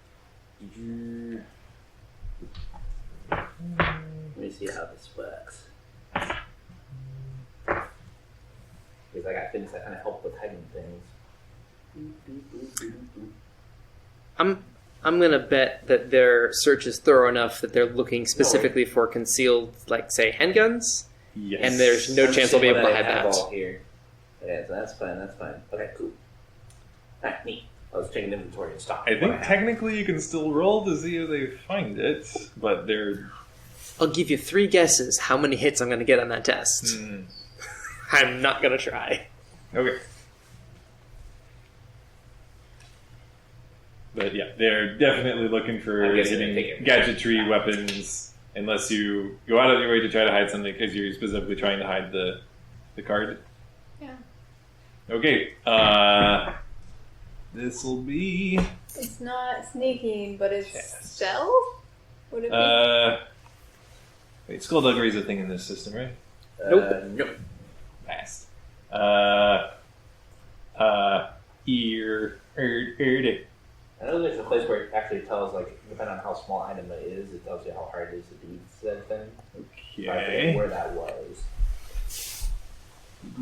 Let me see how this works. Because I got things that kind of help with hiding things. I'm gonna bet that their search is thorough enough that they're looking specifically for concealed, say, handguns. Yes. And there's no chance they'll be able to hide that. All here. Yeah, so that's fine. Okay, cool. Alright, neat. I was checking inventory and stock. I think technically you can still roll to see if they find it, but they're... I'll give you 3 guesses how many hits I'm gonna get on that test. I'm not gonna try. Okay. But yeah, they're definitely looking for I'm guessing getting they take it. gadgetry weapons, unless you go out of your way to try to hide something because you're specifically trying to hide the card. Yeah. Okay, this will be... It's not sneaking, but it's Yes. stealth? Would it be? Wait, skullduggery is a thing in this system, right? Nope. Fast. Ear. I know there's a place where it actually tells, depending on how small item it is, it tells you how hard it is to do said thing. I forget Okay. where that was. I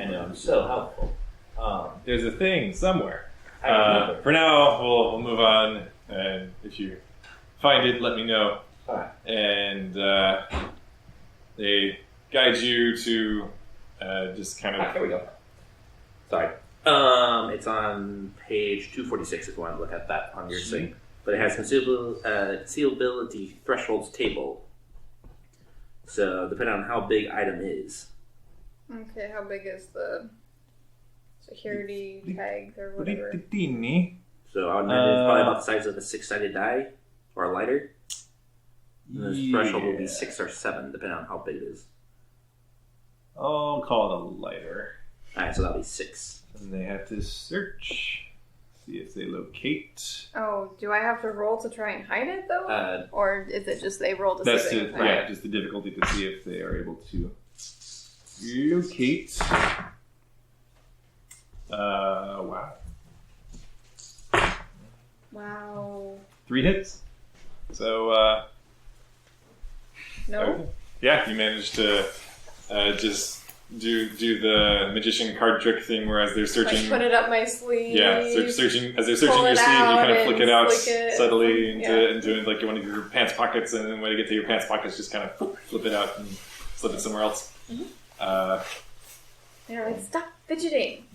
know, I'm so helpful. There's a thing somewhere. I remember. For now, we'll move on, and if you find it, let me know. Alright. And they guide you to just kind of... Here we go. Sorry. It's on page 246 if you want to look at that on your thing. But it has concealability thresholds table. So depending on how big item is. Okay, how big is the security tag or whatever? So I would imagine it's probably about the size of a 6-sided die or a lighter. And the threshold will be 6 or 7 depending on how big it is. I'll call it a lighter. Alright, so that'll be 6. And they have to search, see if they locate. Oh, do I have to roll to try and hide it though? Or is it just they roll to see That's if they just, can find it? just the difficulty to see if they are able to locate. Wow. Wow. 3 hits. So, No? okay. Yeah, you managed to just do the magician card trick thing, where as they're searching, Like put it up my sleeve. yeah, searching as they're searching pull your it sleeve, you kind of out flick it and out flick it. subtly Yeah. into like one of your pants pockets, and then when you get to your pants pockets, just kind of flip it out and slip it somewhere else. They're like, stop fidgeting.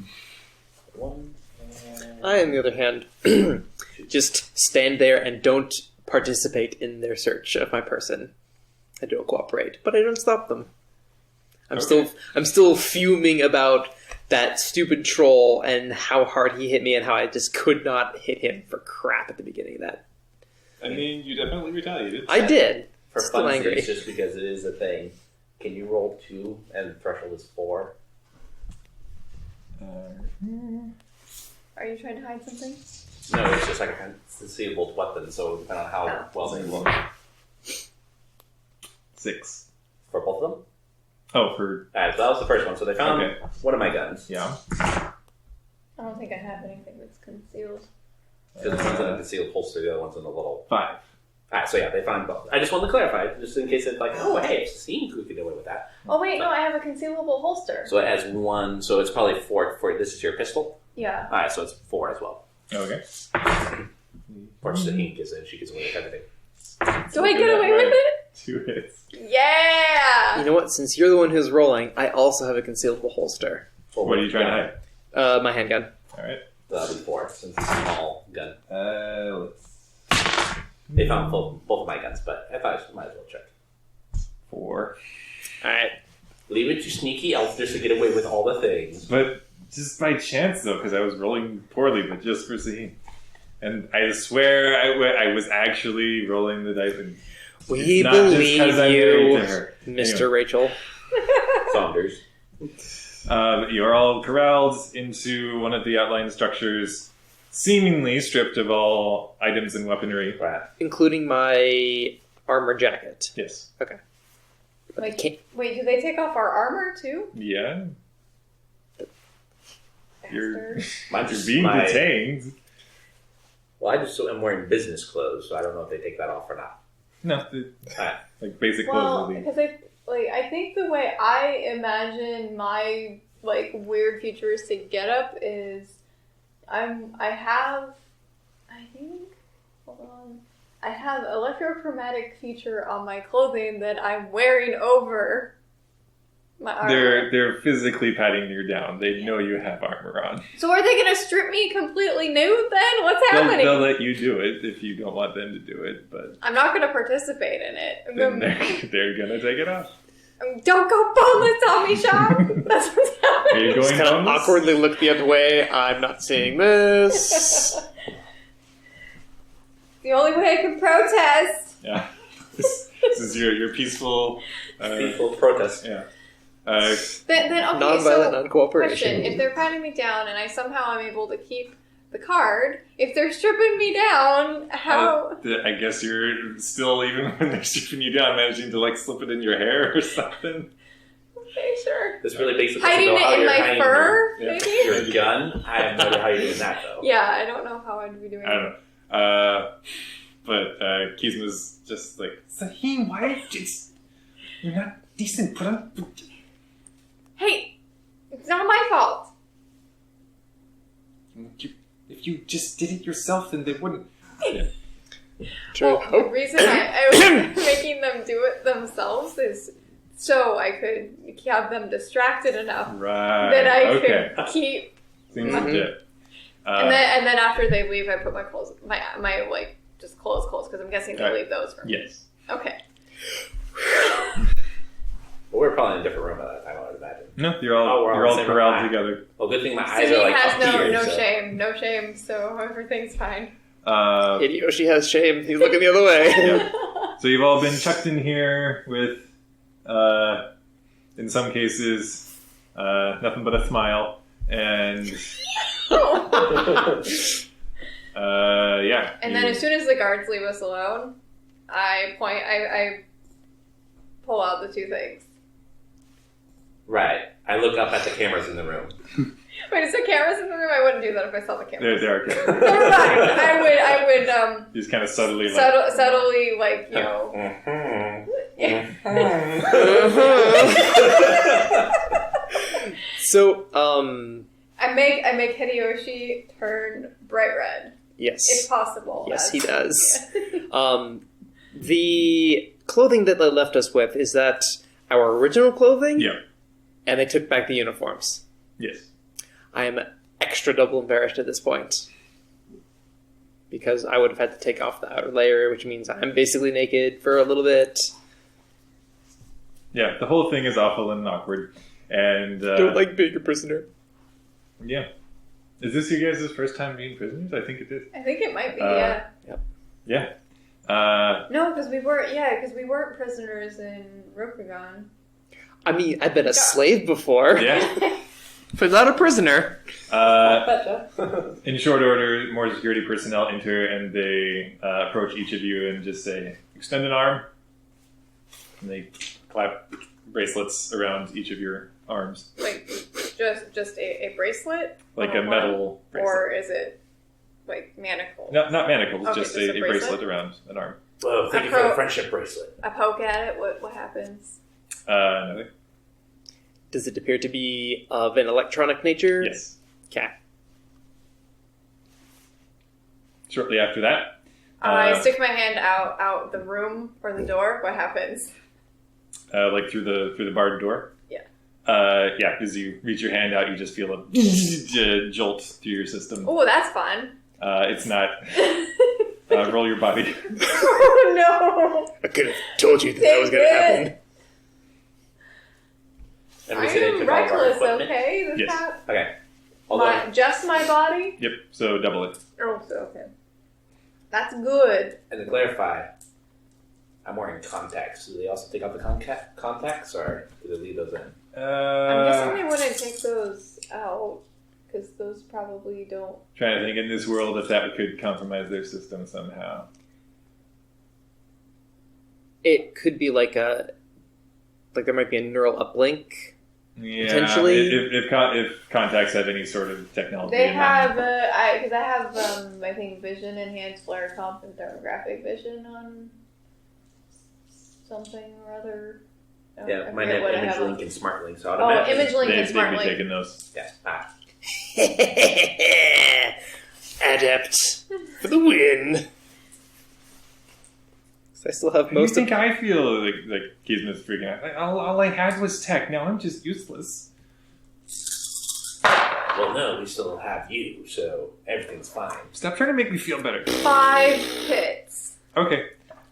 1 I, on the other hand, just stand there and don't participate in their search of my person. I don't cooperate, but I don't stop them. I'm still fuming about that stupid troll and how hard he hit me and how I just could not hit him for crap at the beginning of that. I mean, you definitely retaliated. I did. For Still angry. funsies, just because it is a thing, can you roll 2 and the threshold is 4? Are you trying to hide something? No, it's just like a concealable weapon, so depending on how well they look. 6. For both of them? Oh, for Alright, so that was the first one. So they found Okay. one of my guns. yeah. I don't think I have anything that's concealed. Because one's in a concealed holster, the other one's in a little... 5. Alright, so yeah, they found both. I just wanted to clarify, just in case it's like, oh, hey, it seems we could get away with that. Oh wait, no, I have a concealable holster. So it has 1, so it's probably 4 for this is your pistol? Yeah. Alright, so it's 4 as well. Okay. Or just the ink is in, she gets away with everything. Do I get away with it? 2 hits. Yeah. You know what? Since you're the one who's rolling, I also have a concealable holster. What are you trying to hide? My handgun. All right. So that'll be 4, since it's a small gun. Let's. They found both of my guns, but I thought I might as well check. 4. Alright. Leave it to sneaky elfsters to get away with all the things. But just by chance, though, because I was rolling poorly, but just for seeing. And I swear I was actually rolling the dice. And We it's not just 'cause believe I'm married you, to her. Mr. Anyway. Rachel. Saunders. You're all corralled into one of the outlying structures, seemingly stripped of all items and weaponry. Right. Including my armor jacket. Yes. Like, Can't- wait, do they take off our armor too? Yeah. You're, Bastards. Mine's you're just being my- detained. Well, am wearing business clothes, so I don't know if they take that off or not. No, Alright. like basic Well, clothes. because I think the way I imagine my like weird futuristic getup is, I have electrochromatic feature on my clothing that I'm wearing over my armor. They're physically patting you down. They know you have armor on. So are they going to strip me completely nude then? What's happening? They'll let you do it if you don't want them to do it, but I'm not going to participate in it. then they're gonna take it off. Don't go boneless on me, Sean. That's what's Are you happening. Just going kind of boneless? awkwardly look the other way. I'm not seeing this. The only way I can protest. Yeah. This is your peaceful. Peaceful protest. Yeah. Then okay, Non-violent so non-cooperation. question: if they're patting me down and I somehow am able to keep the card, if they're stripping me down, how? I guess you're still, even when they're stripping you down, managing to like slip it in your hair or something. Okay, sure. This really makes it Hiding know how it in you're my hiding fur, Yeah. maybe? Your gun? I have no idea how you're doing that, though. Yeah, I don't know how I'd be doing I don't it. know. But Kizma's just like, Sahin, why? You're not decent. Put on. Hey, it's not my fault. If you just did it yourself, then they wouldn't. True. Well, the reason I was making them do it themselves is so I could have them distracted enough Right. that I okay. could keep. Seems Mhm. legit. And then after they leave, I put my clothes, my like just clothes, because I'm guessing they Right. leave those for me. Yes. Okay. But we're probably in a different room at that time, I would imagine. No, you're all Oh, we're all you're all the same corralled room. together. Well, good thing my eyes Simi are like has up here, no so. no shame, so everything's fine. Hideyoshi has shame. He's looking the other way. So you've all been chucked in here with, in some cases, nothing but a smile, and yeah. And then as soon as the guards leave us alone, I pull out the two things. Right. I look up at the cameras in the room. Wait, is there cameras in the room? I wouldn't do that if I saw the cameras. there are cameras. Never mind. I would You just kind of subtly like. subtly like, you know. So, I make Hideyoshi turn bright red, yes. if possible. Yes, as- he does. The clothing that they left us with, is that our original clothing? Yeah. And they took back the uniforms. Yes. I am extra double embarrassed at this point. Because I would have had to take off the outer layer, which means I'm basically naked for a little bit. Yeah, the whole thing is awful and awkward. And Don't like being a prisoner. yeah. Is this you guys' first time being prisoners? I think it is. I think it might be, yeah. Yeah. No, because we weren't prisoners in Rokugan. I mean, I've been a slave before, Yeah. but not a prisoner. In short order, more security personnel enter and they approach each of you and just say, extend an arm. And they clap bracelets around each of your arms. Like, just a bracelet? Like on a one? metal bracelet. Or is it, like, manacles? No, not manacles, Okay, just just a a bracelet bracelet around an arm. Well, thank you for the friendship bracelet. I poke at it, what happens? Nothing. Does it appear to be of an electronic nature? Yes. Okay. Shortly after that, I stick my hand out the room or the door, what happens? like through the barred door. Yeah. Yeah, as you reach your hand out, you just feel a jolt through your system. Oh, that's fun. It's not. Roll your body. Oh, no. I could have told you that that was gonna happen. And I we said it am took all of our reckless, equipment. okay? This Yes. hap- Okay. Although, just my body? Yep. So double it. Oh, so okay. That's good. and to clarify, I'm wearing contacts. Do they also take out the contacts, or do they leave those in? I'm guessing they wouldn't take those out, because those probably don't... Trying to think in this world if that could compromise their system somehow. It could be like there might be a neural uplink. Yeah. Potentially. If contacts have any sort of technology. They in have, them. because I have, I think, vision, enhanced flare comp, and thermographic vision on something or other. Oh, Yeah, I mine forget have what I Image have Link and Smart Link, so Oh, automatically. Image Link and They'd Smart be Link. taking those. Yeah. Adept for the win. So I still have How do you most of think I feel like Gizmo's freaking out? Like, all I had was tech. Now I'm just useless. Well, no, we still have you, so everything's fine. Stop trying to make me feel better. 5 hits. Okay.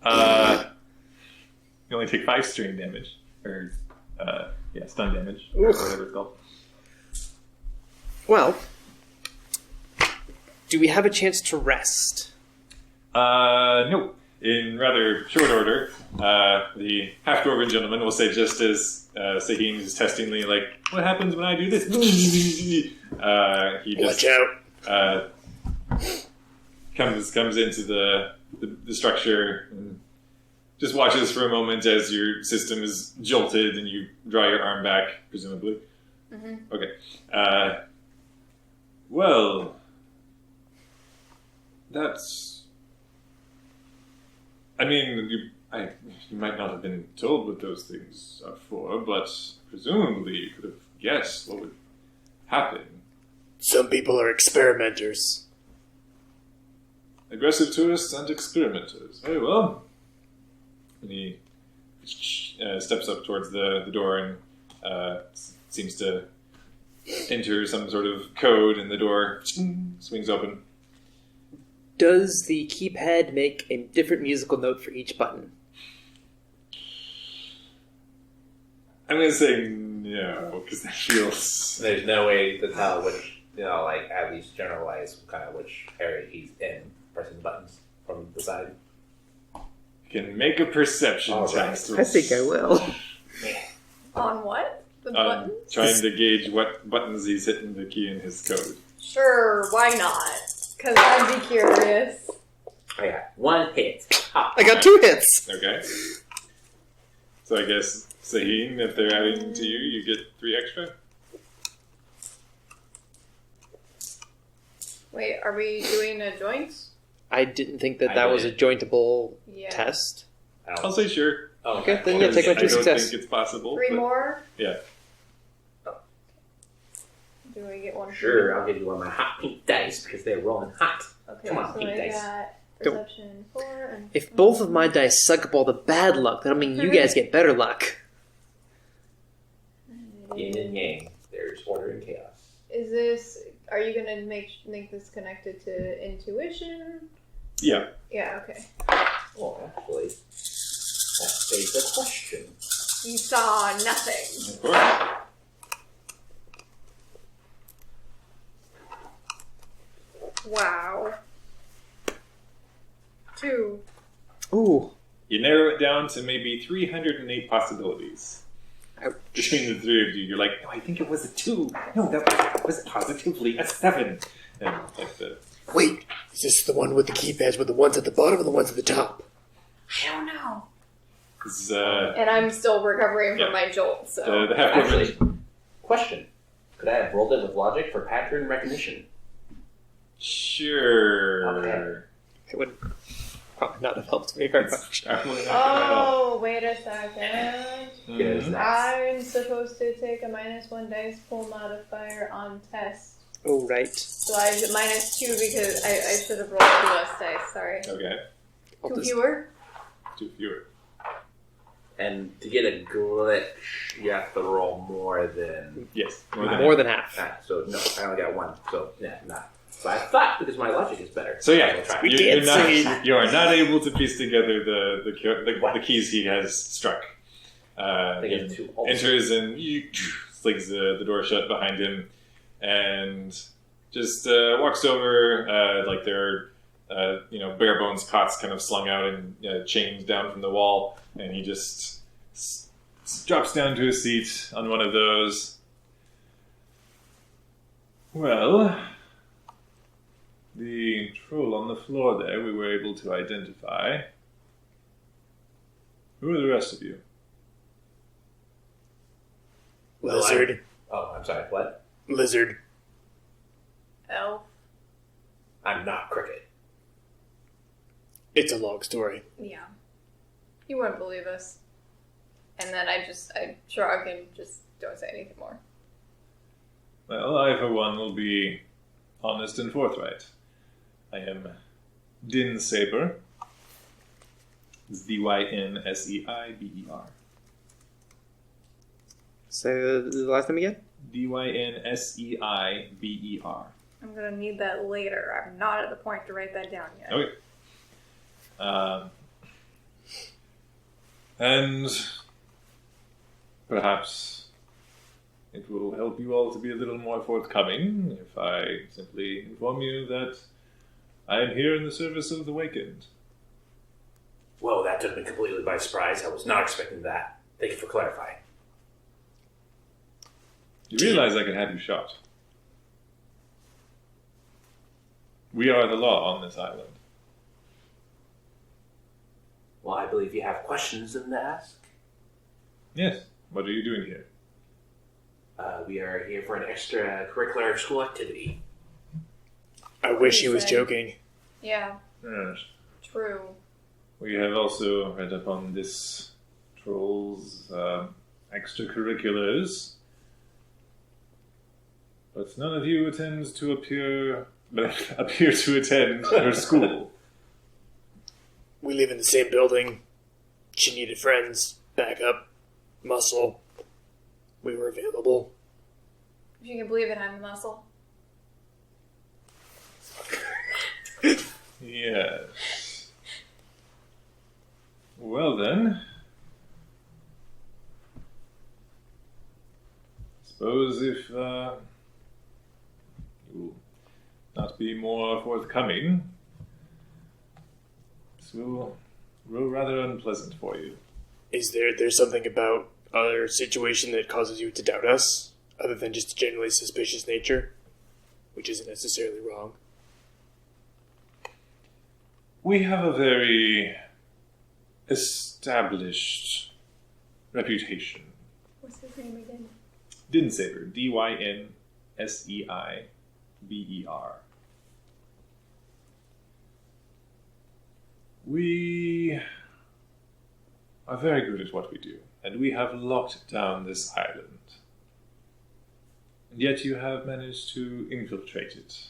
You only take 5 strain damage. Or, stun damage. Or Oof. whatever it's called. Well, do we have a chance to rest? No. In rather short order, the half-dwarven gentleman will say just as Saheen is testingly like, what happens when I do this? He just out. comes into the structure and just watches for a moment as your system is jolted and you draw your arm back, presumably. Mm-hmm. Okay. Well, that's... I mean, you might not have been told what those things are for, but presumably you could have guessed what would happen. Some people are experimenters. Aggressive tourists and experimenters. Very well. And he steps up towards the door and seems to enter some sort of code, and the door swings open. Does the keypad make a different musical note for each button? I'm going to say no, because that feels... There's no way to tell which, at least generalize kind of which area he's in, pressing buttons from the side. You can make a perception All right. test. I think I will. On what? The buttons? Trying to gauge what buttons he's hitting the key in his code. Sure, why not? Because I'd be curious. I got 1 hit. Ha. I got 2 hits. Okay. So I guess, Saheen, if they're adding to you, you get 3 extra? Wait, are we doing a joint? I didn't think that I was a did. jointable Yeah. test. I'll say sure. Oh, Okay, then yeah, take my I 2 don't success. think it's possible. 3 but- more? Yeah. Do we get 1? Sure, I'll give you one of my hot pink dice because they're rolling hot. Okay, Come on, so pink I dice. got Don't- perception 4 and... If both of my dice suck up all the bad luck, that'll mean you guys get better luck. Yin and yang. There's order and chaos. Is this... are you gonna make this connected to intuition? Yeah. Yeah. Okay. Well, actually, that begs a question. You saw nothing. Of course. Wow. 2. Ooh. You narrow it down to maybe 308 possibilities. Between the three of you, you're like, no, I think it was a 2. No, that was positively a 7. And like the Wait, is this the one with the keypads with the ones at the bottom or the ones at the top? I don't know. this, And I'm still recovering from Yeah. my jolt, so. the half Actually, question. Could I have rolled it with logic for pattern recognition? Sure. Okay. It would probably not have helped me very much. Definitely not Oh, wait a second. gonna Yes. help. I'm supposed to take a -1 dice pool modifier on test. Oh, right. So I -2 because I should have rolled 2 less dice. Sorry. Okay. I'll 2 just- fewer? 2 fewer. And to get a glitch, you have to roll more than... Yes. More than half. so, no, I only got 1. So, yeah, not. But I thought, because my logic is better. So yeah, I'll try. We you're can't say- not, you are not able to piece together the keys he has struck. I think He it's 2 also. enters and slings the door shut behind him, and just walks over. Like there are bare bones cots kind of slung out and chains down from the wall, and he just drops down to a seat on one of those. Well, the troll on the floor there we were able to identify. Who are the rest of you? Well, Lizard. Oh, I'm sorry, what? Lizard. Elf. I'm not Cricket. It's a long story. Yeah. You wouldn't believe us. And then I shrug and just don't say anything more. Well, I for one will be honest and forthright. I am Din Saber. It's Dynseiber. Say the last name again? Dynseiber. I'm gonna need that later. I'm not at the point to write that down yet. Okay. And perhaps it will help you all to be a little more forthcoming if I simply inform you that I am here in the service of the Wakened. Whoa, that took me completely by surprise. I was not expecting that. Thank you for clarifying. You realize I can have you shot. We are the law on this island. Well, I believe you have questions to ask. Yes. What are you doing here? We are here for an extracurricular school activity. I wish he was Say. joking. Yeah, Yes. true. We have also read upon this troll's extracurriculars, but none of you attend to appear to attend her school. We live in the same building. She needed friends, backup, muscle. We were available. If you can believe it, I'm a muscle. Yes. Well then, suppose if you will not be more forthcoming, this will grow rather unpleasant for you. Is there's something about our situation that causes you to doubt us, other than just a generally suspicious nature, which isn't necessarily wrong? We have a very established reputation. What's his name again? Dinsaber, Dynseiber. We are very good at what we do, and we have locked down this island. And yet you have managed to infiltrate it.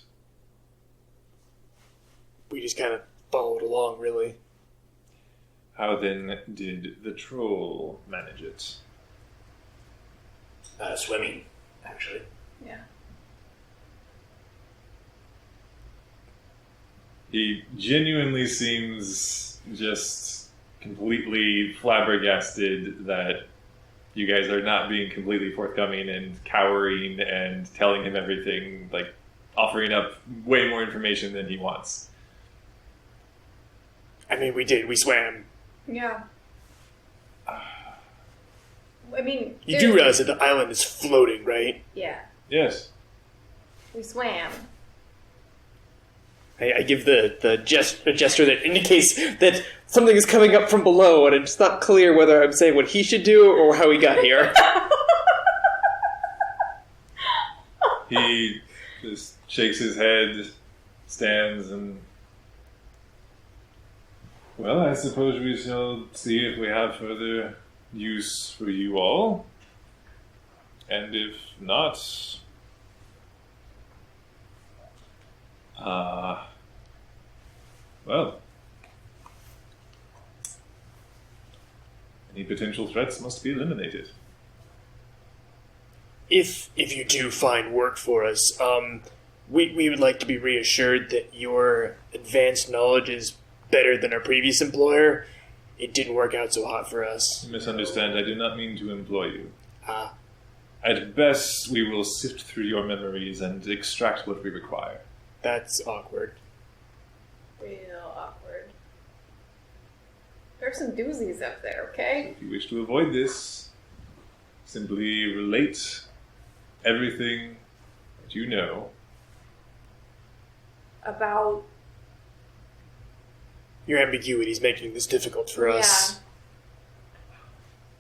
We just kind of followed along, really. How then did the troll manage it? Swimming, actually. Yeah. He genuinely seems just completely flabbergasted that you guys are not being completely forthcoming and cowering and telling him everything, like offering up way more information than he wants. I mean, we did. We swam. Yeah. I mean, You do realize that the island is floating, right? Yeah, Yes. we swam. I give the A gesture that indicates that something is coming up from below, and it's not clear whether I'm saying what he should do or how he got here. He just shakes his head, stands, and... Well, I suppose we shall see if we have further use for you all. And if not... well... any potential threats must be eliminated. if you do find work for us, we would like to be reassured that your advanced knowledge is better than our previous employer. It didn't work out so hot for us. Misunderstand, I do not mean to employ you. Ah, At best, we will sift through your memories and extract what we require. that's awkward. Real awkward. There's some doozies up there, okay? If you wish to avoid this, simply relate everything that you know. About Your ambiguity is making this difficult for us.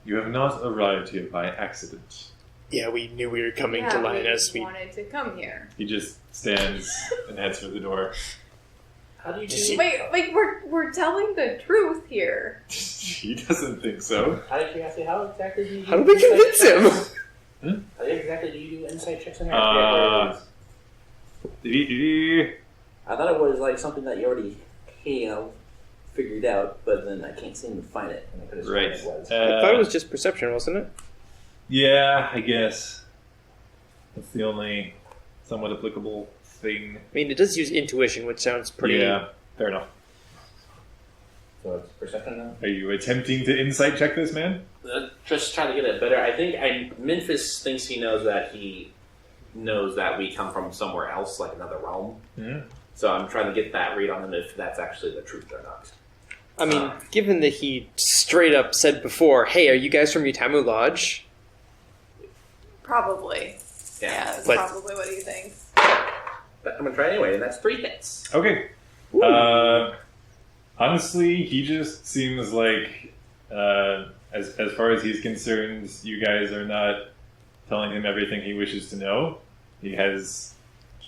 You have not arrived here by accident. Yeah, we knew we were coming to we Lioness. just wanted to come here. He just stands and heads for the door. How do you Just do? see- Wait, like we're telling the truth here. He doesn't think so. How did you ask me? How exactly do you? How do we convince him? How exactly do you do insight checks in here? Uh, I thought it was like something that you already, figured out, but then I can't seem to find it. And I could have sworn Right. it was. I thought it was just perception, wasn't it? Yeah, I guess. That's the only somewhat applicable thing. I mean, it does use intuition, which sounds pretty... Yeah, fair enough. So it's perception now. Are you attempting to insight check this man? Just trying to get it better. I think Memphis thinks he knows that we come from somewhere else, like another realm. Yeah. So I'm trying to get that read on him if that's actually the truth or not. I mean, given that he straight up said before, hey, are you guys from Utamu Lodge? Probably. Yeah, that's But- probably what he thinks. But I'm gonna try anyway, and that's 3 hits. Okay. Honestly, he just seems like, as far as he's concerned, you guys are not telling him everything he wishes to know. He has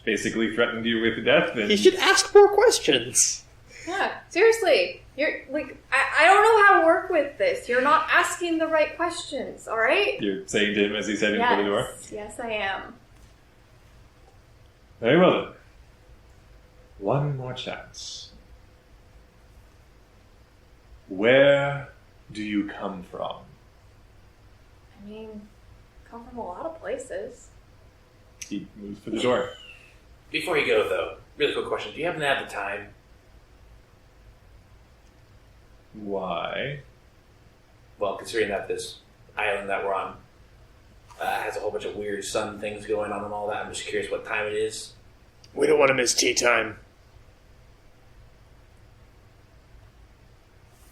basically threatened you with death. And He should ask more questions. Yeah, seriously. You're like, I don't know how to work with this. You're not asking the right questions, alright? You're saying to him as he's heading for the door. Yes, I am. Very well then. One more chance. Where do you come from? I mean, come from a lot of places. He moves for the door. Before you go, though, really quick question: do you happen to have the time? Why? Well, considering that this island that we're on has a whole bunch of weird sun things going on and all that, I'm just curious what time it is. We don't want to miss tea time.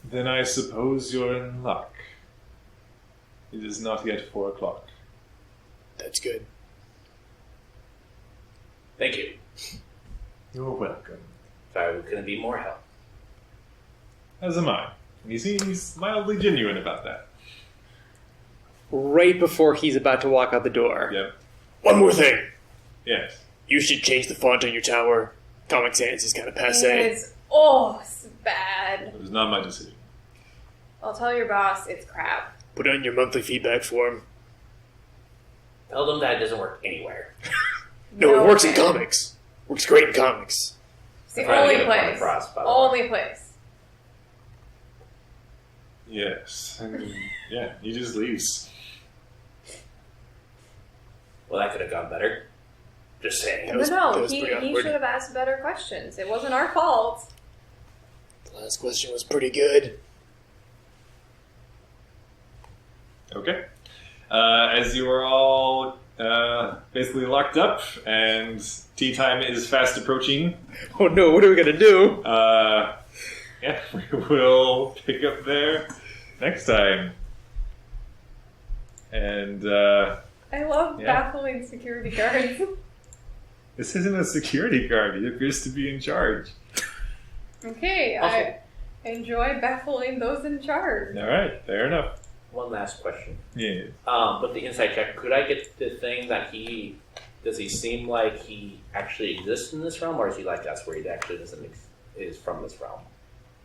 Then I suppose you're in luck. It is not yet 4 o'clock. That's good. Thank you. You're welcome. Sorry, we couldn't be more help. As am I. And he seems mildly genuine about that. Right before he's about to walk out the door. Yep. One more thing. Yes. You should change the font on your tower. Comic Sans is kind of passe. It's bad. It was not my decision. I'll tell your boss it's crap. Put it on your monthly feedback form. Tell them that it doesn't work anywhere. No, it works in okay. comics. Works great in comics. It's the I'm trying to only get a point place. across, by the way. Only place. Yes. And yeah, he just leaves. Well, that could have gone better. Just saying. That No, was, that no, was he pretty should awkward. have asked better questions. It wasn't our fault. The last question was pretty good. Okay. As you are all basically locked up and tea time is fast approaching, Oh no, what are we gonna do? yeah, we will pick up there next time. And I love Yeah. baffling security guards. this isn't a security guard. He appears to be in charge. Okay, I enjoy baffling those in charge. All right, fair enough. One last question. Yeah. With the insight check, could I get the thing that does he seem like he actually exists in this realm, or is he like us, where he actually doesn't is from this realm?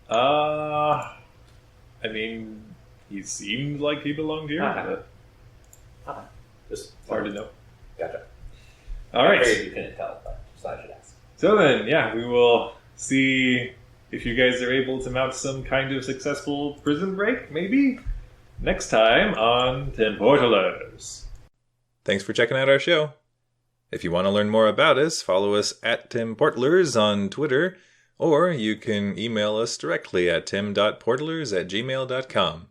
I mean, he seemed like he belonged here, Uh-huh. but Just it's hard to know. Gotcha. All right. I figured you couldn't tell, but just thought I should ask. So then, yeah, we will see if you guys are able to mount some kind of successful prison break, maybe, next time on Temportalers. Thanks for checking out our show. If you want to learn more about us, follow us at Temportalers on Twitter, or you can email us directly at tim.portalers@gmail.com.